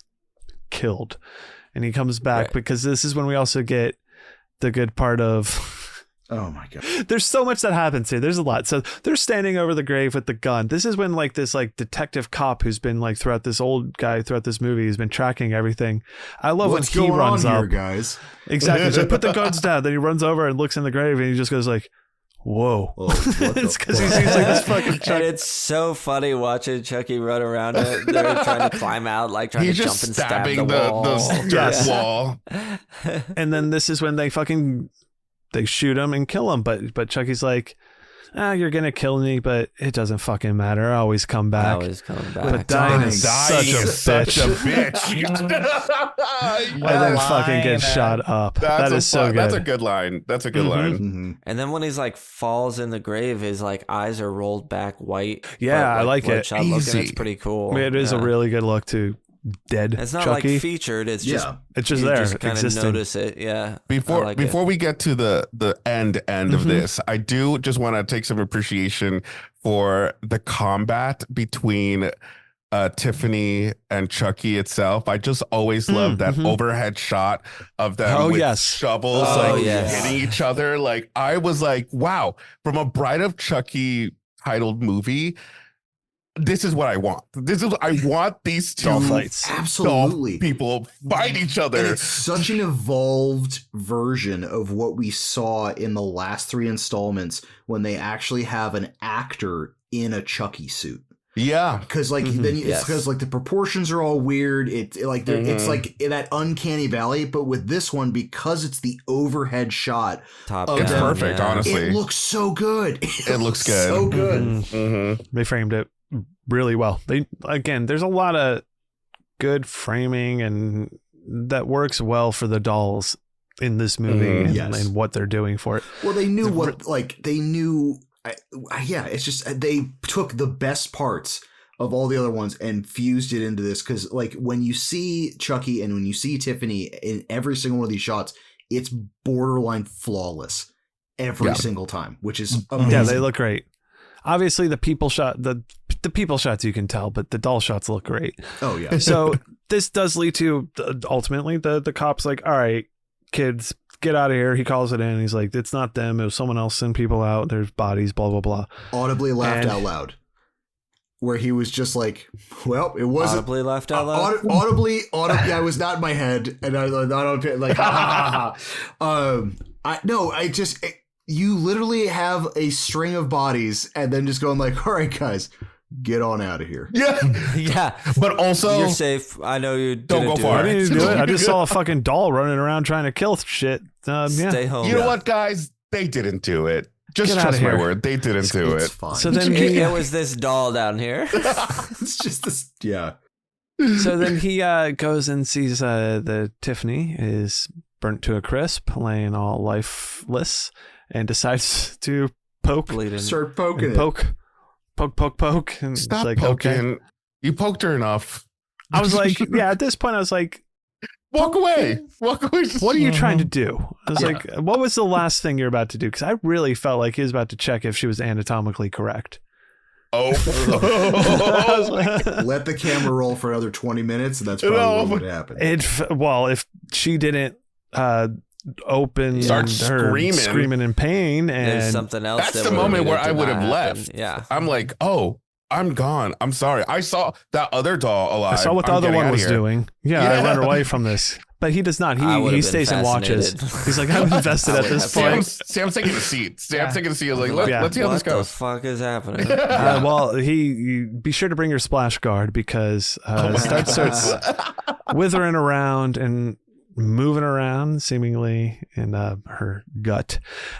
killed, and he comes back because this is when we also get the good part of. Oh my God. There's so much that happens here. There's a lot. So they're standing over the grave with the gun. This is when like this like detective cop who's been like throughout this movie has been tracking everything. I love when he runs up. Here, guys? Exactly. So put the guns down. Then he runs over and looks in the grave and he just goes like, whoa. It's because he seems like this fucking Chucky. And it's so funny watching Chucky run around it. They're trying to climb out, like trying to jump and stab the wall. the dirt wall. And then this is when they shoot him and kill him. But Chucky's like, you're going to kill me, but it doesn't fucking matter. I always come back. But dying is such a bitch. And then fucking get shot up. That is so good. That's a good line. That's a good line. Mm-hmm. And then when he's like falls in the grave, his like eyes are rolled back white. Yeah, I like it. Looking, it's pretty cool. I mean, it is a really good look too. Dead. It's not Chucky. like featured. It's just it's just you there. Just kind of notice it. Yeah. Before we get to the end of this, I do just want to take some appreciation for the combat between Tiffany and Chucky itself. I just always love that overhead shot of them with shovels hitting each other. Like I was like, wow, from a Bride of Chucky titled movie. This is what I want. I want these two fights. Absolutely. People fight each other. And it's such an evolved version of what we saw in the last 3 installments when they actually have an actor in a Chucky suit. Yeah, because like then it's because like the proportions are all weird. It's like that uncanny valley, but with this one, because it's the overhead shot, it's perfect. Honestly, it looks so good. It looks good. So good. They framed it really well. There's a lot of good framing and that works well for the dolls in this movie and what they're doing for it. Well, they knew it's just they took the best parts of all the other ones and fused it into this, because like when you see Chucky and when you see Tiffany in every single one of these shots, it's borderline flawless every single time, which is amazing. Yeah, they look great. Obviously, the people shots you can tell, but the doll shots look great. Oh yeah. So this does lead to ultimately the cop's like, all right, kids, get out of here. He calls it in. He's like, it's not them. It was someone else. Send people out. There's bodies. Blah blah blah. Audibly laughed out loud. Where he was just like, well, it wasn't audibly laughed out loud. Audibly. I was not in my head, and I don't like. You literally have a string of bodies and then just going like, all right, guys, get on out of here. Yeah. Yeah. But also, you're safe. I know you don't go far. I didn't do it. I just saw a fucking doll running around trying to kill shit. Stay home. You know what, guys? They didn't do it. Just trust my word. They didn't do it. Fine. So then it was this doll down here. It's just this. Yeah. So then he goes and sees the Tiffany is burnt to a crisp, laying all lifeless, and decides to Start poking poke. And Stop it's like, poking. okay. You poked her enough. I was like, yeah, at this point, I was like, walk away. What are you trying to do? I was like, what was the last thing you're about to do? Because I really felt like he was about to check if she was anatomically correct. Oh. Let the camera roll for another 20 minutes, and that's probably what would happen. If she didn't open start screaming in pain, and there's something else. That's the moment where I would have left. Yeah. I'm like, oh, I'm gone. I'm sorry. I saw that other doll alive. I saw what the other one was doing. Yeah, I run away from this. But he does not. He stays and watches. He's like, I'm invested at this point. Sam's taking a seat. Sam's taking a seat. I was like, let's see how this goes. What the fuck is happening? Well, you be sure to bring your splash guard because starts withering around and moving around seemingly in her gut,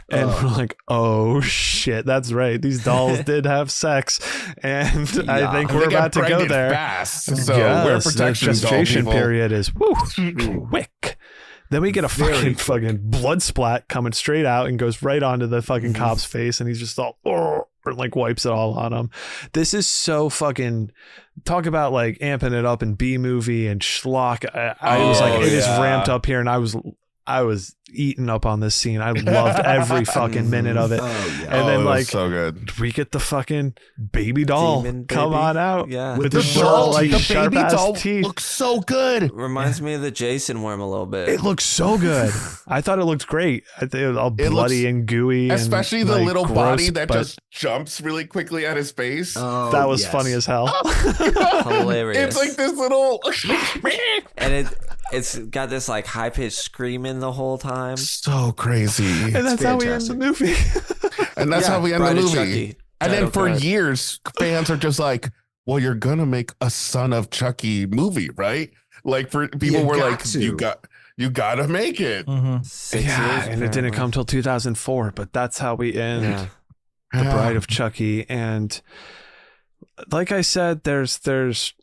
and we're like, oh shit, that's right, these dolls did have sex, and I think we're about to go there fast, so wear protection. The gestation period is quick. Then we get a fucking blood splat coming straight out and goes right onto the fucking cop's face, and he's just all like wipes it all on him. This is so fucking, talk about like amping it up in B movie and schlock. I was like, it is ramped up here, and I was eating up on this scene. I loved every fucking minute of it. And then like, so good. We get the fucking baby doll come on out. Yeah, with the sharp, like the sharp baby ass doll teeth. looks so good. Reminds me of the Jason worm a little bit. It looks so good. I thought it looked great. I think it was all bloody and gooey, especially and, the like, gross, body that just jumps really quickly at his face. That was funny as hell. Hilarious. It's like this little and it's got this like high pitched screaming the whole time. So crazy. And that's how we end the movie. And that's how we end the Bride of movie. Chucky. And then for card. years, fans are just like, well, you're gonna make a Son of Chucky movie, right? Like, for people were like, you gotta make it. 6 years, and it didn't come till 2004, but that's how we end The Bride of Chucky. And like I said, there's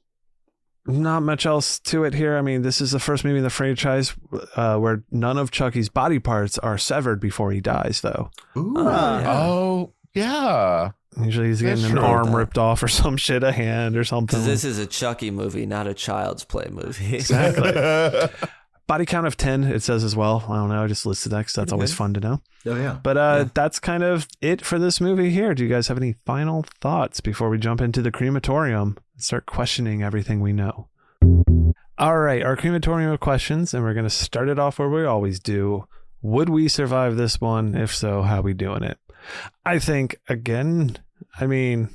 not much else to it here. I mean, this is the first movie in the franchise where none of Chucky's body parts are severed before he dies, though. Oh, yeah. Usually he's getting an arm ripped off or some shit, a hand or something. Because this is a Chucky movie, not a Child's Play movie. Exactly. Body count of 10, it says as well. I don't know. I just listed that because that's always fun to know. Oh, yeah. But that's kind of it for this movie here. Do you guys have any final thoughts before we jump into the crematorium and start questioning everything we know? All right, our crematorium questions, and we're going to start it off where we always do. Would we survive this one? If so, how we doing it? I think, again, I mean,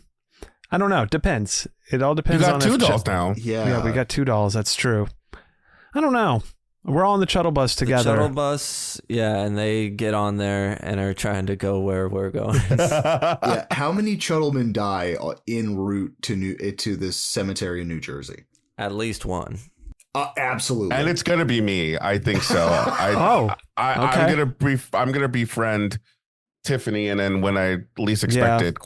I don't know. Depends. It all depends on... You got two dolls now. Yeah, we got 2 dolls. That's true. I don't know. We're all on the shuttle bus together. The shuttle bus, and they get on there and are trying to go where we're going. How many Chuttlemen die en route to this cemetery in New Jersey? At least one. Absolutely. And it's gonna be me. I think so. Okay. I'm gonna befriend Tiffany, and then when I least expect it,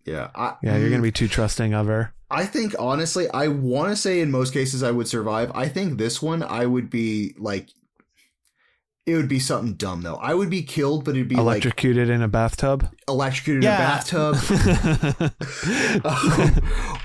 you're gonna be too trusting of her. I think, honestly, I want to say in most cases I would survive. I think this one I would be like, it would be something dumb though. I would be killed, but it'd be electrocuted in a bathtub. Electrocuted in a bathtub.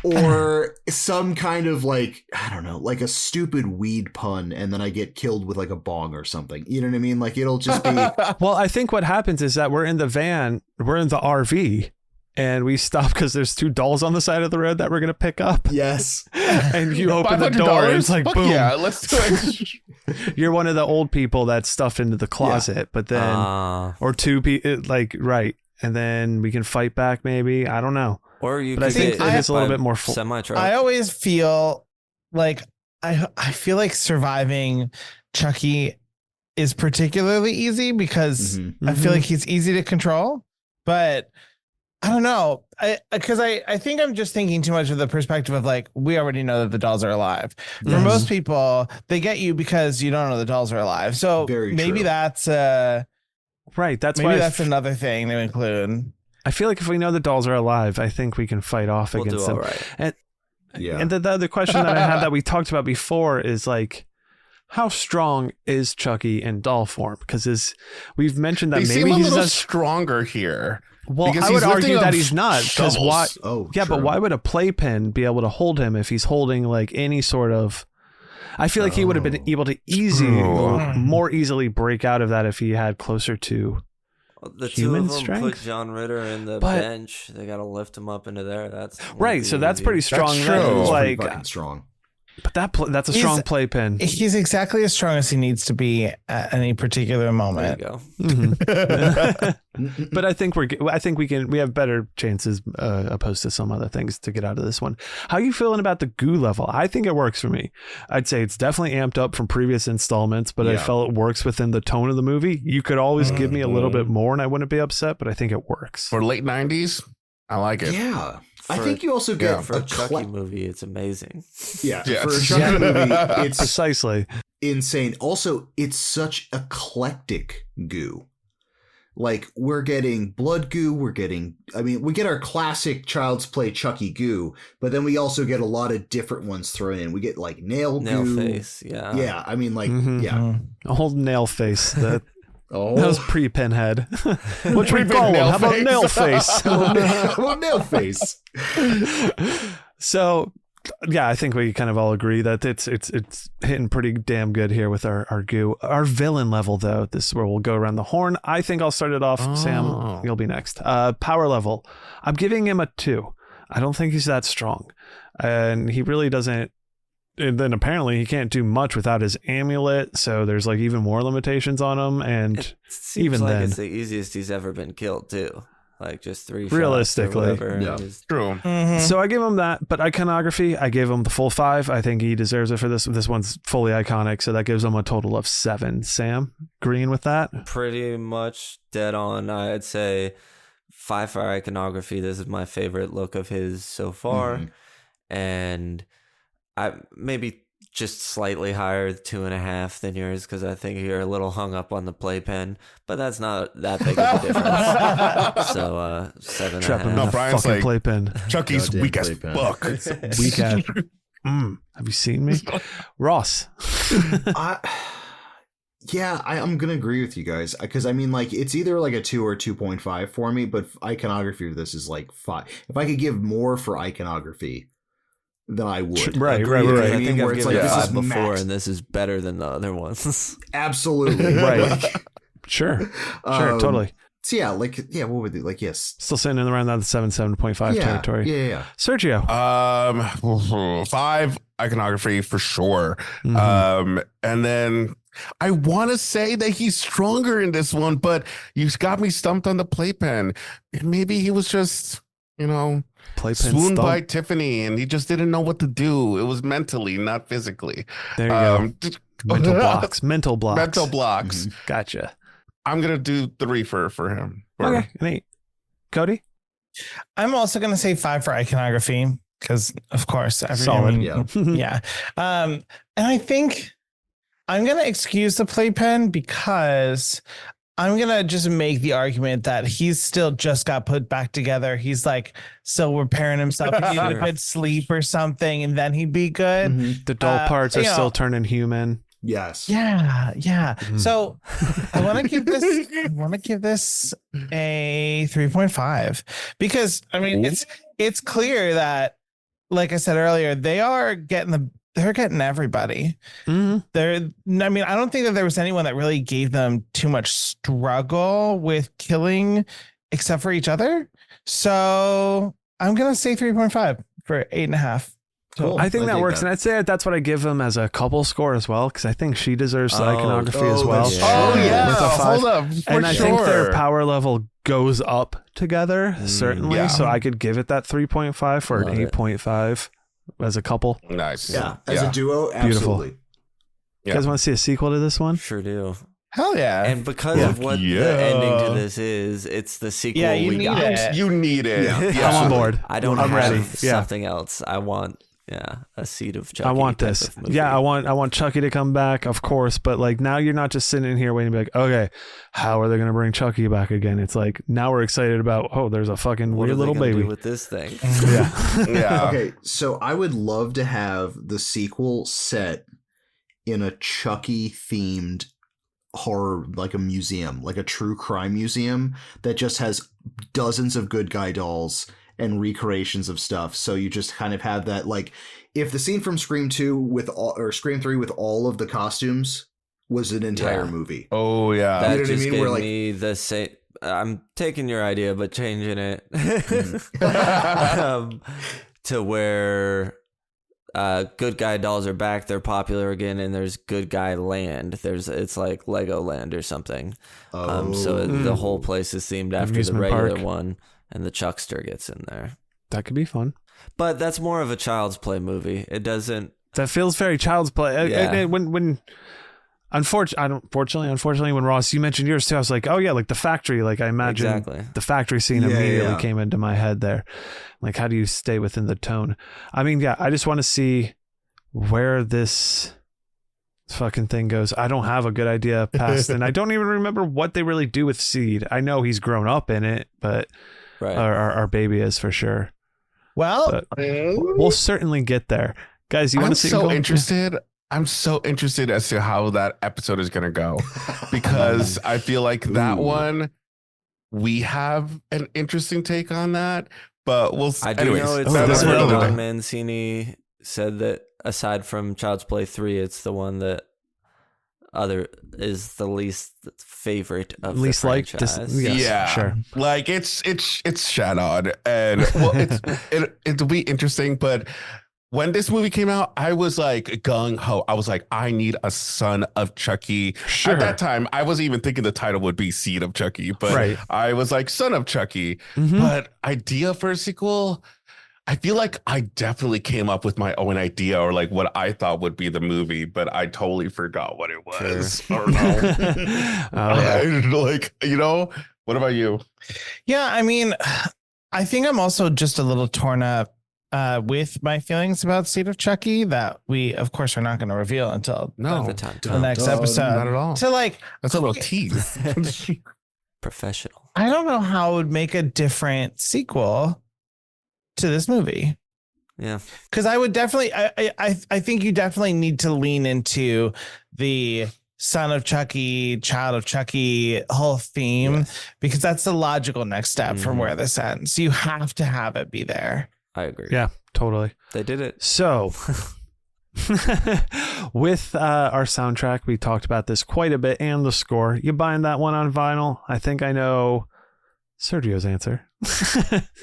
Or some kind of like, I don't know, like a stupid weed pun, and then I get killed with like a bong or something. You know what I mean? Like, it'll just be... Well, I think what happens is that we're in the RV, and we stop because there's 2 dolls on the side of the road that we're going to pick up. Yes. And you open the door and it's like, boom. Yeah, let's do it. You're one of the old people that's stuffed into the closet, but then, or 2 people, like, right. And then we can fight back maybe. I don't know. Or you but I think it's a little bit more semi-truck. I always feel like, I feel like surviving Chucky is particularly easy because I feel like he's easy to control, but I don't know. I think I'm just thinking too much of the perspective of like, we already know that the dolls are alive. For most people, they get you because you don't know the dolls are alive. So maybe that's right. That's maybe why that's another thing to include. I feel like if we know the dolls are alive, I think we can fight off against them. Right. And the other question that I had that we talked about before is like, how strong is Chucky in doll form? Because we've mentioned that maybe he's a little stronger here. Well, I would argue that he's not, because why? But why would a playpen be able to hold him if he's holding like any sort of? I feel like he would have been able to more easily break out of that if he had closer to the human 2 of them strength. Put John Ritter in the bench. They got to lift him up into there. That's right. So that's pretty strong. That's true. Like, fucking strong. But that's a strong playpen. He's exactly as strong as he needs to be at any particular moment. There you go. Mm-hmm. But I think we have better chances opposed to some other things to get out of this one. How are you feeling about the goo level? I think it works for me. I'd say it's definitely amped up from previous installments, but I felt it works within the tone of the movie. You could always give me a little bit more and I wouldn't be upset, but I think it works. For late 90s, I like it. Yeah. I think you also get for a Chucky movie, it's amazing. Yeah, for a Chucky movie, it's precisely insane. Also, it's such eclectic goo. Like, we're getting blood goo, we get our classic Child's Play Chucky goo, but then we also get a lot of different ones thrown in. We get like nail goo. Face, yeah. Yeah, I mean, like, a whole nail face. That Oh. That was pre-Pinhead. What should we call him? How about Nail Face? How about Nail Face? So, yeah, I think we kind of all agree that it's hitting pretty damn good here with our goo. Our villain level, though, this is where we'll go around the horn. I think I'll start it off. Sam, you'll be next. Power level. I'm giving him a 2. I don't think he's that strong. And he really doesn't. And then apparently he can't do much without his amulet, so there's like even more limitations on him. And it seems even like then, it's the easiest he's ever been killed too. Like just 3 realistically, shots or whatever. Yeah, true. Mm-hmm. So I give him that, but iconography, I gave him the full 5. I think he deserves it for this. This one's fully iconic, so that gives him a total of 7. Sam, agreeing with that? Pretty much dead on. I'd say 5 for iconography. This is my favorite look of his so far, and I maybe just slightly higher, 2.5 than yours, because I think you're a little hung up on the playpen, but that's not that big of a difference. So 7.5. No, Brian's fucking like, playpen. Chucky's Goddamn weak as playpen. fuck. Weak ass. Have you seen me? Ross. I'm gonna agree with you guys, because I mean, like, it's either like a 2 or 2.5 for me, but iconography for this is like 5. If I could give more for iconography, then I would. Right. I think I've given it 5 before, max. and this is better than the other ones. Absolutely. Right. Sure, totally. So what would they like? Yes, Still sitting in around that 7.5 territory. Yeah. Sergio. 5 iconography for sure. Mm-hmm. And then I want to say that he's stronger in this one, but you got me stumped on the playpen. Maybe he was just, Playpen swooned stump. by Tiffany, and he just didn't know what to do. It was mentally, not physically. There you go. Mental blocks. Mm-hmm. Gotcha. I'm gonna do 3 for him. Okay, an 8. Cody. I'm also going to say 5 for iconography because, of course, Solid. yeah. And I think I'm going to excuse the playpen because I'm going to just make the argument that he's still just got put back together. He's like still repairing himself. He needed a good sleep or something, and then he'd be good. Mm-hmm. The dull parts are still turning human. Yes. Yeah. Mm-hmm. So I want to give this a 3.5 because I mean it's clear that, like I said earlier, they're getting everybody. Mm-hmm. I don't think that there was anyone that really gave them too much struggle with killing except for each other. So I'm gonna say 3.5 for 8.5. Cool. I think that works, and I'd say that's what I give him as a couple score as well, because I think she deserves the iconography as well. With a 5. Hold up, and I think their power level goes up together, certainly. Yeah. So I could give it that 3.5 for an 8.5 as a couple. Nice. Yeah. As a duo, absolutely. You guys want to see a sequel to this one? Sure do. Hell yeah. And because of what the ending to this is, it's the sequel we got. You need it. Yeah. I'm on board. I don't I'm have ready. Yeah. something else. I want a seed of Chucky. I want type this. of movie. Yeah, I want Chucky to come back, of course, but like now you're not just sitting in here waiting to be like, okay, how are they going to bring Chucky back again? It's like now we're excited about, there's a fucking What weird are they little gonna baby do with this thing. Yeah. Okay, so I would love to have the sequel set in a Chucky themed horror, like a museum, like a true crime museum that just has dozens of good guy dolls and recreations of stuff. So you just kind of have that, like, if the scene from Scream 2 or Scream 3 with all of the costumes was an entire movie. Oh yeah. That You know what I just mean? gave We're like- me the same. I'm taking your idea, but changing it to where good guy dolls are back. They're popular again, and there's good guy land. It's like Legoland or something. So the whole place is themed after the Amusement regular park. one, and the Chuckster gets in there. That could be fun. But that's more of a Child's Play movie. It doesn't. That feels very Child's Play. Yeah. Unfortunately, when Ross, you mentioned yours too, I was like, oh yeah, like the factory. Like I imagine Exactly. the factory scene immediately came into my head there. Like, how do you stay within the tone? I mean, yeah, I just want to see where this fucking thing goes. I don't have a good idea past, and I don't even remember what they really do with Seed. I know he's grown up in it, but Right. our baby is for sure. Well, But we'll certainly get there. Guys, you want to see? I'm so interested as to how that episode is going to go, because I feel like that one, we have an interesting take on that, but we'll see. I do know it's this the one one. that Don Mancini said that aside from Child's Play 3, it's the one that is the least favorite of least the like franchise. yes, yeah, sure. Like it's shat on, and well, it'll be interesting. But when this movie came out, I was like gung ho. I was like, I need a Son of Chucky. Sure. At that time, I wasn't even thinking the title would be Seed of Chucky, but Right. I was like Son of Chucky. Mhm. But idea for a sequel, I feel like I definitely came up with my own idea, or like what I thought would be the movie, but I totally forgot what it was. I don't know. Like, what about you? yeah, I mean, I think I'm also just a little torn up with my feelings about Seed of Chucky that we, of course, are not going to reveal until No, The time. the next episode. not at all. So, like, That's a little tease. Professional. I don't know how it would make a different sequel to this movie. Yeah. Because I would definitely, I think you definitely need to lean into the Son of Chucky, Child of Chucky whole theme, because that's the logical next step from where this ends. You have to have it be there. I agree. Yeah, totally. They did it. So, with our soundtrack, we talked about this quite a bit, and the score. You buying that one on vinyl? I think I know Sergio's answer.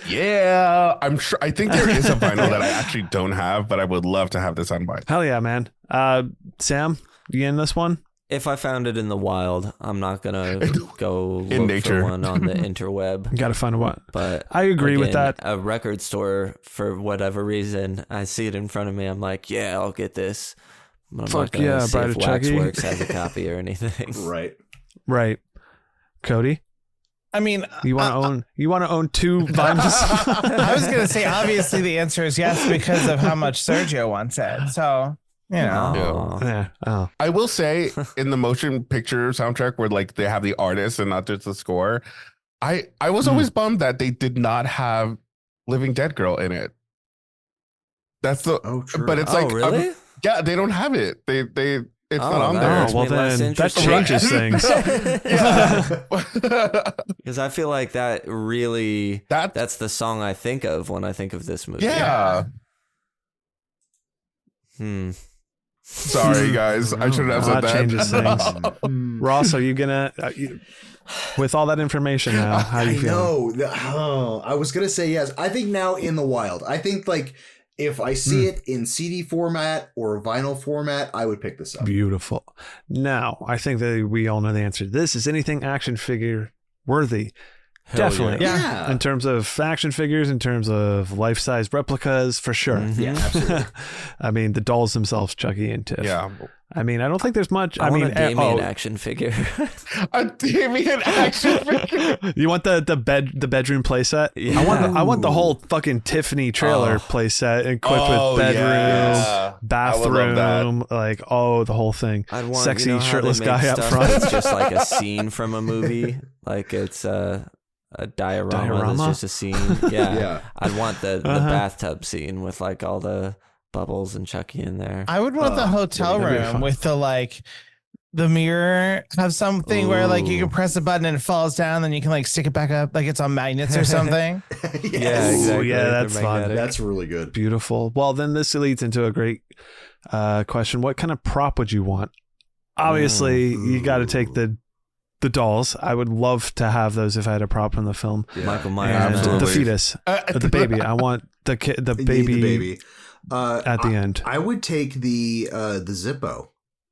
Yeah, I'm sure. I think there is a vinyl that I actually don't have, but I would love to have this on vinyl. Hell yeah, man. Sam, you in this one? If I found it in the wild, I'm not gonna go In look nature. for one on the interweb. You gotta find a one. But I agree with again, that. A record store, for whatever reason, I see it in front of me. I'm like, yeah, I'll get this. But I'm Fuck not gonna yeah, see Bride if of Chucky. Waxworks has a copy or anything. Right. Right. Cody, I mean, you want to own two vinyls? I was going to say, obviously, the answer is yes, because of how much Sergio wants it. So, you know. Aw. Yeah. Oh. I will say, in the motion picture soundtrack where like they have the artist and not just the score, I was always bummed that they did not have Living Dead Girl in it. That's the true. but it's Oh, like really? yeah, they don't have it. They it's not on that there. makes Oh, well me less then that interested. changes things. Because I feel like that really, That- that's the song I think of when I think of this movie. Yeah. Sorry, guys. I shouldn't have said That changes things. Hmm. Ross, are you gonna with all that information now? How you I feeling? know. I was gonna say yes. I think now in the wild. I think like if I see it in CD format or vinyl format, I would pick this up. Beautiful. Now, I think that we all know the answer to this. Is anything action figure worthy? Definitely. Yeah. In terms of action figures, in terms of life-size replicas, for sure. Yeah, absolutely. I mean, the dolls themselves, Chucky and Tiff. Yeah. I mean, I don't think there's much. I want mean, a Damien action figure. A Damien action figure. you want the bedroom playset? Yeah. I want the whole fucking Tiffany trailer playset equipped with bedroom, yeah. I would love bathroom, like the whole thing. I'd want Sexy how they shirtless make guy up stuff front. It's just like a scene from a movie, like it's a diorama that's just a scene. Yeah, Yeah. I'd want the bathtub scene with like all the bubbles and Chucky in there. I would want the hotel that'd be room fun. with the mirror have something where like you can press a button and it falls down, then you can like stick it back up like it's on magnets or something. Yeah, exactly. Ooh, yeah, They're that's fun. magnetic. That's really good. Beautiful. Well, then this leads into a great question. What kind of prop would you want? Obviously, you got to take the dolls. I would love to have those if I had a prop in the film. Yeah. Michael And Myers. Absolutely. the fetus, the baby. I want the You need baby. the baby. at the end. I would take the Zippo.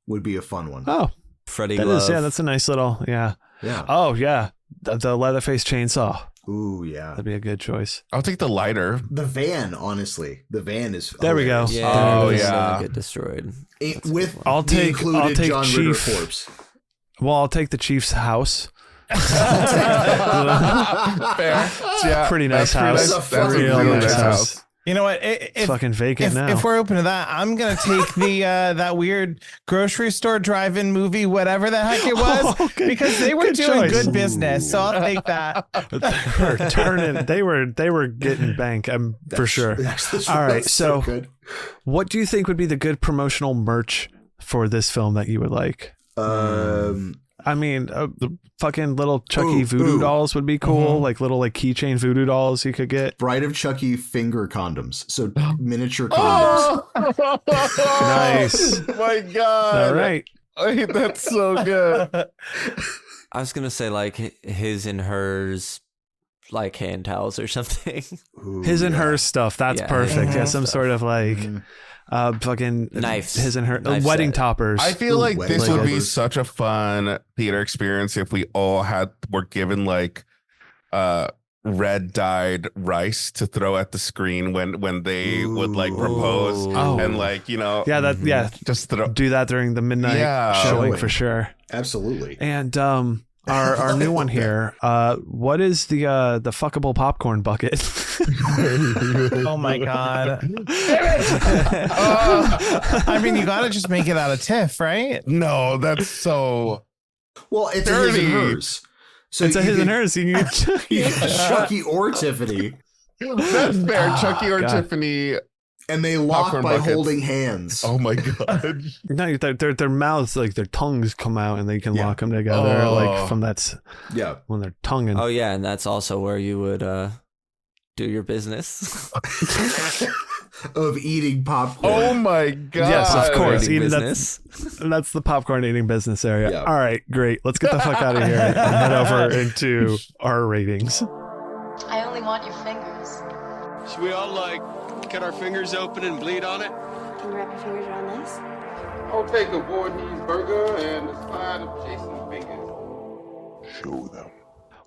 Would be a fun one. Oh, Freddy that Glove. is, yeah, that's a nice little, yeah. Yeah. Oh, yeah. The Leatherface chainsaw. Ooh, yeah. That'd be a good choice. I'll take the lighter. The van, honestly. The van is There we go. hilarious. Yeah, Oh, it yeah. doesn't get destroyed. With I'll the take included John Chief. Ritter corpse. Well, I'll take the Chief's house. Fair. Yeah, Pretty nice that's house. That's a Pretty fucking Real nice nice house. house. You know what? It's fucking vacant now. If we're open to that, I'm gonna take the that weird grocery store drive-in movie, whatever the heck it was, Okay. because they were Good doing choice. good business. So I'll take that. They were getting bank, for sure. All right, so good. what do you think would be the good promotional merch for this film that you would like? I mean, the fucking little Chucky voodoo dolls would be cool. Like little keychain voodoo dolls you could get. Bride of Chucky finger condoms. So miniature condoms. Nice. Oh my God. All right. That's so good. I was gonna say like his and hers, like hand towels or something. Ooh, His and yeah. her stuff. That's Yeah, perfect. his Yeah, and some stuff. sort of fucking Knives. His and her Knife wedding set. toppers. I feel Ooh, like wedding this would be toppers. such a fun theater experience if we all were given red dyed rice to throw at the screen when they would propose Oh. and yeah, just throw. do that during the midnight showing Showing. for sure. Absolutely. And our new one here. What is the fuckable popcorn bucket? Oh my God. I mean, you gotta just make it out of TIFF, right? No, that's so. Well, it's a his and Dirty. hers. So It's a you his can- and hers. You can you can Chucky or Tiffany, That's fair. Chucky or God. Tiffany. and they lock Popcorn by buckets. holding hands. Oh my God. no, their mouths, their tongues come out and they can Yeah. lock them together Oh. from that Yeah. when they're tonguing. Oh yeah, and that's also where you would do your business. Of eating popcorn. Oh my God. Yes, of course. Eating Eating business. That's the popcorn eating business area. Yeah. All right, great. Let's get the fuck out of here and head over into our ratings. I only want your fingers. Should we all cut our fingers open and bleed on it? Can you wrap your fingers around this? I'll take a Voorhees burger and a side of Jason's fingers. Show them.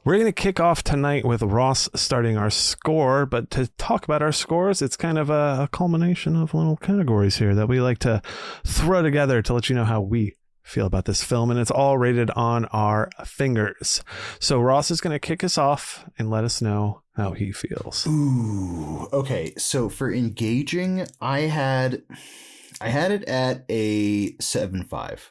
We're going to kick off tonight with Ross starting our score, but to talk about our scores, it's kind of a culmination of little categories here that we like to throw together to let you know how we feel about this film, and it's all rated on our fingers. So Ross is going to kick us off and let us know how he feels. Ooh. Okay. So for engaging, I had it at a 7.5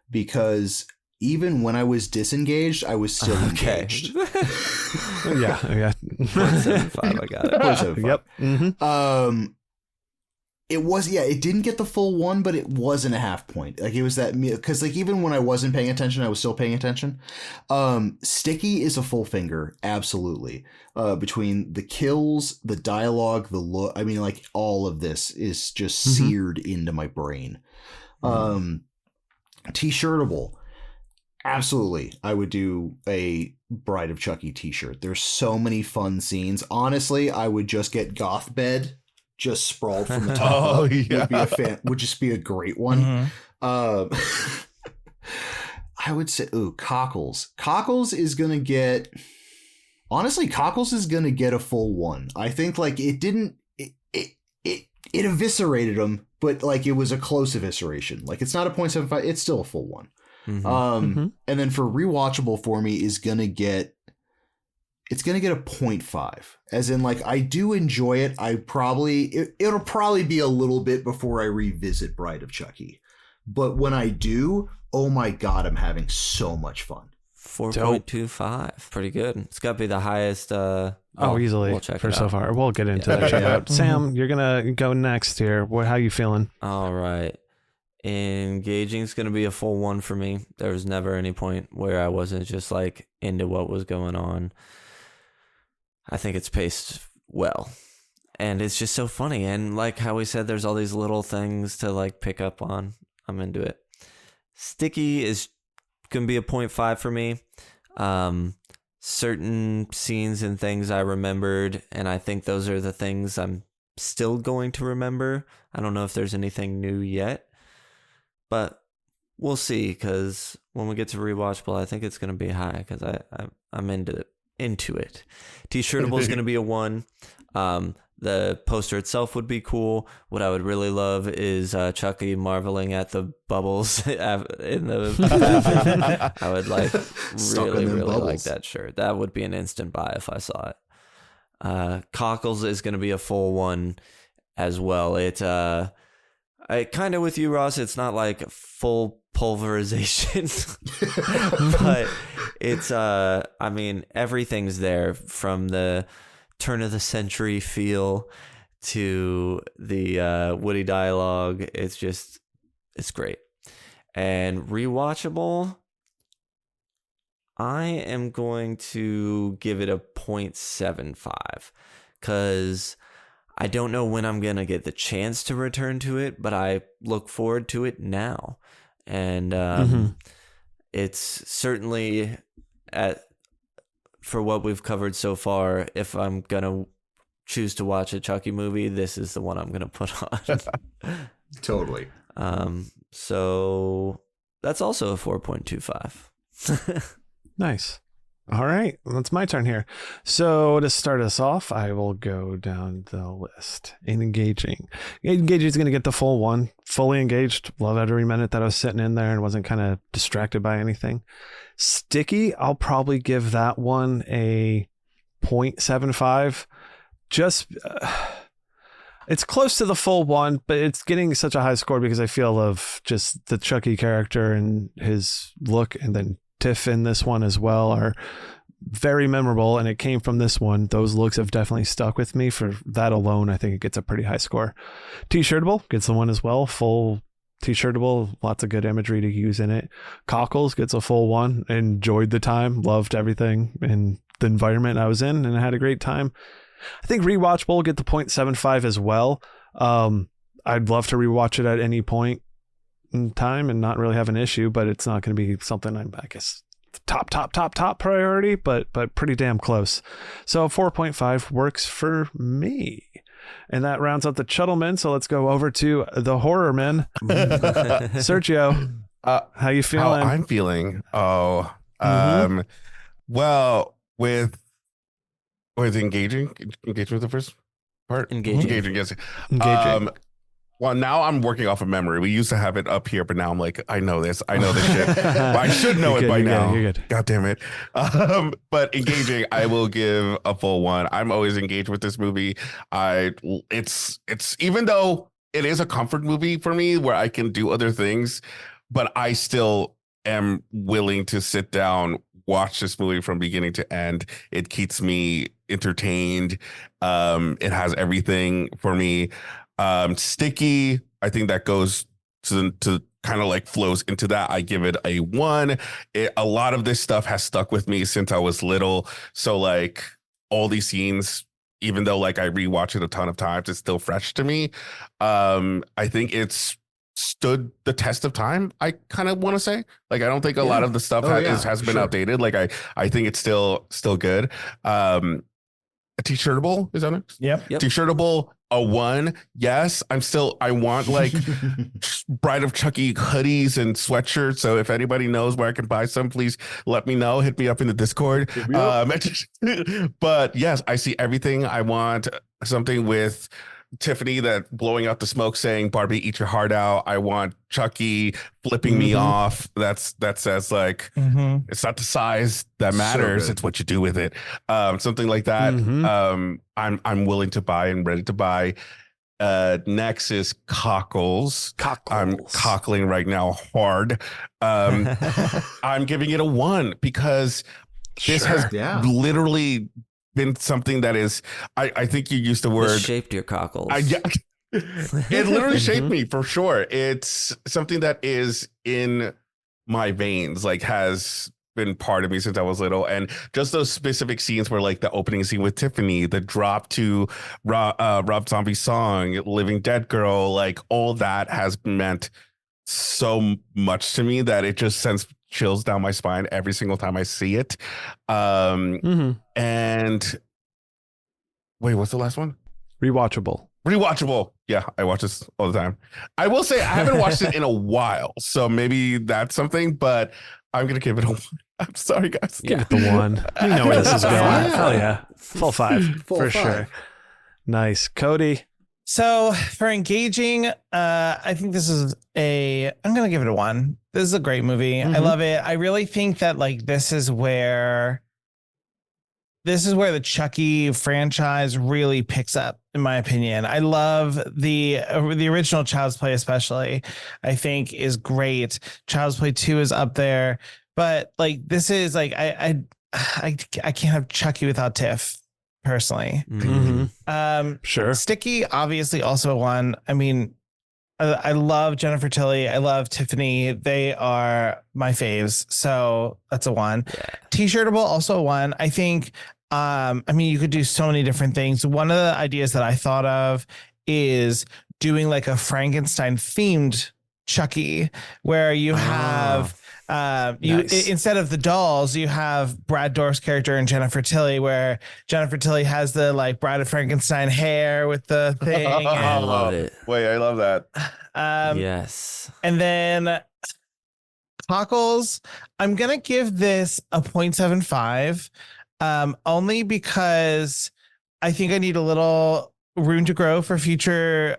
because even when I was disengaged, I was still Okay. engaged. Yeah. 0.75, I got it. 0.75. Yep. Mm-hmm. It didn't get the full one, but it wasn't a half point. It was that, because even when I wasn't paying attention, I was still paying attention. Sticky is a full finger. Absolutely. Between the kills, the dialogue, the look, all of this is just seared into my brain. T-shirtable. Absolutely. I would do a Bride of Chucky t-shirt. There's so many fun scenes. Honestly, I would just get Goth Bed just sprawled from the top Oh, up. yeah. Would just be a great one. Mhm. I would say, Cockles. Cockles is going to get... Honestly, Cockles is going to get a full one. I think it eviscerated him, but it was a close evisceration. It's not a 0.75. It's still a full one. Mhm. And then for rewatchable for me is gonna get a 0.5, as in I do enjoy it. It'll probably be a little bit before I revisit Bride of Chucky, but when I do, oh my God, I'm having so much fun. 4.25, pretty good. It's got to be the highest. Easily we'll check for it so out. far. We'll get into Yeah. that. Check it Yeah. out. Sam, you're gonna go next here. How you feeling? All right. Engaging is going to be a full one for me. There was never any point where I wasn't just into what was going on. I think it's paced well. And it's just so funny. And how we said, there's all these little things to pick up on. I'm into it. Sticky is going to be a 0.5 for me. Certain scenes and things I remembered, and I think those are the things I'm still going to remember. I don't know if there's anything new yet, but we'll see, because when we get to rewatchable, I think it's going to be high, because I'm into it. T-shirtable is going to be a 1. The poster itself would be cool. What I would really love is Chucky marveling at the bubbles in the bathroom. I would like really like that shirt. That would be an instant buy if I saw it. Cockles is going to be a full 1 as well. I kind of with you, Ross. It's not like full pulverization, but it's I mean, everything's there, from the turn of the century feel to the witty dialogue. It's great. And rewatchable, I am going to give it a 0.75, because I don't know when I'm going to get the chance to return to it, but I look forward to it now. And it's certainly, for what we've covered so far, if I'm going to choose to watch a Chucky movie, this is the one I'm going to put on. Totally. So that's also a 4.25. Nice. All right, that's my turn here. So to start us off, I will go down the list. Engaging. Engaging is going to get the full 1. Fully engaged. Love every minute that I was sitting in there and wasn't kind of distracted by anything. Sticky, I'll probably give that one a 0.75. Just it's close to the full 1, but it's getting such a high score because I feel of just the Chucky character and his look, and then Tiff in this one as well are very memorable, and it came from this one. Those looks have definitely stuck with me. For that alone, I think it gets a pretty high score. T-shirtable gets the 1 as well. Full T-shirtable, lots of good imagery to use in it. Cockles gets a full 1. Enjoyed the time, loved everything and the environment I was in, and I had a great time. I think rewatchable will get the 0.75 as well. I'd love to rewatch it at any point in time and not really have an issue, but it's not going to be something I guess top priority, but pretty damn close. So 4.5 works for me. And that rounds out the Chuttlemen. So let's go over to the horror men. Sergio, how you feeling? How I'm feeling. Well, with engaging with the first part. Engaging, yes. Engaging. Well, now I'm working off of memory. We used to have it up here, but now I'm like, I know this shit. I should know it by now. You're good. God damn it. But engaging, I will give a full 1. I'm always engaged with this movie. It's even though it is a comfort movie for me where I can do other things, but I still am willing to sit down, watch this movie from beginning to end. It keeps me entertained. It has everything for me. Sticky, I think that goes to kind of like flows into that. I give it a 1. A lot of this stuff has stuck with me since I was little. So like all these scenes, even though like I rewatch it a ton of times, it's still fresh to me. I think it's stood the test of time. I kind of want to say, like, I don't think a lot of the stuff has been outdated. Like I think it's still good. A T-shirtable is that next? Yep. T-shirtable, a 1. Yes, I want like Bride of Chucky hoodies and sweatshirts. So if anybody knows where I can buy some, please let me know. Hit me up in the Discord. But yes, I see everything. I want something with Tiffany that blowing out the smoke saying Barbie eat your heart out. I want Chucky flipping me off. That says like it's not the size that matters, it's what you do with it. Something like that. I'm willing to buy and ready to buy. Next is Cockles. I'm cockling right now hard. I'm giving it a 1 because this has literally been something that is, I think you used the word. It shaped your cockles. It literally shaped me for sure. It's something that is in my veins, like has been part of me since I was little. And just those specific scenes where like the opening scene with Tiffany, the drop to Rob Zombie's song, Living Dead Girl, like all that has meant so much to me that it just sends chills down my spine every single time I see it. And wait, what's the last one? Rewatchable. Rewatchable. Yeah, I watch this all the time. I will say I haven't watched it in a while, so maybe that's something, but I'm going to give it a 1. I'm sorry, guys. Give it the 1. We know where this is going. Yeah. Hell yeah. Full 5 Full for 5. sure. Nice. Cody. So for engaging, I think I'm going to give it a 1. This is a great movie. I love it. I really think that like this is where the Chucky franchise really picks up, in my opinion. I love the original Child's Play, especially, I think is great. Child's Play 2 is up there, but like, this is like, I can't have Chucky without Tiff personally. Sure. Sticky, obviously also a 1. I mean, I love Jennifer Tilly. I love Tiffany. They are my faves. So that's a 1. Yeah. T-shirtable, also a 1. I think, I mean, you could do so many different things. One of the ideas that I thought of is doing like a Frankenstein themed Chucky, where you have, nice. Instead of the dolls, you have Brad Dourif's character and Jennifer Tilly, where Jennifer Tilly has the like Bride of Frankenstein hair with the thing. I love it. Wait, I love that. Yes. And then Cockles, I'm going to give this a 0.75, only because I think I need a little room to grow for future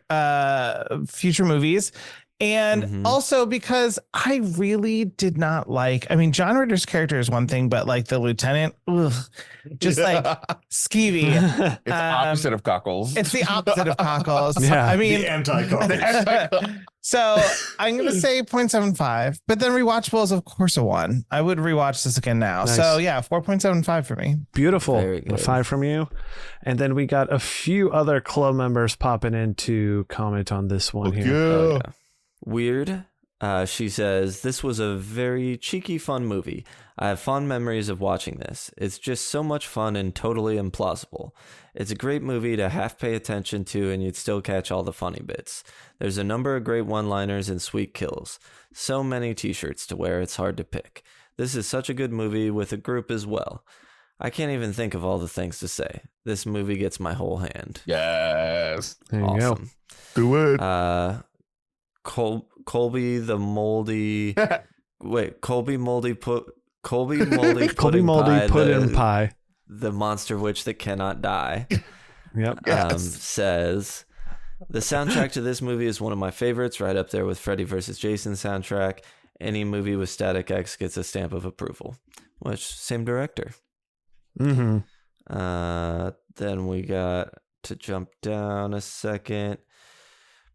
movies. And also because I really did not like, I mean, John Ritter's character is one thing, but like the lieutenant, just like skeevy. It's opposite of Cockles. It's the opposite of Cockles. Yeah. I mean, The anti-Cockles. so I'm going to say 0.75, but then rewatchable is of course a 1. I would rewatch this again now. Nice. So yeah, 4.75 for me. Beautiful. Very good. A 5 from you. And then we got a few other club members popping in to comment on this one here. Oh, yeah. Weird. She says, this was a very cheeky, fun movie. I have fond memories of watching this. It's just so much fun and totally implausible. It's a great movie to half pay attention to and you'd still catch all the funny bits. There's a number of great one-liners and sweet kills. So many t-shirts to wear, it's hard to pick. This is such a good movie with a group as well. I can't even think of all the things to say. This movie gets my whole hand. Yes. There you Awesome. Do it. Colby the moldy Colby moldy pudding pie, the monster witch that cannot die. Yep. Says the soundtrack to this movie is one of my favorites, right up there with Freddy vs. Jason soundtrack. Any movie with Static X gets a stamp of approval. Which same director. Then we got to jump down a second.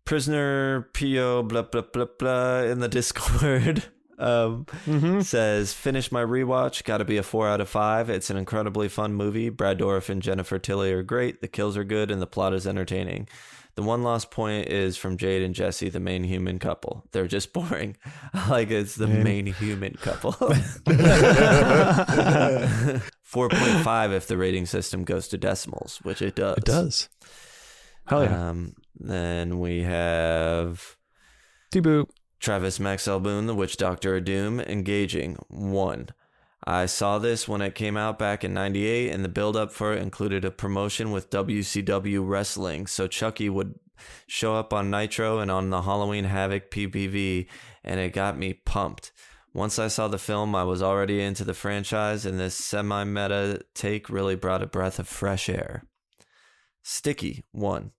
Prisoner PO blah blah blah blah in the Discord says, finish my rewatch, gotta be a 4 out of 5. It's an incredibly fun movie. Brad Dourif and Jennifer Tilly are great, the kills are good, and the plot is entertaining. The one lost point is from Jade and Jesse, the main human couple. They're just boring. Like it's the main human couple. 4.5 if the rating system goes to decimals, which it does. It does. Hell yeah. Then we have T-Boop. Travis Maxwell Boone, the Witch Doctor of Doom, engaging. 1. I saw this when it came out back in 98, and the build-up for it included a promotion with WCW Wrestling, so Chucky would show up on Nitro and on the Halloween Havoc PPV, and it got me pumped. Once I saw the film, I was already into the franchise, and this semi-meta take really brought a breath of fresh air. Sticky. 1.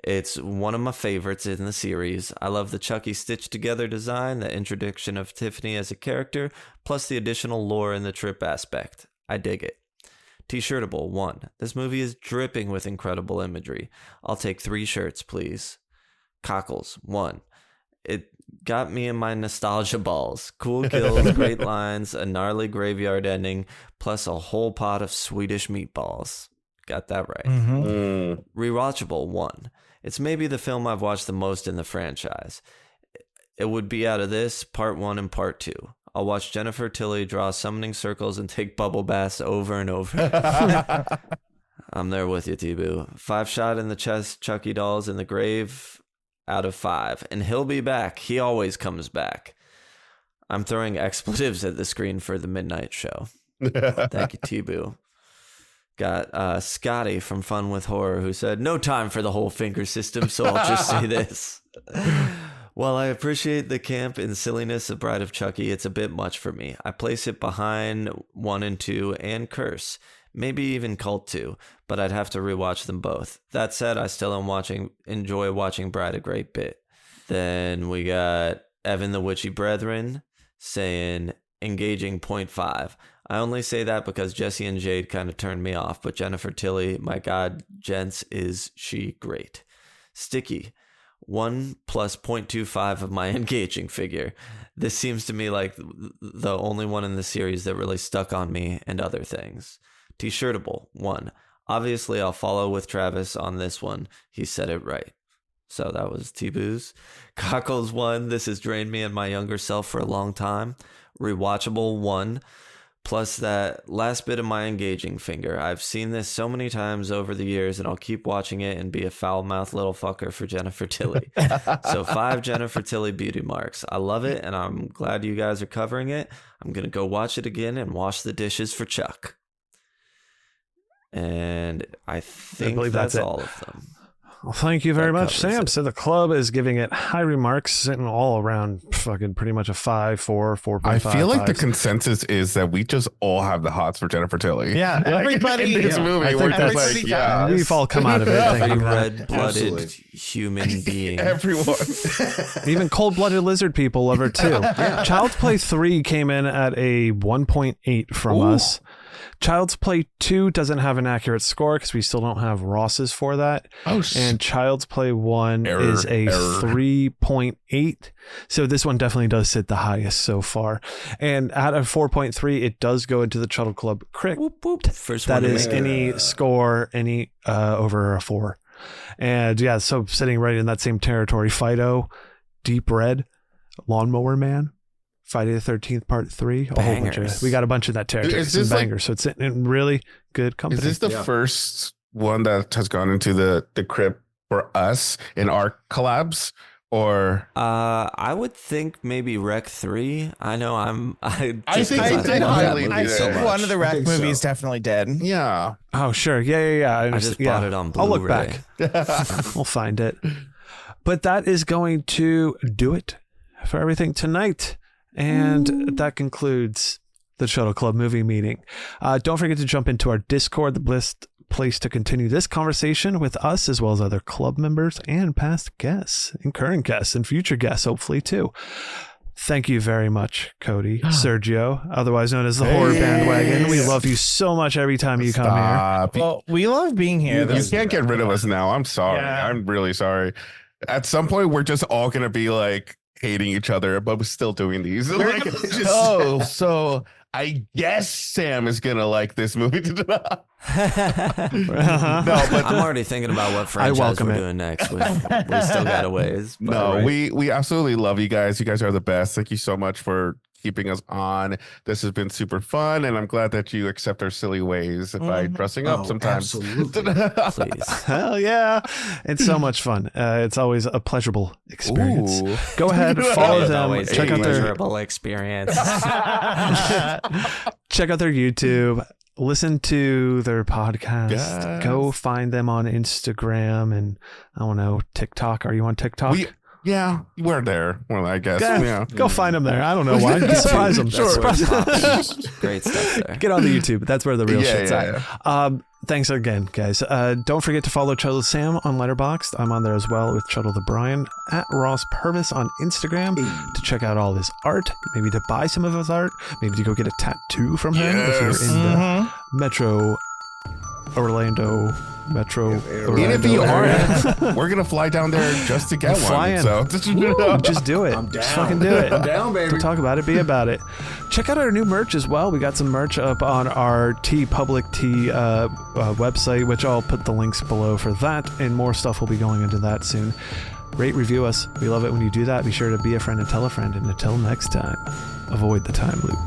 It's one of my favorites in the series. I love the Chucky stitched together design, the introduction of Tiffany as a character, plus the additional lore in the trip aspect. I dig it. T-shirtable. 1. This movie is dripping with incredible imagery. I'll take 3 shirts, please. Cockles. 1. It got me in my nostalgia balls. Cool kills, great lines, a gnarly graveyard ending, plus a whole pot of Swedish meatballs. Got that right. Rewatchable. 1. It's maybe the film I've watched the most in the franchise. It would be out of this, part 1 and part 2. I'll watch Jennifer Tilly draw summoning circles and take bubble baths over and over. I'm there with you, T-Boo. 5 shot in the chest, Chucky dolls in the grave, out of 5. And he'll be back. He always comes back. I'm throwing expletives at the screen for the midnight show. Thank you, T-Boo. Got Scotty from Fun with Horror, who said, no time for the whole finger system, so I'll just say this. While I appreciate the camp and silliness of Bride of Chucky, it's a bit much for me. I place it behind 1 and 2 and Curse, maybe even Cult 2, but I'd have to rewatch them both. That said, I still enjoy watching Bride a great bit. Then we got Evan the Witchy Brethren saying, engaging 0.5. I only say that because Jesse and Jade kind of turned me off, but Jennifer Tilly, my God, gents, is she great. Sticky, 1 plus 0.25 of my engaging figure. This seems to me like the only one in the series that really stuck on me and other things. T-shirtable, 1. Obviously, I'll follow with Travis on this one. He said it right. So that was T-Boo's. Cockles, 1. This has drained me and my younger self for a long time. Rewatchable, 1. Plus that last bit of my engaging finger. I've seen this so many times over the years, and I'll keep watching it and be a foul-mouthed little fucker for Jennifer Tilly. So 5 Jennifer Tilly beauty marks. I love it, and I'm glad you guys are covering it. I'm going to go watch it again and wash the dishes for Chuck. And I believe that's all of them. Well, thank you very much, Sam. So the club is giving it high remarks, sitting all around fucking pretty much a 5, 4, 4.5. I feel like 5s. the consensus is that we just all have the hots for Jennifer Tilly. Yeah, everybody in this movie. I think that's yeah, we've all come out of it thinking that. Red-blooded human being. Everyone. Even cold-blooded lizard people love her too. Yeah. Child's Play 3 came in at a 1.8 from us. Child's Play 2 doesn't have an accurate score because we still don't have Ross's for that. And Child's Play 1 is a 3.8. So this one definitely does sit the highest so far. And out of 4.3, it does go into the Shuttle Club Crit. First that one is any score, any over a 4. And yeah, so sitting right in that same territory, Fido, Deep Red, Lawnmower Man, Friday the 13th Part 3, a whole bunch of, we got a bunch of that territory, some bangers. So it's in really good company. Is this the first one that has gone into the crypt for us in our collabs? Or I would think maybe Rec 3. I know I think one of the Rec movies definitely did. Yeah. Oh sure. Yeah. I just bought it on Blu-ray. I'll look back. We'll find it. But that is going to do it for everything tonight. And that concludes the Shuttle Club movie meeting. Don't forget to jump into our Discord, the best place to continue this conversation with us, as well as other club members and past guests and current guests and future guests, hopefully too. Thank you very much, Cody, Sergio, otherwise known as the Horror Bandwagon. We love you so much every time you come here. Well, we love being here. You can't get rid of us now. I'm sorry. Yeah. I'm really sorry. At some point, we're just all going to be like, hating each other, but we're still doing these. So I guess Sam is gonna like this movie. No, but I'm already thinking about what franchise we're doing next. We still got a ways. No, we absolutely love you guys. You guys are the best. Thank you so much for keeping us on. This has been super fun, and I'm glad that you accept our silly ways by dressing up sometimes. Absolutely. Please. Hell yeah. It's so much fun. It's always a pleasurable experience. Go ahead, follow them. Check out their pleasurable experience. Check out their YouTube. Listen to their podcast. Yes. Go find them on Instagram and I don't know, TikTok. Are you on TikTok? Yeah, we're there. Well, I guess. Yeah. Go find them there. I don't know why. Surprise them. Sure. Great stuff there. Get on the YouTube. That's where the real shit's at. Thanks again, guys. Don't forget to follow Chuddle Sam on Letterboxd. I'm on there as well with Chuddle the Brian, at Ross Purvis on Instagram to check out all his art, maybe to buy some of his art, maybe to go get a tattoo from him if you're in the Metro Orlando. Even if you aren't, we're gonna fly down there just to get one. So just do it. I'm down. Just fucking do it. I'm down, baby. Don't talk about it. Be about it. Check out our new merch as well. We got some merch up on our Public website, which I'll put the links below for that, and more stuff will be going into that soon. Rate, review us. We love it when you do that. Be sure to be a friend and tell a friend. And until next time, avoid the time loop.